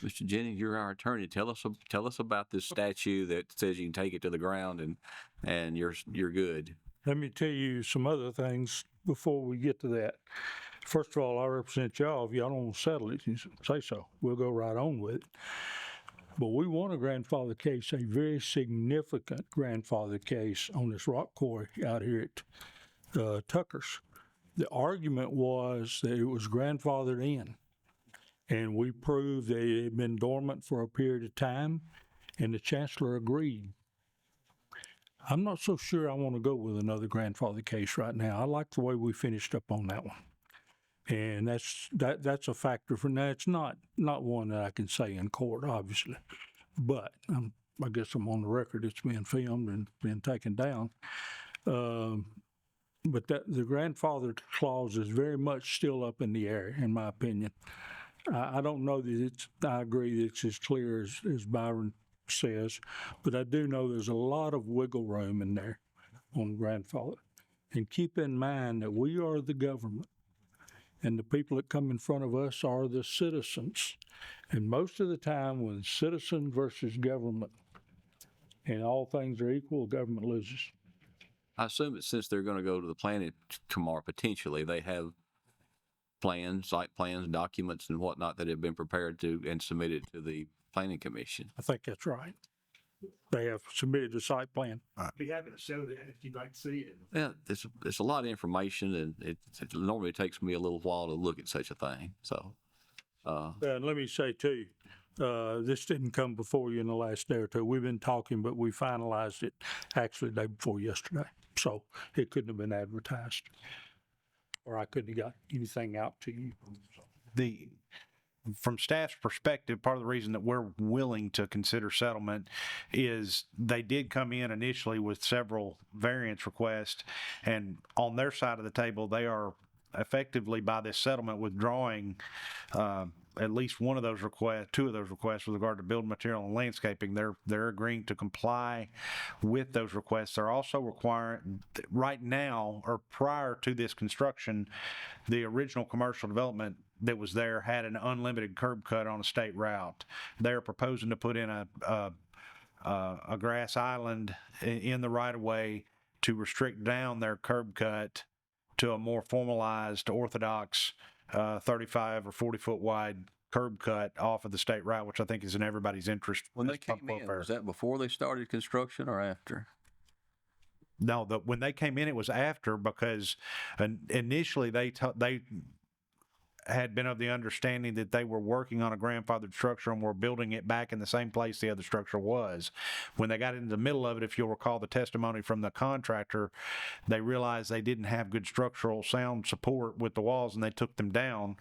Mr. Jennings, you're our attorney. Tell us about this statue that says you can take it to the ground and you're good. Let me tell you some other things before we get to that. First of all, I represent y'all. If y'all don't want to settle it, you say so. We'll go right on with it. But we won a grandfather case, a very significant grandfather case on this rock quarry out here at Tucker's. The argument was that it was grandfathered in. And we proved that it had been dormant for a period of time, and the chancellor agreed. I'm not so sure I want to go with another grandfather case right now. I like the way we finished up on that one. And that's a factor for now. It's not one that I can say in court, obviously. But I guess I'm on the record. It's being filmed and being taken down. But the grandfather clause is very much still up in the air, in my opinion. I don't know that I agree that it's as clear as Byron says, but I do know there's a lot of wiggle room in there on grandfather. And keep in mind that we are the government, and the people that come in front of us are the citizens. And most of the time when citizen versus government and all things are equal, government loses. I assume that since they're going to go to the planning tomorrow, potentially, they have plans, site plans, documents and whatnot that have been prepared to and submitted to the planning commission. I think that's right. They have submitted a site plan. Be happy to show that if you'd like to see it. Yeah, it's a lot of information, and it normally takes me a little while to look at such a thing. So, and let me say too, this didn't come before you in the last day or two. We've been talking, but we finalized it actually the day before yesterday. So it couldn't have been advertised, or I couldn't have got anything out to you. From staff's perspective, part of the reason that we're willing to consider settlement is they did come in initially with several variance requests, and on their side of the table, they are effectively by this settlement withdrawing at least one of those requests, two of those requests with regard to building material and landscaping. They're agreeing to comply with those requests. They're also requiring, right now or prior to this construction, the original commercial development that was there had an unlimited curb cut on a state route. They're proposing to put in a grass island in the right of way to restrict down their curb cut to a more formalized, orthodox 35 or 40 foot wide curb cut off of the state route, which I think is in everybody's interest. when they came in, was that before they started construction or after? No, when they came in, it was after, because initially they had been of the understanding that they were working on a grandfathered structure and were building it back in the same place the other structure was. When they got into the middle of it, if you'll recall the testimony from the contractor, they realized they didn't have good structural sound support with the walls, and they took them down,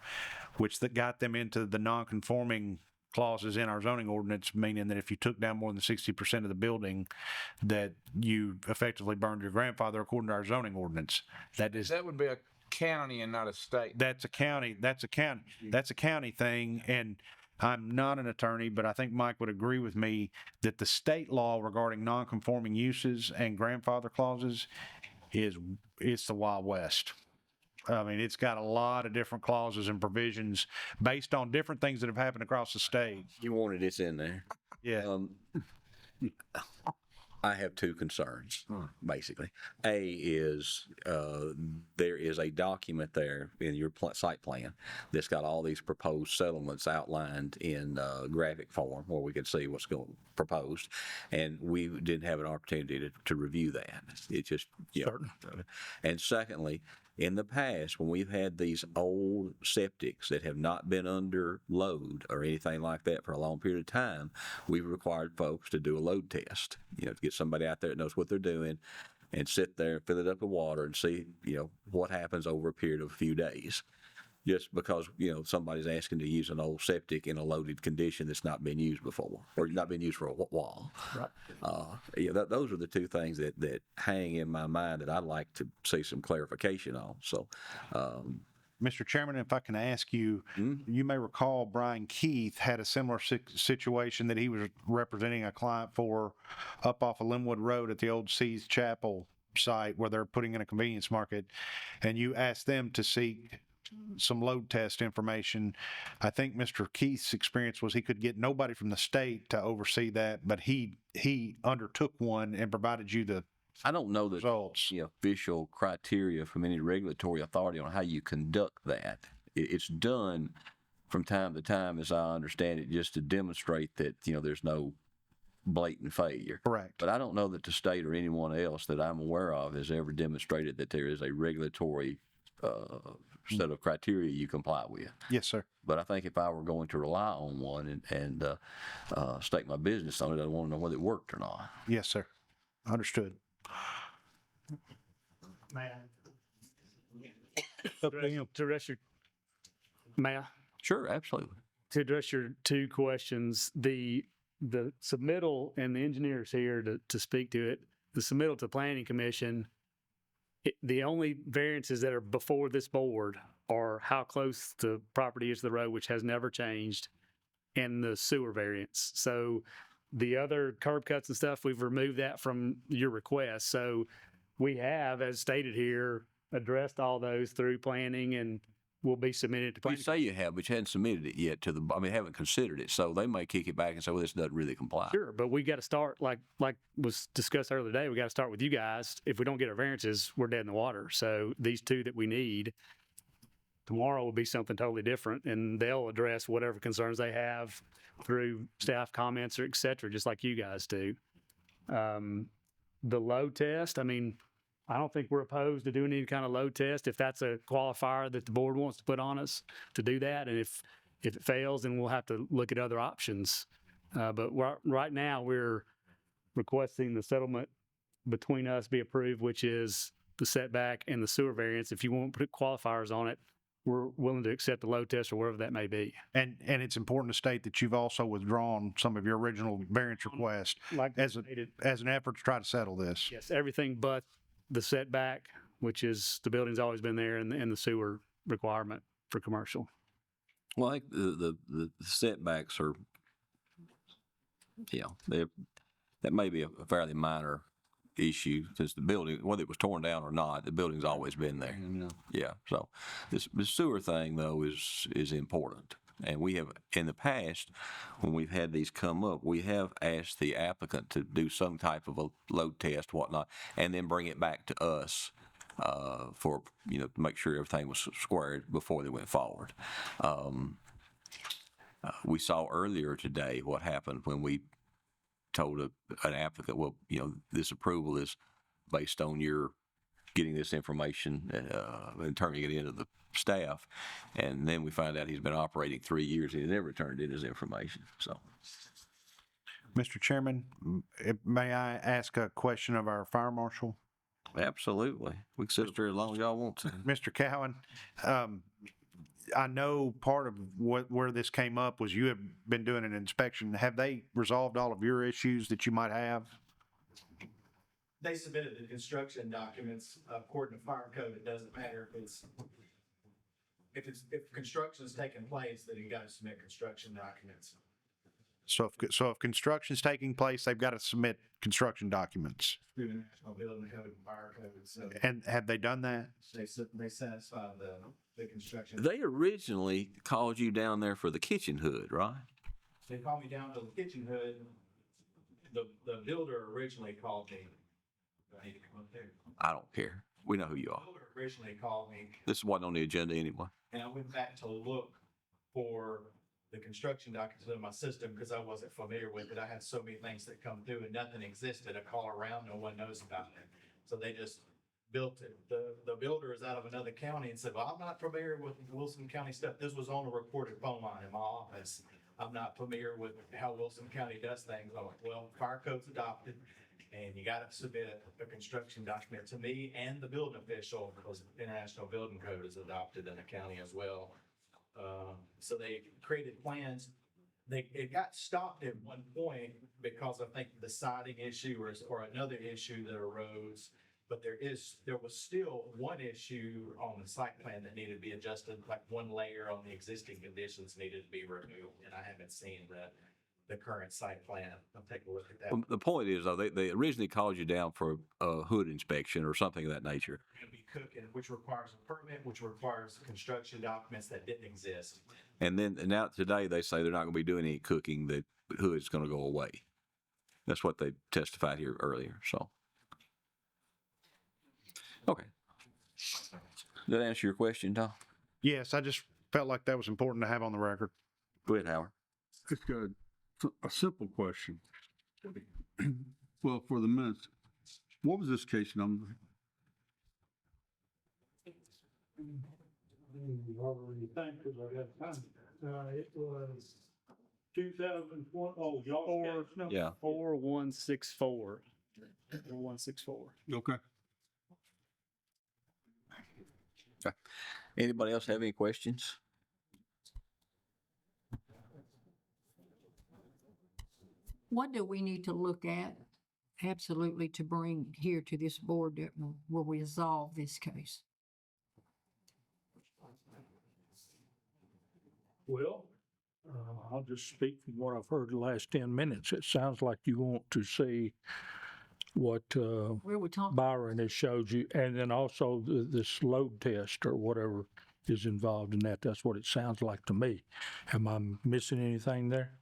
which that got them into the non-conforming clauses in our zoning ordinance, meaning that if you took down more than 60% of the building, that you effectively burned your grandfather according to our zoning ordinance. That would be a county and not a state. That's a county thing. And I'm not an attorney, but I think Mike would agree with me that the state law regarding non-conforming uses and grandfather clauses it's the Wild West. I mean, it's got a lot of different clauses and provisions based on different things that have happened across the state. You wanted this in there. Yeah. I have two concerns, basically. A is there is a document there in your site plan that's got all these proposed settlements outlined in graphic form where we could see what's going proposed, and we didn't have an opportunity to review that. It just, And secondly, in the past, when we've had these old septics that have not been under load or anything like that for a long period of time, we've required folks to do a load test, to get somebody out there that knows what they're doing and sit there and fill it up with water and see, what happens over a period of a few days. just because, somebody's asking to use an old septic in a loaded condition that's not been used before, or not been used for a while. Right. Those are the two things that hang in my mind that I'd like to see some clarification on. So, Mr. Chairman, if I can ask you, you may recall Brian Keith had a similar situation that he was representing a client for up off of Linwood Road at the old Seas Chapel site where they're putting in a convenience market, and you asked them to seek some load test information. I think Mr. Keith's experience was he could get nobody from the state to oversee that, but he undertook one and provided you the I don't know the results. The official criteria from any regulatory authority on how you conduct that. It's done from time to time, as I understand it, just to demonstrate that, there's no blatant failure. Correct. But I don't know that the state or anyone else that I'm aware of has ever demonstrated that there is a regulatory set of criteria you comply with. Yes, sir. But I think if I were going to rely on one and stake my business on it, I'd want to know whether it worked or not. Yes, sir. Understood. To address your, may I? Sure, absolutely. To address your two questions, the submittal, and the engineer's here to speak to it, the submittal to Planning Commission, the only variances that are before this board are how close the property is to the road, which has never changed, and the sewer variance. So the other curb cuts and stuff, we've removed that from your request. So we have, as stated here, addressed all those through planning and will be submitted to You planning. say you have, but you hadn't submitted it yet haven't considered it. So they may kick it back and say, well, this doesn't really comply. Sure, but we got to start, like was discussed earlier today, we got to start with you guys. If we don't get our variances, we're dead in the water. So these two that we need, tomorrow will be something totally different, and they'll address whatever concerns they have through staff comments or et cetera, just like you guys do. The load test, I don't think we're opposed to doing any kind of load test if that's a qualifier that the board wants to put on us to do that. And if it fails, then we'll have to look at other options. But right now, we're requesting the settlement between us be approved, which is the setback and the sewer variance. If you won't put qualifiers on it, we're willing to accept the load test or whatever that may be. And it's important to state that you've also withdrawn some of your original variance request as an effort to try to settle this. Yes, everything but the setback, which is the building's always been there, and the sewer requirement for commercial. Well, I think the setbacks are, that may be a fairly minor issue because the building, whether it was torn down or not, the building's always been there. Yeah. So the sewer thing though is important. And we have, in the past, when we've had these come up, we have asked the applicant to do some type of a load test, whatnot, and then bring it back to us for, to make sure everything was squared before they went forward. We saw earlier today what happened when we told an applicant, well, this approval is based on your getting this information and turning it into the staff, and then we find out he's been operating 3 years and he never turned in his information. So, Mr. Chairman, may I ask a question of our fire marshal? Absolutely. We can sit up here as long as y'all want to. Mr. Cowan, I know part of where this came up was you have been doing an inspection. Have they resolved all of your issues that you might have? They submitted the construction documents according to fire code. It doesn't matter if construction is taking place, then you got to submit construction documents. So if construction's taking place, they've got to submit construction documents. Through the National Building Code and Fire Code. So And have they done that? they satisfy the construction. They originally called you down there for the kitchen hood, right? They called me down to the kitchen hood. The builder originally called me. Do I need to come up there? I don't care. We know who you are. The builder originally called me, This wasn't on the agenda anyway. and I went back to look for the construction documents in my system because I wasn't familiar with it. I had so many things that come through and nothing existed. I call around, no one knows about it. So they just built it. The builder is out of another county and said, well, I'm not familiar with Wilson County stuff. This was on a recorded phone line in my office. I'm not familiar with how Wilson County does things. I'm like, well, fire code's adopted and you gotta submit a construction document to me and the building official because International Building Code is adopted in the county as well. So they created plans. It got stopped at one point because I think the siding issue or another issue that arose. But there was still one issue on the site plan that needed to be adjusted, like one layer on the existing conditions needed to be removed, and I haven't seen the current site plan. I'll take a look at that. Well, the point is, though, they originally called you down for a hood inspection or something of that nature. It'll be cooking, which requires a permit, which requires construction documents that didn't exist. And now today they say they're not going to be doing any cooking, the hood's going to go away. That's what they testified here earlier, so. Okay. Did that answer your question, Tom? Yes, I just felt like that was important to have on the record. Go ahead, Howard. It's got a simple question. Well, for the minutes, what was this case number? It was 2001. Oh, y'all. Yeah. 4164. 4164. Okay. Anybody else have any questions? What do we need to look at absolutely to bring here to this board that will resolve this case? Well, I'll just speak from what I've heard the last 10 minutes. It sounds like you want to see what Where we talking? Byron has showed you, and then also this load test or whatever is involved in that. That's what it sounds like to me. Am I missing anything there?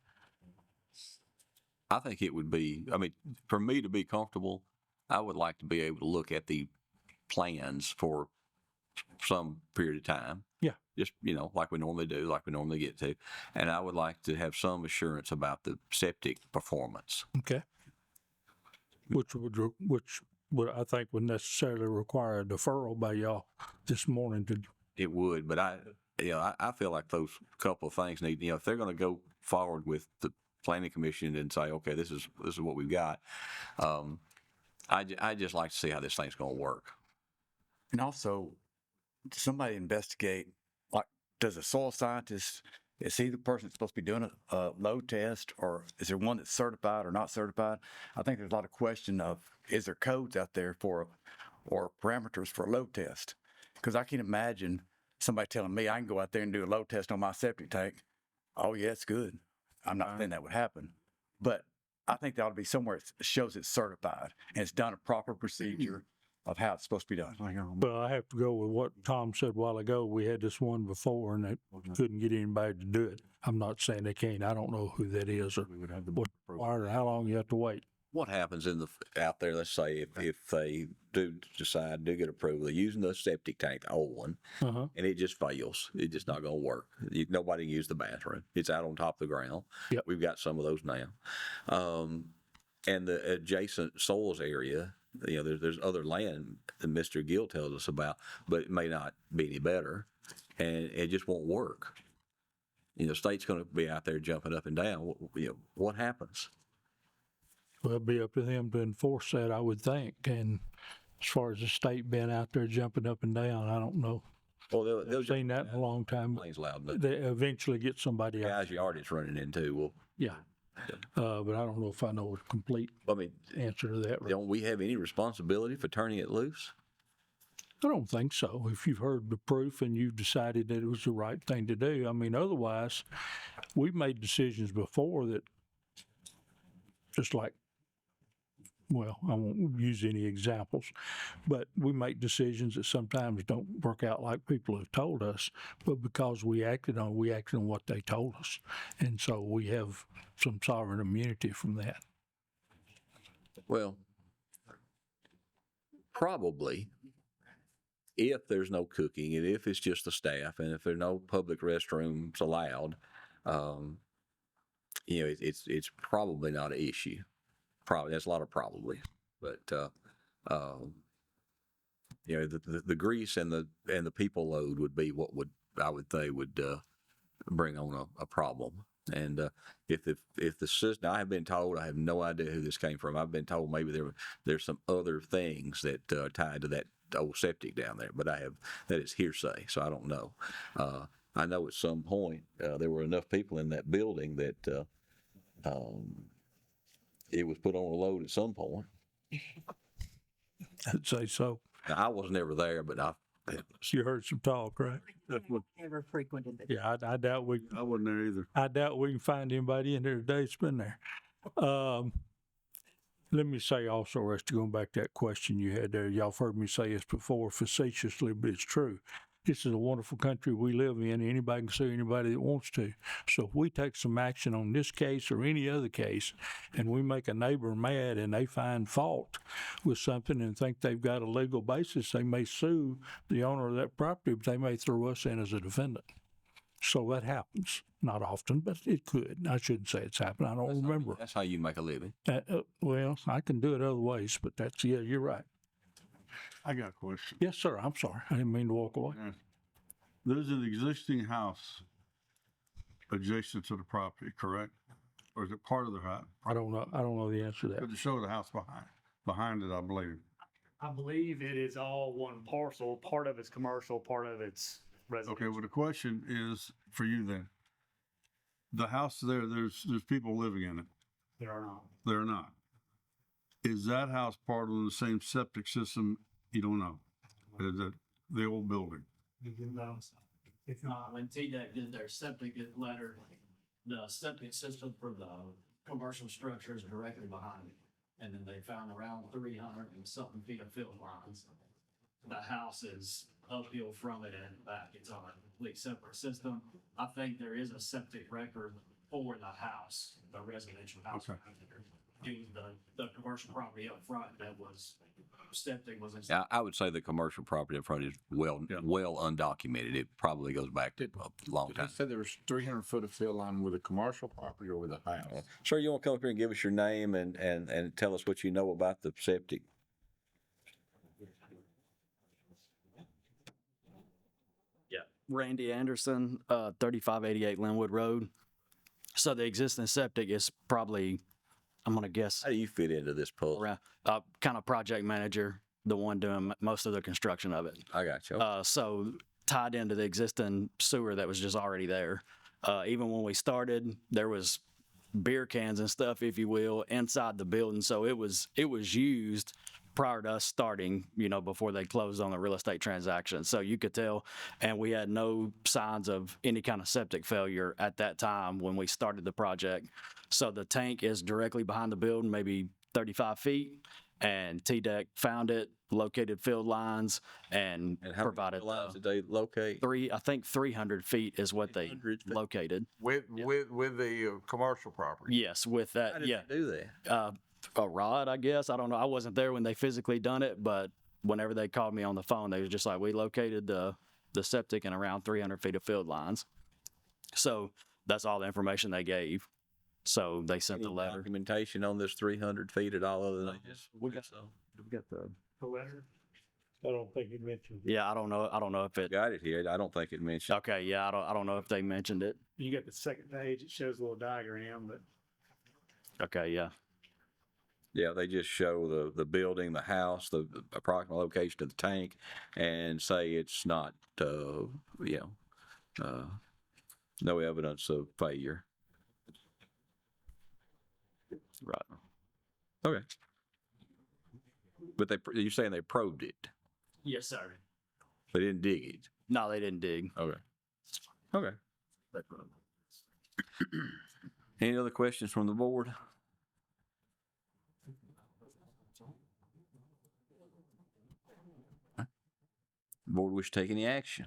I think it would be, I mean, for me to be comfortable, I would like to be able to look at the plans for some period of time. Yeah. Just, like we normally do, like we normally get to. And I would like to have some assurance about the septic performance. Okay. Which would I think would necessarily require a deferral by y'all this morning to. It would, but I feel like those couple of things need, if they're going to go forward with the planning commission and say, okay, this is what we've got. I just like to see how this thing's going to work. And also, somebody investigate, like, does a soil scientist, is he the person that's supposed to be doing a load test, or is there one that's certified or not certified? I think there's a lot of question of, is there codes out there or parameters for a load test? Because I can't imagine somebody telling me I can go out there and do a load test on my septic tank. Oh yeah, it's good. I'm not saying that would happen, but I think there ought to be somewhere that shows it's certified and it's done a proper procedure of how it's supposed to be done. Well, I have to go with what Tom said a while ago. We had this one before and they couldn't get anybody to do it. I'm not saying they can't. I don't know who that is or what required or how long you have to wait. What happens out there, let's say, if they do get approval, they're using the septic tank, the old one, and it just fails. It's just not going to work. Nobody can use the bathroom. It's out on top of the ground. Yep. We've got some of those now. And the adjacent soils area, there's other land that Mr. Gill tells us about, but it may not be any better, and it just won't work. The state's going to be out there jumping up and down. What happens? Well, it'd be up to them to enforce that, I would think. And as far as the state being out there jumping up and down, I don't know. Well, they'll seen that in a long time. Plane's loud, but they eventually get somebody else. Guys, yard it's running into. Well, yeah. But I don't know if I know a complete answer to that. Don't we have any responsibility for turning it loose? I don't think so. If you've heard the proof and you've decided that it was the right thing to do. I mean, otherwise, we've made decisions before that just like, well, I won't use any examples, but we make decisions that sometimes don't work out like people have told us, but because we acted on what they told us. And so we have some sovereign immunity from that. Well, probably if there's no cooking and if it's just the staff and if there are no public restrooms allowed, it's probably not an issue. Probably, that's a lot of probably, but the grease and the people load would be what I would think would bring on a problem. And if the system, I have been told, I have no idea who this came from. I've been told maybe there's some other things that tied to that old septic down there, but that is hearsay, so I don't know. I know at some point there were enough people in that building that it was put on a load at some point. I'd say so. Now, I was never there, but You heard some talk, right? Never frequented it. Yeah, I doubt I wasn't there either. I doubt we can find anybody in there today that's been there. Let me say also, Rusty, going back to that question you had there, y'all have heard me say this before facetiously, but it's true. This is a wonderful country we live in. Anybody can sue anybody that wants to. So if we take some action on this case or any other case, and we make a neighbor mad and they find fault with something and think they've got a legal basis, they may sue the owner of that property, but they may throw us in as a defendant. So that happens. Not often, but it could. I shouldn't say it's happened. I don't remember. that's how you make a living. Well, I can do it other ways, but yeah, you're right. I got a question. Yes, sir. I'm sorry. I didn't mean to walk away. There's an existing house adjacent to the property, correct? Or is it part of the house? I don't know. I don't know the answer to that. But to show the house behind it, I believe. I believe it is all one parcel. Part of it's commercial, part of it's residential. Okay, well, the question is for you then. The house there's people living in it. There are not. They're not. Is that house part of the same septic system? You don't know. Is it the old building? No, it's not. When TDEC did their septic letter, the septic system for the commercial structure is directly behind it. And then they found around 300 and something feet of field lines. The house is uphill from it and back. It's on a complete separate system. I think there is a septic record for the house, the residential house. Okay. The commercial property up front that was septic was. Yeah, I would say the commercial property in front is well undocumented. It probably goes back to a long time. said there was 300 foot of field line with a commercial property or with a house. Sir, you want to come up here and give us your name and tell us what you know about the septic? Yeah, Randy Anderson, 3588 Linwood Road. So the existing septic is probably, I'm gonna guess. How do you fit into this puzzle? Around, kind of project manager, the one doing most of the construction of it. I got you. So tied into the existing sewer that was just already there. Even when we started, there was beer cans and stuff, if you will, inside the building. So it was used prior to us starting, before they closed on the real estate transaction. So you could tell, and we had no signs of any kind of septic failure at that time when we started the project. So the tank is directly behind the building, maybe 35 feet, and TDEC found it, located field lines, and how provided many lines did they locate? 300 feet is what they located. With the commercial property. Yes, with that. How did Yeah. they do that? A rod, I guess. I don't know. I wasn't there when they physically done it, but whenever they called me on the phone, they was just like, we located the septic in around 300 feet of field lines. So that's all the information they gave. So they sent the letter. Documentation on this 300 feet at all other than just we got The letter? I don't think he mentioned it. Yeah, I don't know if it got it here. I don't think it mentioned. Okay, yeah, I don't know if they mentioned it. You got the second page, it shows a little diagram, but. Okay, yeah. Yeah, they just show the building, the house, the approximate location of the tank, and say it's not, no evidence of failure. Right. Okay. But you're saying they probed it? Yes, sir. They didn't dig it? No, they didn't dig. Okay. Okay. Any other questions from the board? Board wish to take any action?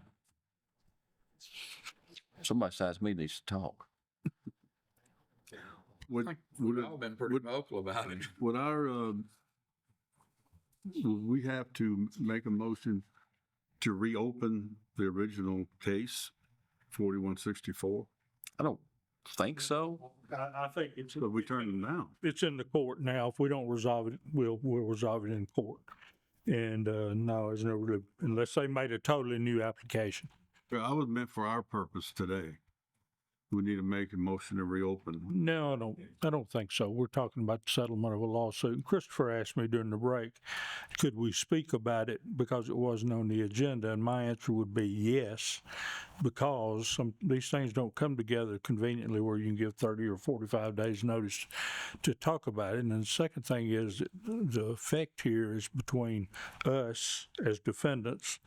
Somebody besides me needs to talk. We've all been pretty vocal about it. Would we have to make a motion to reopen the original case, 4164? I don't think so. I think it's. But we turned them down. It's in the court now. If we don't resolve it, we'll resolve it in court. And no, it's never really, unless they made a totally new application. I was meant for our purpose today. We need to make a motion to reopen. No, I don't think so. We're talking about the settlement of a lawsuit. And Christopher asked me during the break, could we speak about it because it wasn't on the agenda? And my answer would be yes, because these things don't come together conveniently where you can give 30 or 45 days notice to talk about it. And then the second thing is that the effect here is between us as defendants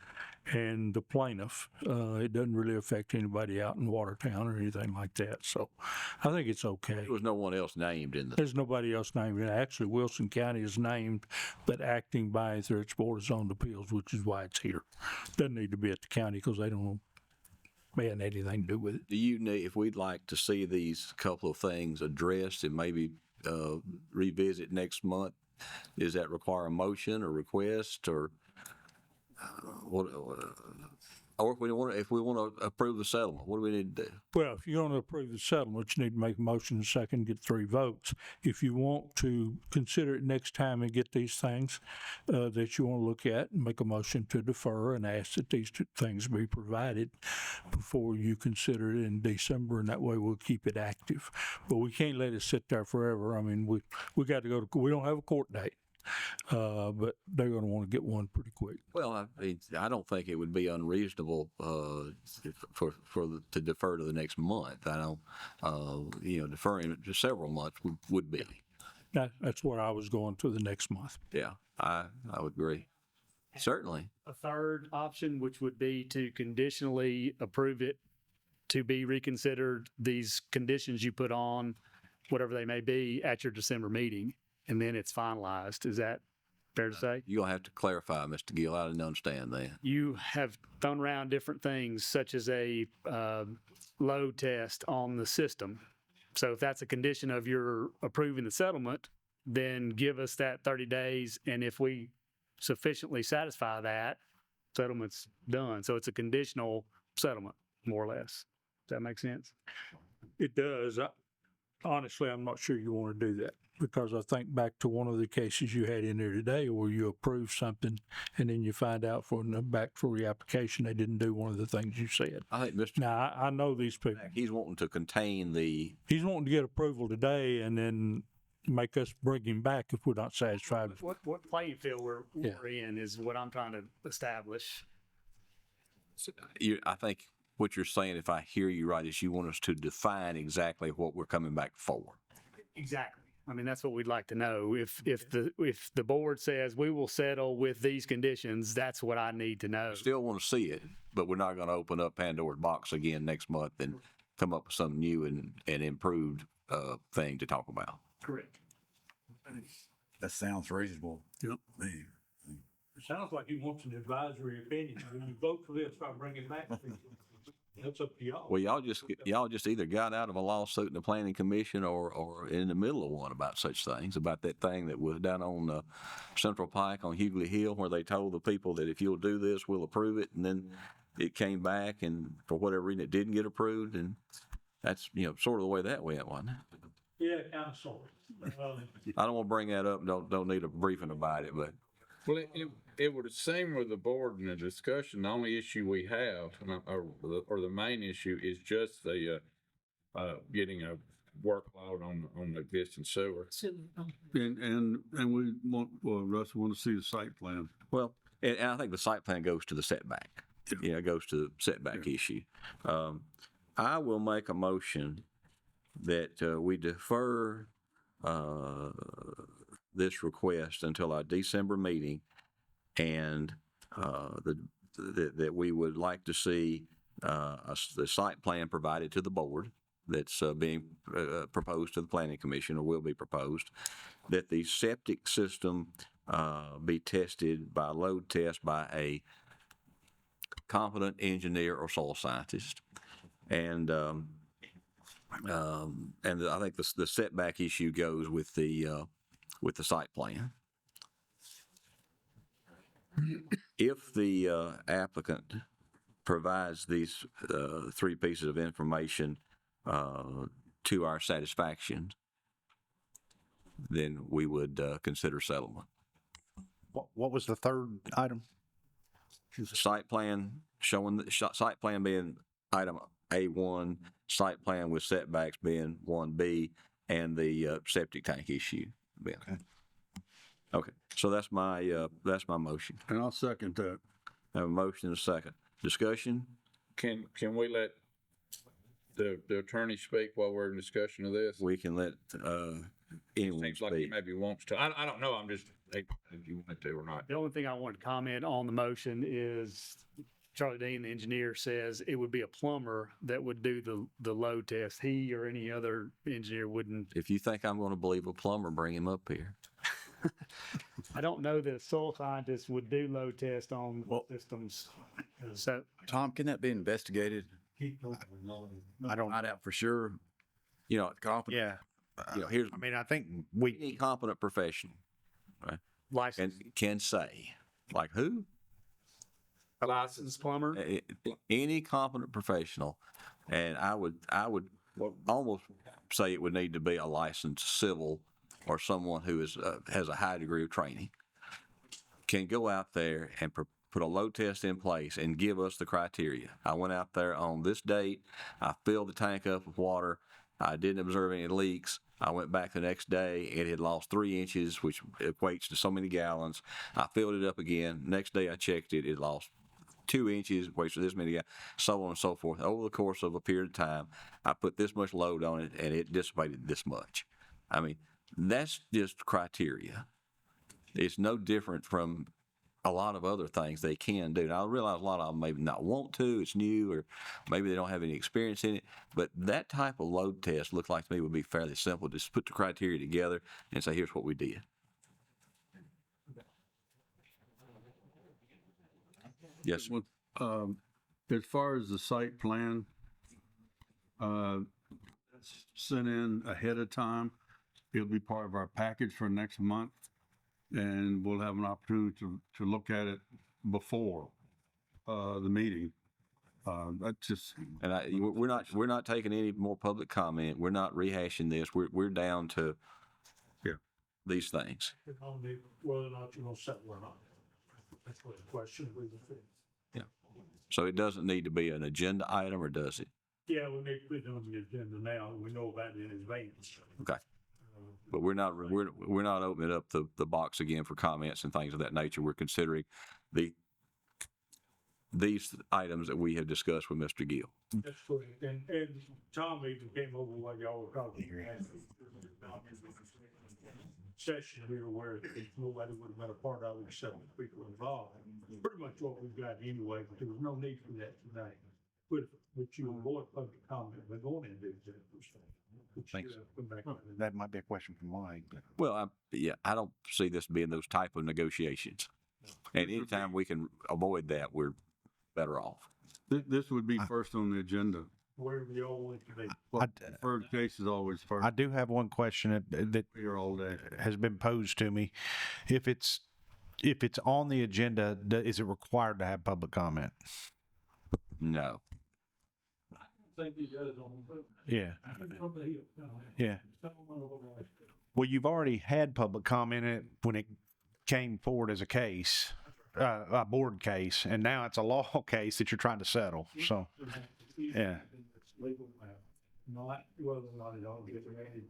and the plaintiff. It doesn't really affect anybody out in Watertown or anything like that. So I think it's okay. There was no one else named in the. There's nobody else named. Actually, Wilson County is named, but acting by and through its Board of Zoned Appeals, which is why it's here. Doesn't need to be at the county because they don't have anything to do with it. Do you need, if we'd like to see these couple of things addressed and maybe revisit next month, does that require a motion or request or what? Or if we want to approve the settlement, what do we need to do? Well, if you're going to approve the settlement, you need to make a motion in a second, get 3 votes. If you want to consider it next time and get these things that you want to look at, and make a motion to defer and ask that these 2 things be provided before you consider it in December, and that way we'll keep it active. But we can't let it sit there forever. I mean, we got to go to, we don't have a court date. But they're going to want to get one pretty quick. Well, I mean, I don't think it would be unreasonable to defer to the next month. I don't, deferring to several months would be. That's where I was going to the next month. Yeah, I would agree. Certainly. A third option, which would be to conditionally approve it to be reconsidered, these conditions you put on, whatever they may be, at your December meeting. And then it's finalized. Is that fair to say? You're going to have to clarify, Mr. Gill. I didn't understand that. You have thrown around different things, such as a load test on the system. So if that's a condition of your approving the settlement, then give us that 30 days. And if we sufficiently satisfy that, settlement's done. So it's a conditional settlement, more or less. Does that make sense? It does. Honestly, I'm not sure you want to do that, because I think back to one of the cases you had in there today where you approved something and then you find out back for the application they didn't do one of the things you said. I think Mr. Now, I know these people. He's wanting to contain the. He's wanting to get approval today and then make us bring him back if we're not satisfied. What playing field we're in is what I'm trying to establish. I think what you're saying, if I hear you right, is you want us to define exactly what we're coming back for. Exactly. I mean, that's what we'd like to know. If the board says we will settle with these conditions, that's what I need to know. Still want to see it, but we're not going to open up Pandora's box again next month and come up with something new and improved thing to talk about. Correct. That sounds reasonable. Yep. It sounds like he wants an advisory opinion. When you vote for this, I'll bring it back. That's up to y'all. Well, y'all just either got out of a lawsuit in the planning commission or in the middle of one about such things, about that thing that was down on Central Pike on Hughley Hill, where they told the people that if you'll do this, we'll approve it. And then it came back and for whatever reason, it didn't get approved. And that's, sort of the way that went, wasn't it? Yeah, kind of sort of. I don't want to bring that up. Don't need a briefing about it, but. Well, it would seem with the board and the discussion, the only issue we have, or the main issue, is just the getting a workload on the existing sewer. And we want, Russ, want to see the site plan. Well, and I think the site plan goes to the setback. Yeah, it goes to the setback issue. I will make a motion that we defer this request until our December meeting, and that we would like to see the site plan provided to the board that's being proposed to the planning commission, or will be proposed, that the septic system be tested by load test by a competent engineer or soil scientist, and I think the setback issue goes with the site plan. If the applicant provides these 3 pieces of information to our satisfaction, then we would consider settlement. What was the third item? Site plan showing the site plan being item A1, site plan with setbacks being 1B and the septic tank issue. being. Okay, so that's my motion. And I'll second that. Have a motion and a second. Discussion? Can we let the attorney speak while we're in discussion of this? We can let, anyone Seems like he speak. maybe wants to. I don't know. I'm just, if you want to or not. The only thing I wanted to comment on the motion is Charlie Dean, the engineer, says it would be a plumber that would do the load test. He or any other engineer wouldn't. If you think I'm gonna believe a plumber, bring him up here. I don't know that a soil scientist would do load test on systems. So Tom, can that be investigated? I don't. Find out for sure. You know, Yeah. you know, here's, I mean, I think any competent professional, right? license Can say, like who? licensed plumber. Any competent professional, and I would almost say it would need to be a licensed civil or someone who is has a high degree of training, can go out there and put a load test in place and give us the criteria. I went out there on this date. I filled the tank up with water. I didn't observe any leaks. I went back the next day. It had lost 3 inches, which equates to so many gallons. I filled it up again. Next day I checked it. It lost 2 inches, equates to this many gallons, so on and so forth. Over the course of a period of time, I put this much load on it and it dissipated this much. I mean, that's just criteria. It's no different from a lot of other things they can do. Now, I realize a lot of them maybe not want to, it's new, or maybe they don't have any experience in it, but that type of load test looks like to me would be fairly simple. Just put the criteria together and say, here's what we did. Yes, sir. As far as the site plan, sent in ahead of time. It'll be part of our package for next month, and we'll have an opportunity to look at it before the meeting. That's just. And we're not taking any more public comment. We're not rehashing this. We're down to these things. Whether or not you're gonna settle or not. That's what the question is. Yeah. So it doesn't need to be an agenda item, or does it? Yeah, we need to put it on the agenda now. We know about it in advance. Okay. But we're not opening up the box again for comments and things of that nature. We're considering these items that we have discussed with Mr. Gill. That's correct. And Tom even came over while y'all were talking. Session here where nobody would have been a part of it except the people involved. Pretty much what we've got anyway, but there was no need for that tonight. But you avoid public comment, we're going to do that. Thanks. That might be a question from Mike. But. Well, I don't see this being those type of negotiations. And anytime we can avoid that, we're better off. This would be first on the agenda. Wherever you all want to be. Well, deferred case is always first. I do have one question that Here all day. has been posed to me. If it's on the agenda, is it required to have public comment? No. Yeah. Yeah. Well, you've already had public comment in it when it came forward as a case, a board case, and now it's a law case that you're trying to settle. So, yeah. Not whether or not it all get ready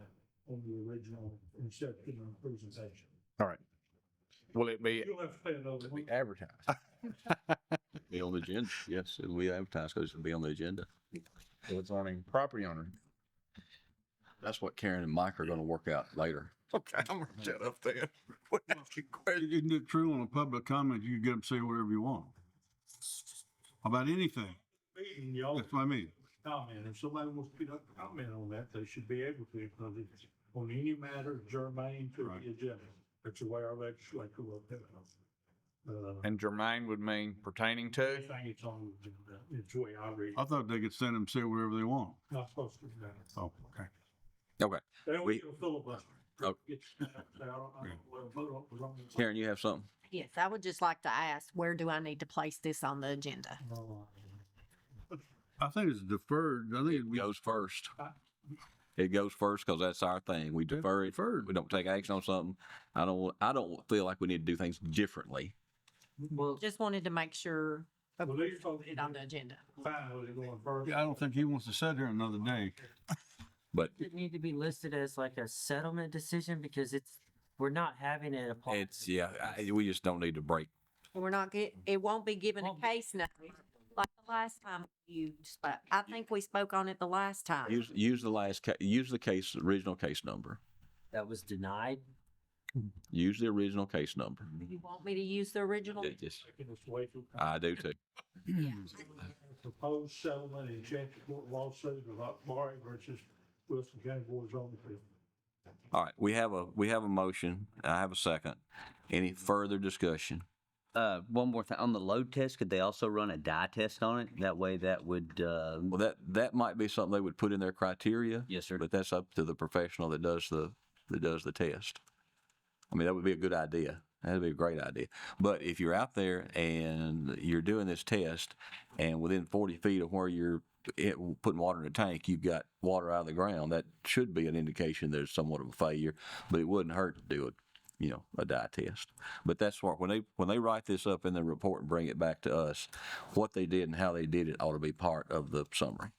on the original inception and presentation. All right. Will it be? You'll have to pay another. Advertised. Be on the agenda. Yes, it'll be advertised because it'll be on the agenda. So it's on property owner. That's what Karen and Mike are going to work out later. Okay, I'm gonna shut up then. Isn't it true on a public comment, you can get up and say whatever you want? About anything. Meeting, y'all. That's what I mean. Comment. If somebody wants to put up a comment on that, they should be able to, because it's on any matter germane to the agenda. That's the way our legislature will do it. And germane would mean pertaining to? Anything it's on the agenda, it's the way I read it. I thought they could send them say whatever they want. Not supposed to do that. Oh, okay. Okay. Then we get a filibuster. Oh. Karen, you have something? Yes, I would just like to ask, where do I need to place this on the agenda? I think it's deferred. I think It goes first. It goes first because that's our thing. We defer it. We don't take action on something. I don't feel like we need to do things differently. Just wanted to make sure, Well, these folks Put it on the agenda. fine with it going first. Yeah, I don't think he wants to sit here another day. But Does it need to be listed as like a settlement decision because we're not having it apply. it's, yeah, we just don't need to break. We're not it won't be given a case number like the last time you spoke. I think we spoke on it the last time. Use the case, original case number. That was denied. Use the original case number. You want me to use the original? Just- Just wait for I do too. proposed settlement in Chapter Court lawsuit of Akbari versus Wilson County Board of Zoning Appeals. All right, we have a motion. I have a second. Any further discussion? One more thing, on the load test, could they also run a dye test on it? That way that would, Well, that might be something they would put in their criteria. Yes, sir. But that's up to the professional that does the test. I mean, that would be a good idea. That'd be a great idea. But if you're out there and you're doing this test and within 40 feet of where you're putting water in a tank, you've got water out of the ground, that should be an indication there's somewhat of a failure, but it wouldn't hurt to do a dye test. But that's what, when they write this up in the report and bring it back to us, what they did and how they did it ought to be part of the summary.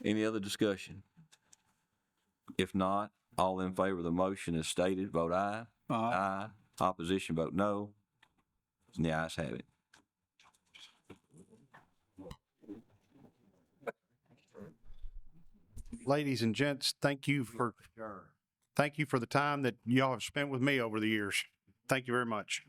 Any other discussion? If not, all in favor of the motion as stated, vote aye. Aye. Opposition, vote no. And the ayes have it. Ladies and gents, thank you for the time that y'all have spent with me over the years. Thank you very much.